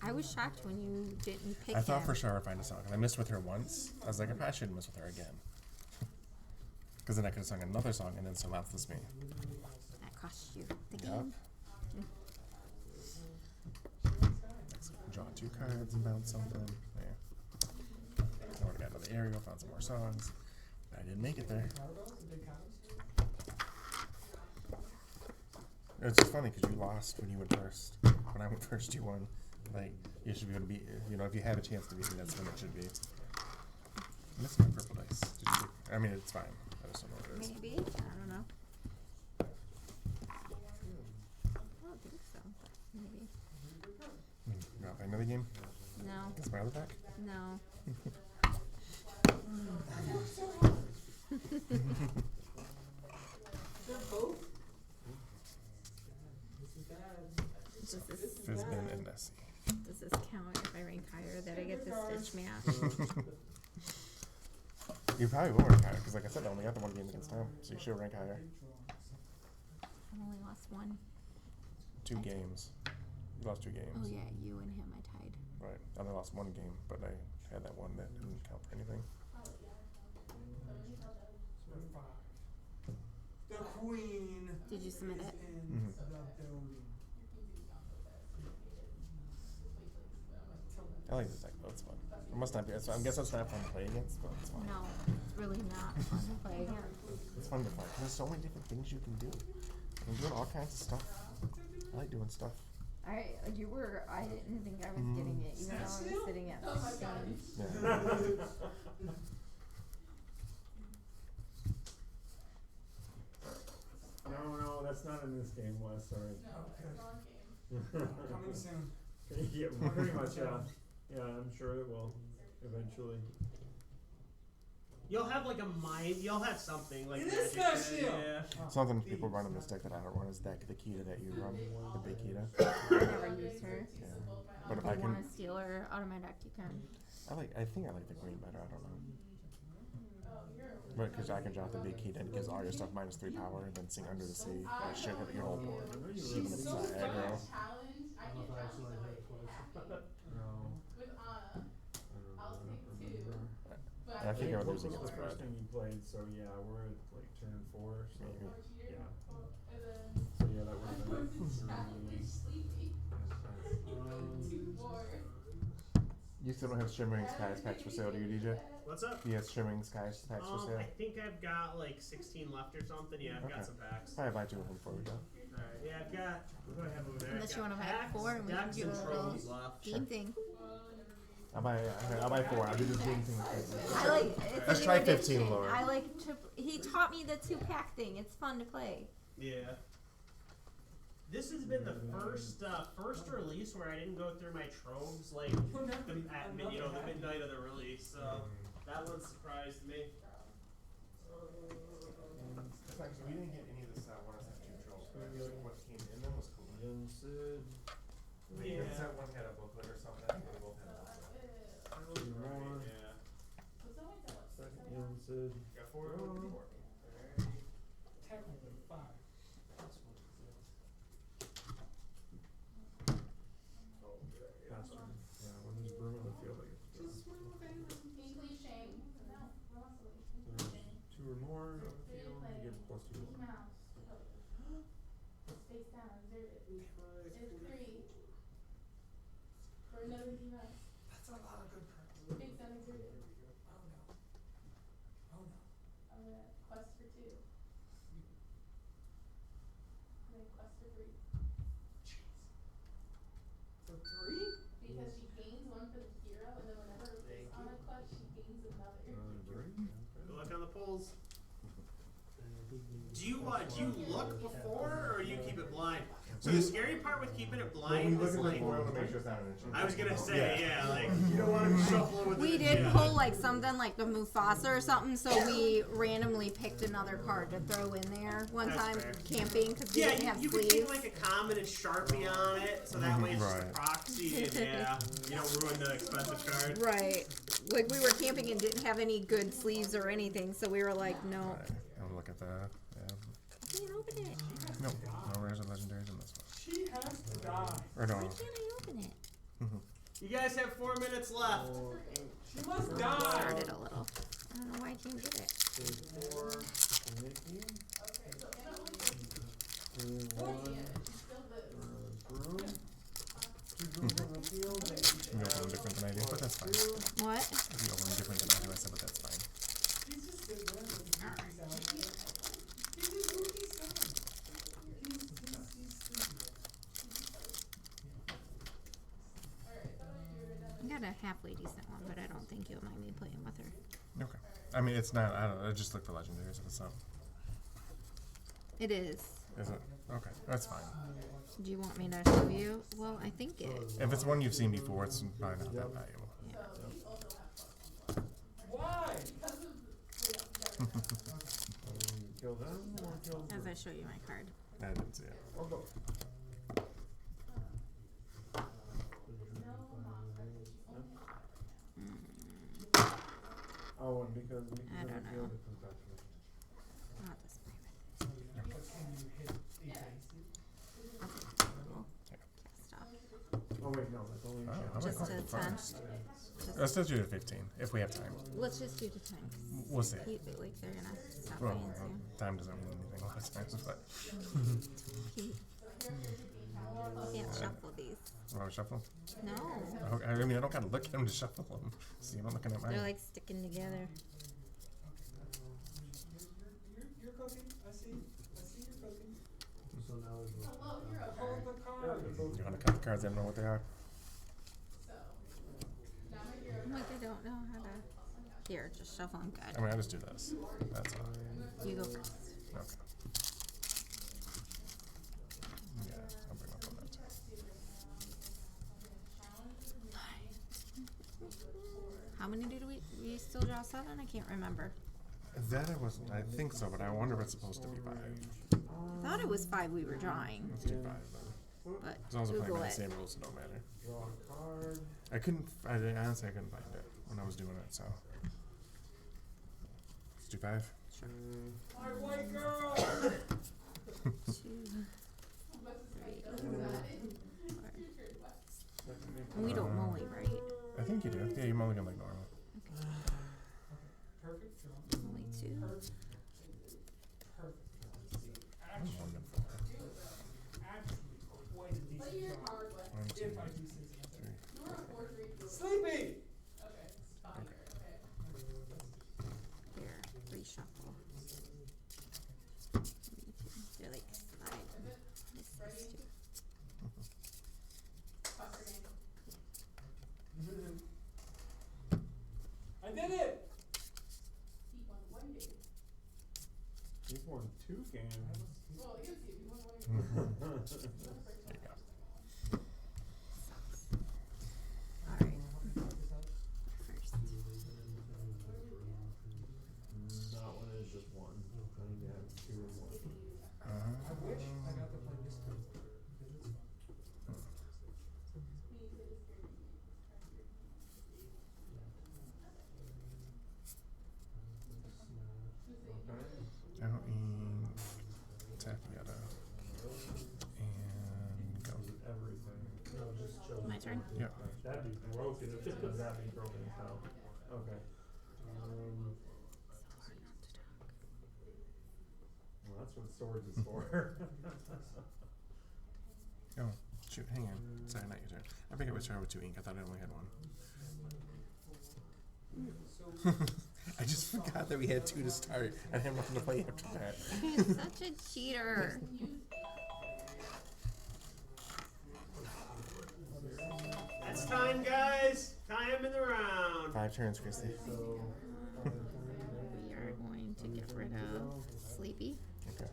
I was shocked when you didn't pick I thought him. for sure I'd find a song. Because I missed with her once. I was like, I probably shouldn't miss with her again. Because then I could have sung another song and then so that's me. That cost you the Yep. game. Draw 2 cards and bounce something. There. I would have got another aerial, found some more songs. But I didn't make it there. It's just funny because you lost when you went first. When I went first, you won. Like, you should be able to beat, you know, if you have a chance to beat me, that's when it should be. I'm missing my purple dice. I mean, it's fine. I just don't know what it is. Maybe. I don't know. I don't think so. But maybe. You want to play another game? No. Is my other pack? No. Fizbin and Nessie. Does this count if I rank higher that I get the Stitch match? You probably will rank higher because, like I said, I only got the one game against him, so you should rank higher. I only lost one. 2 games. You lost 2 games. Oh yeah, you and him I tied. Right. I only lost 1 game, but I had that one that didn't count for anything. The queen. Did you submit it? Mm-hmm. I like this deck though, it's fun. It must not be, so I guess it's not fun to play against, but it's fun. No, it's really not fun to play against. It's fun to play, because there's so many different things you can do. I'm doing all kinds of stuff. I like doing stuff. I didn't think I was getting it, even though I was sitting at 16. Yeah. No, that's not in this game, Wes, sorry. Coming soon. Yeah, pretty much, yeah. Yeah, I'm sure it will, eventually. You'll have like a mind. You'll have something like It is magic. special. Yeah. Something people run in this deck that I don't run is the Kita that you run, the big Kita. I never use her. Yeah. But if If I you can, want to steal her out of my deck, you can. I think I like the green better, I don't know. But because I can drop the big Kita and it gives all your stuff -3 power and then sing Under the Sea. I should hit your whole board. Even if it's not aggro. And I think I would lose What was against the first Brad. thing you played? So yeah, we're at like turn 4. So Maybe. yeah. So yeah, that would have been like 3. You still don't have Shimmering Skies packs for sale, do you, DJ? What's up? You have Shimmering Skies packs for sale? I think I've got like 16 left or something. Yeah, I've got some packs. Probably buy 2 of them before we go. Alright, yeah, I've got. What do I have over there? Unless you want to buy 4 and we can do a little game thing. I'll buy 4. I'll do this game thing with I like. It's Let's a new try 15, addiction. Laura. I like to. He taught me the 2-pack thing. It's fun to play. Yeah. This has been the first release where I didn't go through my tropes like the midnight of the release. So that one surprised me. We didn't get any of this one of set 2 trolls. What came in them was cool. Yeah. Set 1 had a booklet or something. I think they both had a booklet. Yeah. Second Got 4 of them? 4. Technically 5. Faster. Yeah, when there's broom in the field, I guess. Just one more thing. Can you please shame? No, we're also There's 2 or more on the field, you get +2. Mickey Mouse. Face down, observe it. It's 3. For another Mickey Mouse. That's a lot of good cards. Face down, observe it. Oh no. Oh no. I'm gonna quest for 2. And then quest for 3. For 3? Because she gains 1 for the hero, and then whenever it's on a quest, she gains another. Good luck on the polls. Do you look before or you keep it blind? So the scary part with keeping it blind is like. I was gonna say, yeah, like you don't want to shuffle with. We did pull like something like the Mufasa or something, so we randomly picked another card to throw in there one time camping because we didn't have you sleeves. could take like a common and Sharpie on it, so that way it's just a proxy, and you don't ruin the expensive card. Right. Like we were camping and didn't have any good sleeves or anything, so we were like, no. Right. I'll look at that. Yeah. I can't open it. Nope. No rares or legendaries in this one. She has to die. Or no. Why can't I open it? You guys have 4 minutes left. She must die. Started a little. I don't know why I can't get it. You open them different than I do, but that's fine. What? You open them different than I do, I said, but that's fine. I got a halfway decent one, but I don't think you'll mind me playing with her. Okay. I mean, it's not, I don't know, I just look for legendaries if it's not. It is. Is it? Okay, that's fine. Do you want me to show you? Well, I think it. If it's one you've seen before, it's probably not that valuable. Why? Kill them or kill them? As I show you my card. I didn't see it. Or go. Oh, and because I don't know. it comes back to me. Not this way. But can you hit I'll take the little cast off. Oh wait, no, that's only Oh, Just how to about 10. first? Let's just do it at 15, if we have time. Let's just do the time. We'll see. Like they're gonna stop Well, playing soon. time doesn't mean anything a lot of times, but. Can't shuffle these. Want to shuffle? No. Okay, I mean, I don't gotta look at them to shuffle them. See, I'm looking at mine. They're like sticking together. You're cooking. I see you're cooking. So now it's Hold the card. You want to cut the cards? I don't know what they are. Like I don't know how to. Here, just shuffle them good. I mean, I just do this. That's all. You go first. Okay. Yeah, I'll bring up on that too. How many did we still draw 7? I can't remember. That I wasn't. I think so, but I wonder if it's supposed to be 5. I thought it was 5 we were drawing. Let's do 5 then. But As long as we're playing Google by the it. same rules, it don't matter. draw a card. I couldn't. Honestly, I couldn't find it when I was doing it. So let's do 5. Sure. My white girl. 2, 3, 4. And we don't mully, right? I think you do. Yeah, you mulligan like normal. Okay. Perfect draw. Only 2. Perfect. I'm Actually, wonderful. quite a decent draw. 1, 2, If I do say so. 3. Sleepy. Here, reshuffle. They're like slide. This is 2. I did it. He's won 2 games. There you go. Alright. First. Not when it's just 1. I need to have 2 or more. I wish I got to play this game. I don't mean Tapiata. And go. Everything. No, just show. My turn? Yeah. That'd be broken if it was that be broken as hell. Okay. Well, that's what swords is for. Oh, shoot, hang on. Sorry, not your turn. I think it was started with 2 ink. I thought I only had 1. I just forgot that we had 2 to start. I have nothing to play after that. You're such a cheater. That's time, guys. Time in the round. 5 turns, Christy. We are going to get rid of Sleepy. Okay.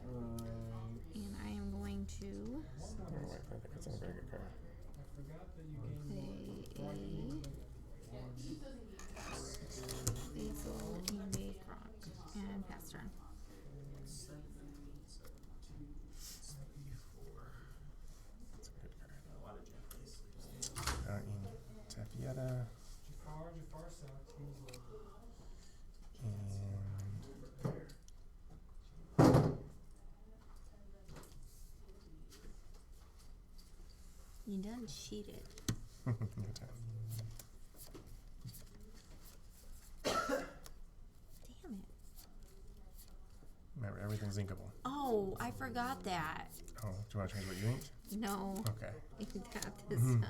And I am going to I think that's a very good card. I forgot that you gained Play a lethal and a Gronk and pass turn. 7, 7, 2, 74. That's a good card. A lot of Japanese. Tapieta. Jafar sucks. He was like, You done cheated. Good time. Damn it. Remember, everything's inkable. Oh, I forgot that. Oh, do you want to change what you inked? No. Okay. Even that this time.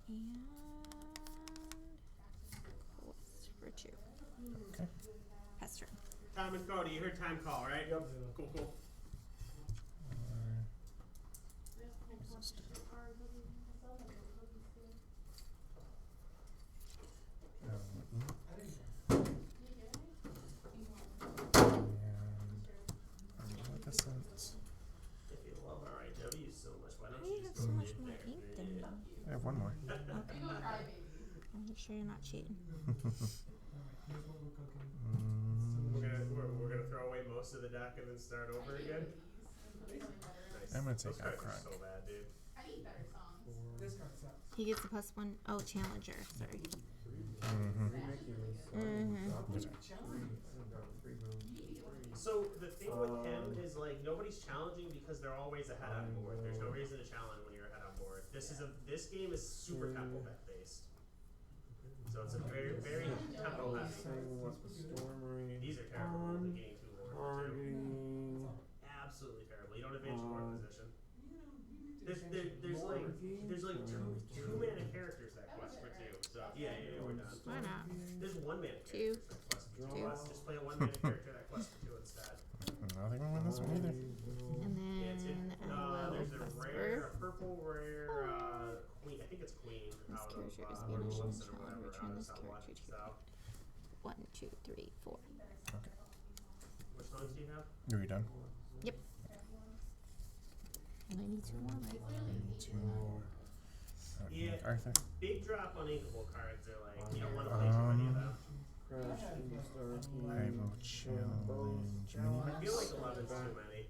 And then what's for 2? Okay. Pass turn. Tom and Cody, you heard time call, right? Yep. Cool, cool. If you love RIW so much, why don't Why do you you have just so go much live more there? ink than me? I have one more. Okay. Are you sure you're not cheating? here's what we're cooking. We're gonna throw away most of the deck and then start over again. Nice. I'm gonna take Those out cards are Kronk. so bad, dude. I need better songs. This card sucks. He gets a +1. Oh, challenger. Sorry. So the thing with him is like nobody's challenging because they're always ahead on board. There's no reason to challenge when you're ahead on board. This game is super tempo bet based. So it's a very tempo heavy. These are terrible. The game too Lord too. Absolutely terrible. You don't advance your board position. There's like two mana characters that quest for 2. So yeah, we're done. Why not? There's 1 mana 2. character that quest for 2. Just play a 1 mana character that quest for 2 instead. I don't think we'll win this one either. And then There's a rare, a purple rare queen. I think it's queen. This Out character is of banished and Wilson or shall whatever, return out of this Southwest. character to So, 1, 2, 3, 4. Okay. which songs do you have? Are you done? Yep. And I need 2 more, right? Two more. Yeah. Arthur. Big drop on inkable cards. They're like you don't want to play too many of them. I will challenge I feel like 11's too many.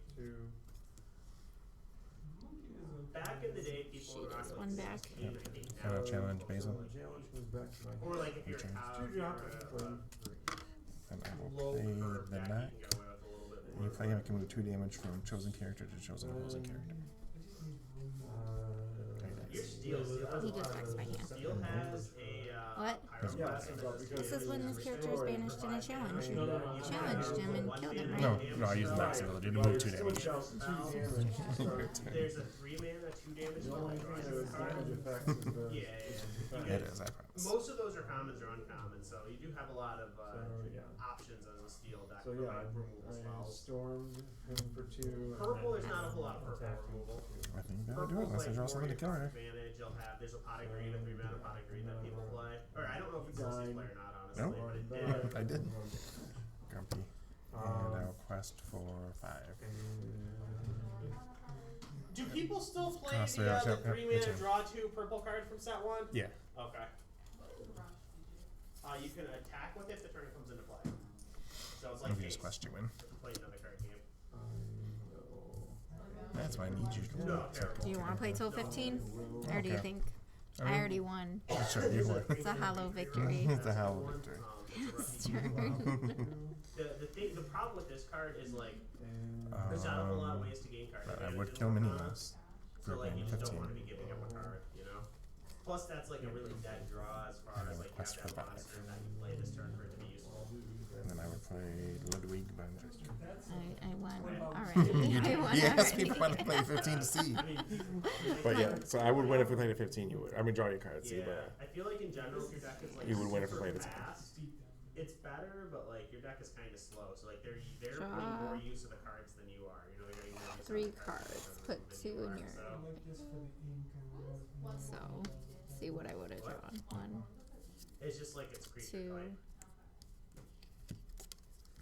Back in the day, people She were gets like 1 back. 16, I think Can now I challenge Basil? or like if you're a cow, if you're And I will play the knack. When you play him, it can move 2 damage from chosen character to chosen opposing character. Your steel He just wrecks my hand. Steel has a What? This is when this character is banished in a challenge. You challenged him and killed him, right? No, I used the max ability to move 2 damage. There's a 3 mana, 2 damage. Yeah. It is, I promise. Most of those are commons or uncommon, so you do have a lot of options as a steel deck for like removal spells. Stormed him for 2. Purple, there's not a whole lot of purple removal. I think you gotta do it unless I draw something to kill her. Advantage, you'll have, there's a pot of green, a 3 mana pot of green that people play. Or I don't know if it's still play or not, honestly, Nope. but it did. I did. Grumpy. And I'll quest for 5. Do people still play Cost the 3 it's mana in. draw 2 purple card from set 1? Yeah. Okay. You can attack with it if the turn comes into play. So it's like If you just quest, you win. play another card game. That's why I need you to do it. Do you want to play till 15? Or do you Okay. think? I already won. Sure, you won. It's a hollow victory. It's a hollow victory. His turn. The problem with this card is like there's not a whole lot of ways to gain cards. I would kill mini-mouse. So like you just 15. don't want to be giving up a card, you know? Plus that's like a really dead draw as far as like you have Quest for that 5. monster that you play this turn for it to be useful. And then I would play Ludwig von Dresden. I won already. I won He asked me already. if I wanted to play 15 to see. But yeah, so I would win if we played a 15. You would. I mean, draw your cards. See, but I feel like in general if your deck is like you would win if we super played a 10. fast, it's better, but like your deck is kind of slow. So like they're Draw. putting more use of the cards than you are. You know, you're getting more use 3 of the cards cards. than Put moving 2 and I your. like this for the ink and So, see what I would have drawn. 1, It's just like it's creature 2. type.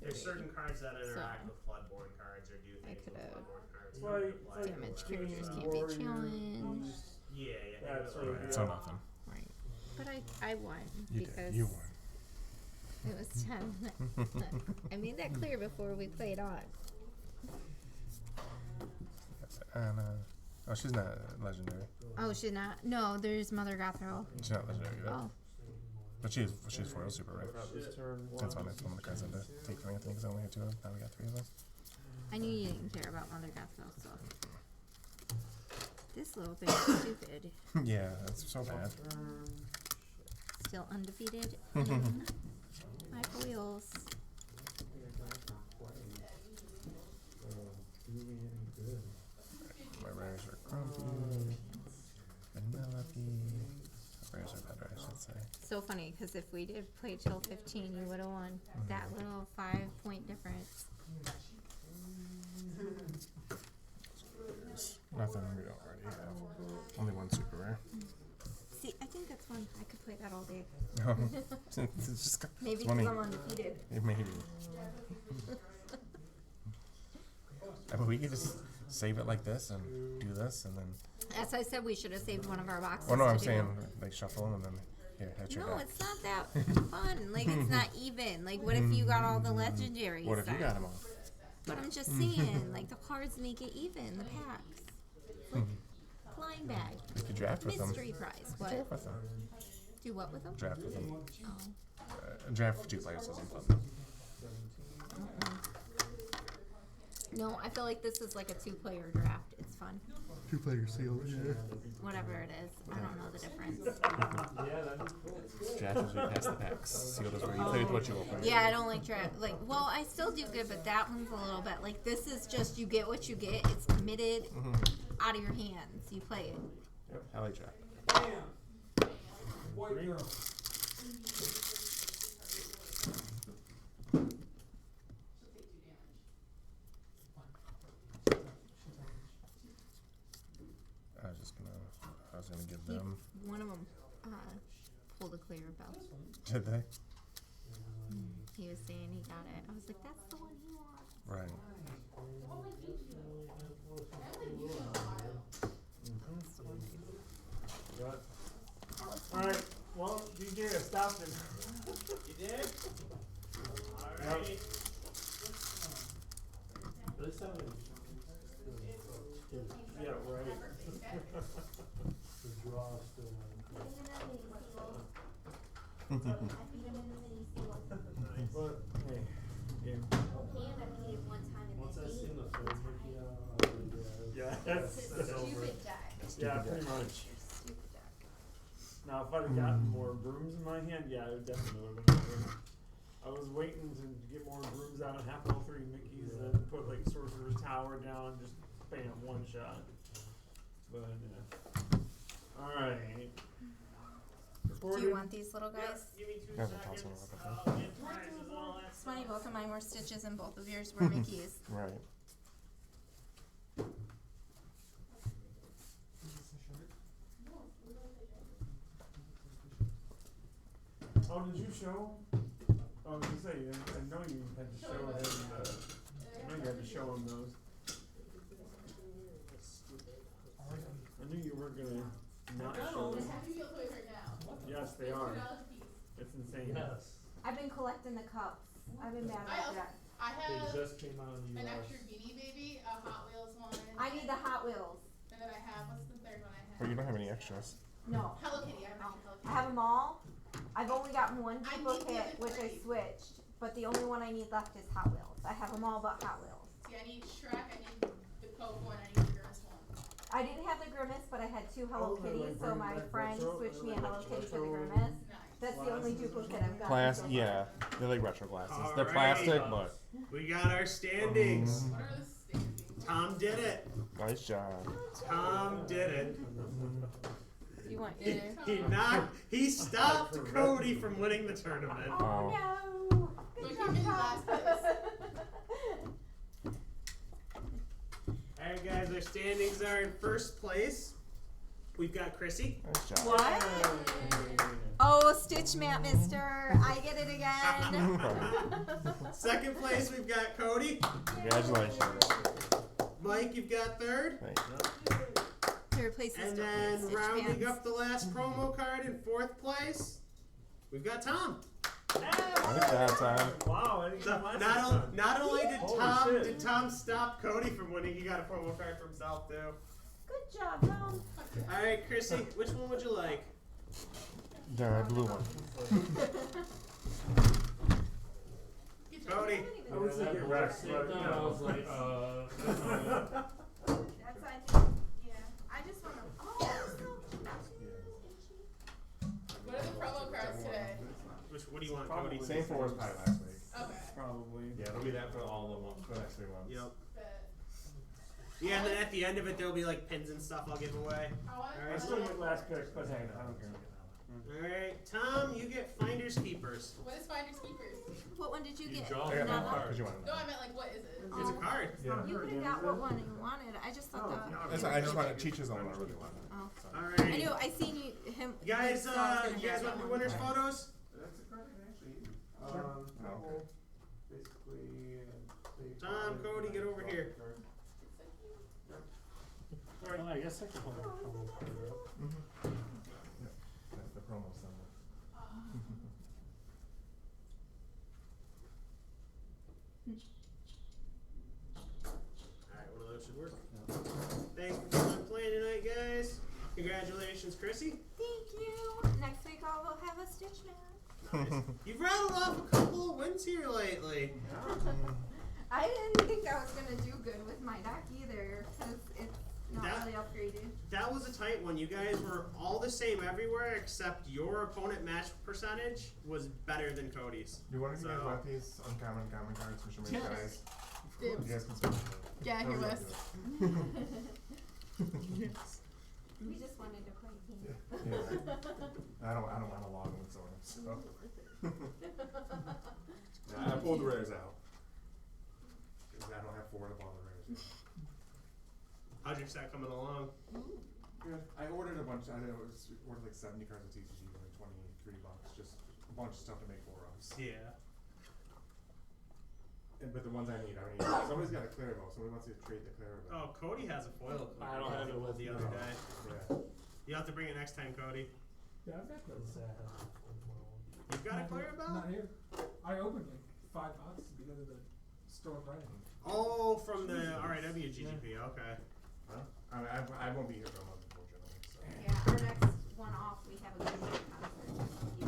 There's certain cards that interact So, with Floodborn cards or do I things with could have. Floodborn cards. Like Damage King, characters can't be Warrior, challenged. Yeah, that sort of So nothing. Right. But I won You because did. You won. it was 10. I made that clear before we played on. And oh, she's not legendary. Oh, she's not. No, there's Mother Gothel. She's not legendary either. Oh. But she's foil super, right? That's one of the cards I had to take from Anthony because I only had 2 of them. Now we got 3 of them. I knew you didn't care about Mother Gothel, so. This little thing is stupid. Yeah, that's so bad. Still undefeated in my foils. My rares are grumpy. Penelope. Rares are better, I should say. So funny, because if we did play till 15, you would have won. That little 5-point difference. Nothing we don't already have. Only 1 super rare. See, I think that's one. I could play that all day. No. It's just Maybe it's because funny. I'm undefeated. Maybe. But we could just save it like this and do this and then. As I said, we should have saved one of our boxes. Oh no, I'm to do. saying like shuffle them and then here, hit your No, deck. it's not that fun. Like, it's not even. Like, what if you got all the legendaries? What if you then? got them all? But I'm just saying, like, the cards make it even, the packs. Like, blind bag. You could draft with them. Mystery prize. What? Draft with them. Do what with them? Draft with them. Oh. Draft with 2 players isn't fun. No, I feel like this is like a 2-player draft. It's fun. 2-player sealed. Yeah. Whatever it is. I don't know the difference. Draft is where you pass the packs. Sealed is where you play with what you open. Yeah, I don't like draft. Like, well, I still do good, but that one's a little bit like this is just you get what you get. It's committed out of your hands. You play it. Yep, I like draft. white girl. I was gonna give them. One of them pulled a clear bell. Did they? He was saying he got it. I was like, that's the one he wants. Right. Alright, well, DJ, I stopped it. You did? Alright. Yeah, right. The draw still But, hey, yeah. Once I seen the full Mickey Yeah, that's over. Stupid deck. Yeah, pretty much. Now, if I'd have gotten more brooms in my hand, yeah, it definitely would have been better. I was waiting to get more brooms out of half all 3 Mickeys and then put like Sorcerer's Tower down, just bam, 1 shot. But, alright. Do you want these little guys? Give me 2 That's seconds. awesome. I'll get prizes and all that It's stuff. funny, both of mine were stitches and both of yours were Mickey's. Right. Oh, did you show? Oh, I was gonna say, I know you had to show him, I know you had to show him those. I knew you weren't gonna not show them. Yes, they are. It's insane. Yes. I've been collecting the cups. I've been mad about that. I They have just came out in the an US. extra Beanie Baby, a Hot Wheels one. I need the Hot Wheels. And then I have, what's the third one I have? But you don't have any extras. No. Hello Kitty, I have an Hello Kitty. I have them all. I've only gotten one I need duplicate, the which I three. switched. But the only one I need left is Hot Wheels. I have them all but Hot Wheels. See, I need Shrek, I need the Coke one, I need the Grimace one. I didn't have the Grimace, but I had 2 Hello Oh, they're Kitties, like so bringing my back friend retro- switched me a like Hello Kitty for the retro Grimace. Nice. That's the only duplicate I've gotten. Glass, so far. yeah. They're like retro glasses. They're Alright. plastic, but We got our standings. What are the standings? Tom did it. nice job. Tom did it. You want He, your... he stopped Cody from winning the tournament. Oh no! But Good he job, did last Tom. place. Alright, guys, our standings are in first place. We've got Chrissy. Nice job. What? Oh, Stitch Map, mister. I get it again. Second place, we've got Cody. Congratulations. Mike, you've got third. Third place is And still then Stitch rounding Pants. up the last promo card in fourth place, we've got Tom. Wow, Not only Holy did Tom stop Cody from winning, he got a promo card for himself too. Good job, Tom. All right, Chrissy, which one would you like? The blue one. Cody. I was thinking Rex, but you know. I was like, That's I think. Yeah. I just want to. Oh, What are the promo cards today? What do you want, Cody? Same for us pie last week. Okay. Probably. Yeah, it'll be that for all the months, for the next 3 months. Yep. Bet. Yeah, and then at the end of it, there'll be like pins and stuff I'll give away. I still get last pick, but hey, I don't care. Alright, Tom, you get Finders Keepers. What is Finders Keepers? What one did you get? I got my card. 'Cause you wanted No, I meant like, what is it? It's a card. You could have got what one you wanted. I just thought that. That's I just wanted Cheech's on what I really wanted. Oh. Alright. I knew. I seen him. You guys, so I was gonna you guys grab want to do that one. winners photos? That's a card I can actually use. Okay. Basically, Tom, Cody, get over here. oh, I guess I could hold a promo card up. That's the promo symbol. Alright, one of those should work. Thanks for coming and playing tonight, guys. Congratulations, Chrissy. Thank you. Next week I will have a Stitch Map. Nice. You've rattled off a couple of wins here lately. I didn't think I was gonna do good with my deck either, because it's not That- really upgraded. That was a tight one. You guys were all the same everywhere except your opponent match percentage was better than Cody's. Do one of you guys So- want these uncommon common cards for some of you Yes. guys? Dibs. You guys can switch them. Yeah, here, Wes. We just wanted to play team. Yeah. I don't want to log with someone. So. Yeah, I pulled the rares out. 'Cause I don't have 4 of all the rares. How's your set coming along? Good. I ordered a bunch. I ordered like 70 cards of TCG for like $23. Just a bunch of stuff to make 4 ofs. Yeah. But the ones I need, I need. Somebody's got a Clarabelle. Somebody wants to trade the Clarabelle. Oh, Cody has a foil. I don't have it with the me. other day. Yeah. You have to bring it next time, Cody. Yeah, I've got those. You've got a Clarabelle? Not here. I opened like 5 boxes because of the store brand. Oh, from the RIW GGP. Okay. Huh? I won't be here for a month, unfortunately. So. Yeah, our next one off, we have a good concert.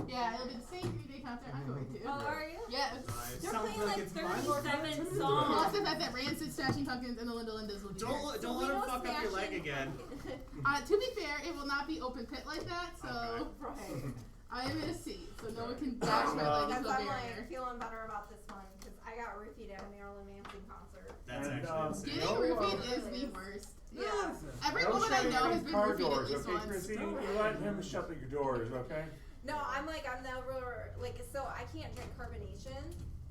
Yeah, it'll be the same 3-day concert I'm going to. Oh, are you? Yes. Nice. They're Sounds playing like like it's my more 37 Plus songs. the fact that Rancid, Smashing Pumpkins, and the Linda Lindas will be there. Don't let him fuck up your leg again. To be fair, it will not be open pit like that, so Right. I am in a seat, so no one can bash my leg That's into why a I'm barrier. like feeling better about this one, because I got roofied at a Marilyn Manson concert. That's And, actually insane. Getting roofied is the worst. Yeah. Every Don't woman shut I know has been car roofied at doors, least okay, once. Chrissy? You let him shut your doors, okay? No, I'm never, like, so I can't drink carbonation.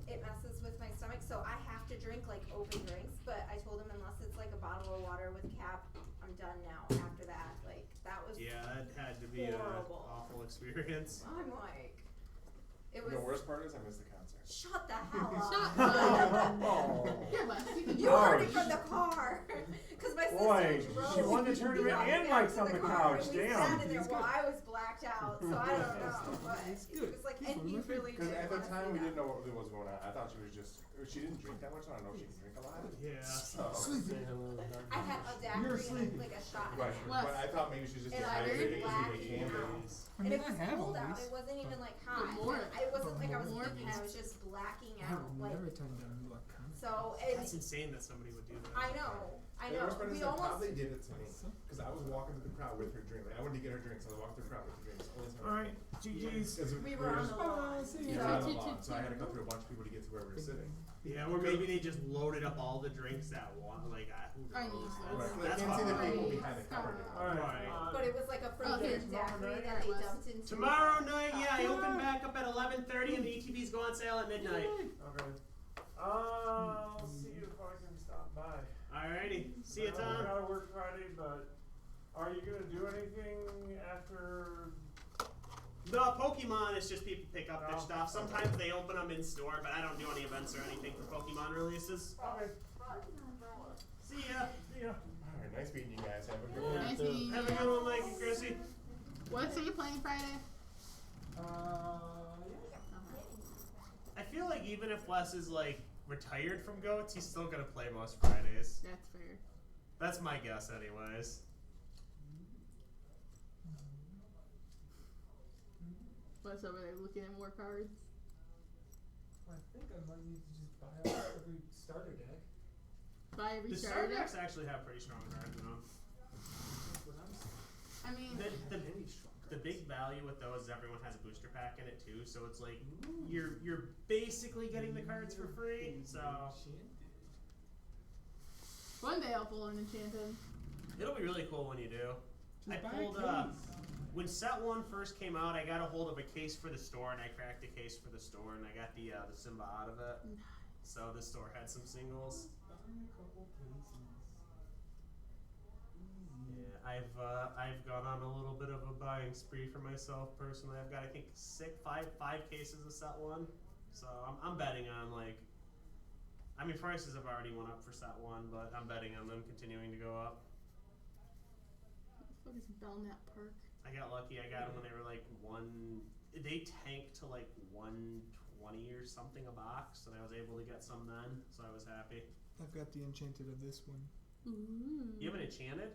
It messes with my stomach, so I have to drink, like, open drinks, but I told him unless it's, like, a bottle of water with a cap, I'm done now after that. Like, that was Yeah, that had to be an horrible. awful experience. I'm like, it was. The worst part is I missed the concert. Shut the hell up. Shut up. Here, Wes, you can You heard it from the car. Because my sister Boy, drove she won the tournament me and back Mike's to on the car, couch, and we damn. sat in there He's while good. I was blacked out, so I don't know. But it was like, and he really Because did at the wanna time see we that. didn't know what was going on. I thought she was just. She didn't drink that much. So I don't know if she can drink a lot. Yeah. So. Say hello to Dark I had a You're daiquiri and sleeping. like a shot. Right. Wes. But I thought maybe she's just And I dehydrated was because they can blacking be. out. I And mean, it I was have cold all out. these. It wasn't even like hot. more. It wasn't like I was More sleeping. I was beast. just blacking I have out. Like, never turned down Lorcana. so That's and insane that somebody would do that. I know. I The know. worst part is We like how almost. they did it to me. Because I was walking through the crowd with her drink. Like I wanted to get her drink, so I walked through the crowd with her drinks. Alright, GG's. We were on the lawn. Yeah, on the lawn, so I had to go through a bunch of people to get to where we were sitting. Yeah, or maybe they just loaded up all the drinks at once. Like, who I knows? need Right. this. I That's can't see the fine. people behind the counter. Alright. Right. But it was like a Okay, frozen tomorrow daiquiri night, that they Wes. dumped into. Tomorrow night, yeah, I open back up at 11:30 and the ATVs go on sale at midnight. Okay. I'll see you if I can stop by. Alrighty. See you, I Tom. gotta work Friday, but are you gonna do anything after? The Pokemon is just people pick up their stuff. Sometimes they open them in store, but I don't do any events or anything for Pokemon releases. Okay. See ya. See ya. Alright, nice meeting you guys. Have a good one. Nice meeting you. Have a good one, Mike and Chrissy. What are you playing Friday? I feel like even if Wes is like retired from GOATs, he's still gonna play most Fridays. That's fair. That's my guess, anyways. What's over there looking at more cards? I think I might need to just buy out every starter deck. Buy every The starter starter deck? decks actually have pretty strong cards in them. That's what I'm saying. I mean, The big value with those is everyone has a booster pack in it too, so it's like you're basically getting the cards for free. So one day I'll pull an enchanted. it'll be really cool when you do. Just I buy a pulled case. when set 1 first came out, I got a hold of a case for the store and I cracked a case for the store and I got the Simba out of it. So the store had some singles. Buy a couple cases. Yeah, I've gone on a little bit of a buying spree for myself personally. I've got I think five cases of set 1. So I'm betting on like, I mean prices have already went up for set 1, but I'm betting on them continuing to go up. What the fuck is Belknap Park? I got lucky. I got them when they were like they tanked to like 120 or something a box, and I was able to get some then, so I was happy. I've got the enchanted of this one. Ooh. You have an enchanted?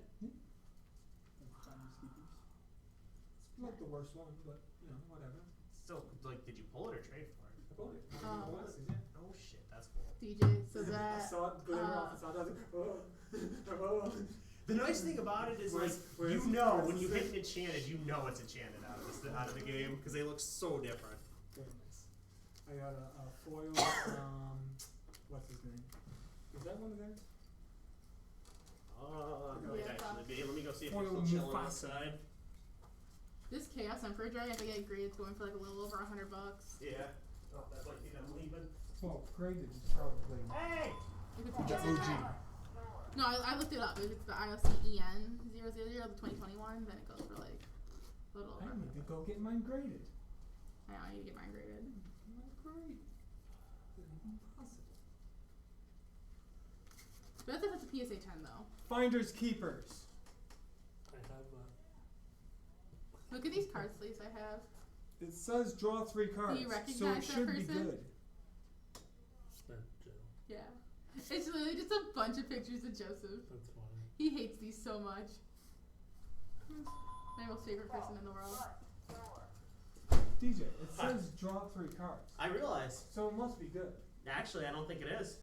It's like the worst one, but you know, whatever. Still, like, did you pull it or trade for it? I bought it. Oh. Oh shit, that's cool. DJ, so I that saw it glimmer off the side. I was like, oh. The nice thing about it is, like, you know when you hit an enchanted, you know it's enchanted out of the game, because they look so different. Very nice. I got a foil, what's his name? Is that one of theirs? It might actually be. Let me go see if Foil it's still chilling Mufasa. outside. this Chaos Emperor dragon, if I get grades, going for like a little over $100. Yeah. Oh, that might be them leaving. Well, graded is probably. Hey! If it's The a OG. No, I looked it up. If it's the IOC-EN 000, the 2021, then it goes for like a little I over. need to go get mine graded. I know, I need to get mine graded. Not great. Impossible. But that's if it's a PSA 10 though. Finders keepers. I have Look at these card sleeves I have. It says draw 3 cards, you so it recognize that should be person? good. Joe. Yeah. It's literally just a bunch of pictures of Joseph. That's funny. He hates these so much. My most favorite person in the world. DJ, it says draw 3 cards, I realize. so it must be good. Actually, I don't think it is.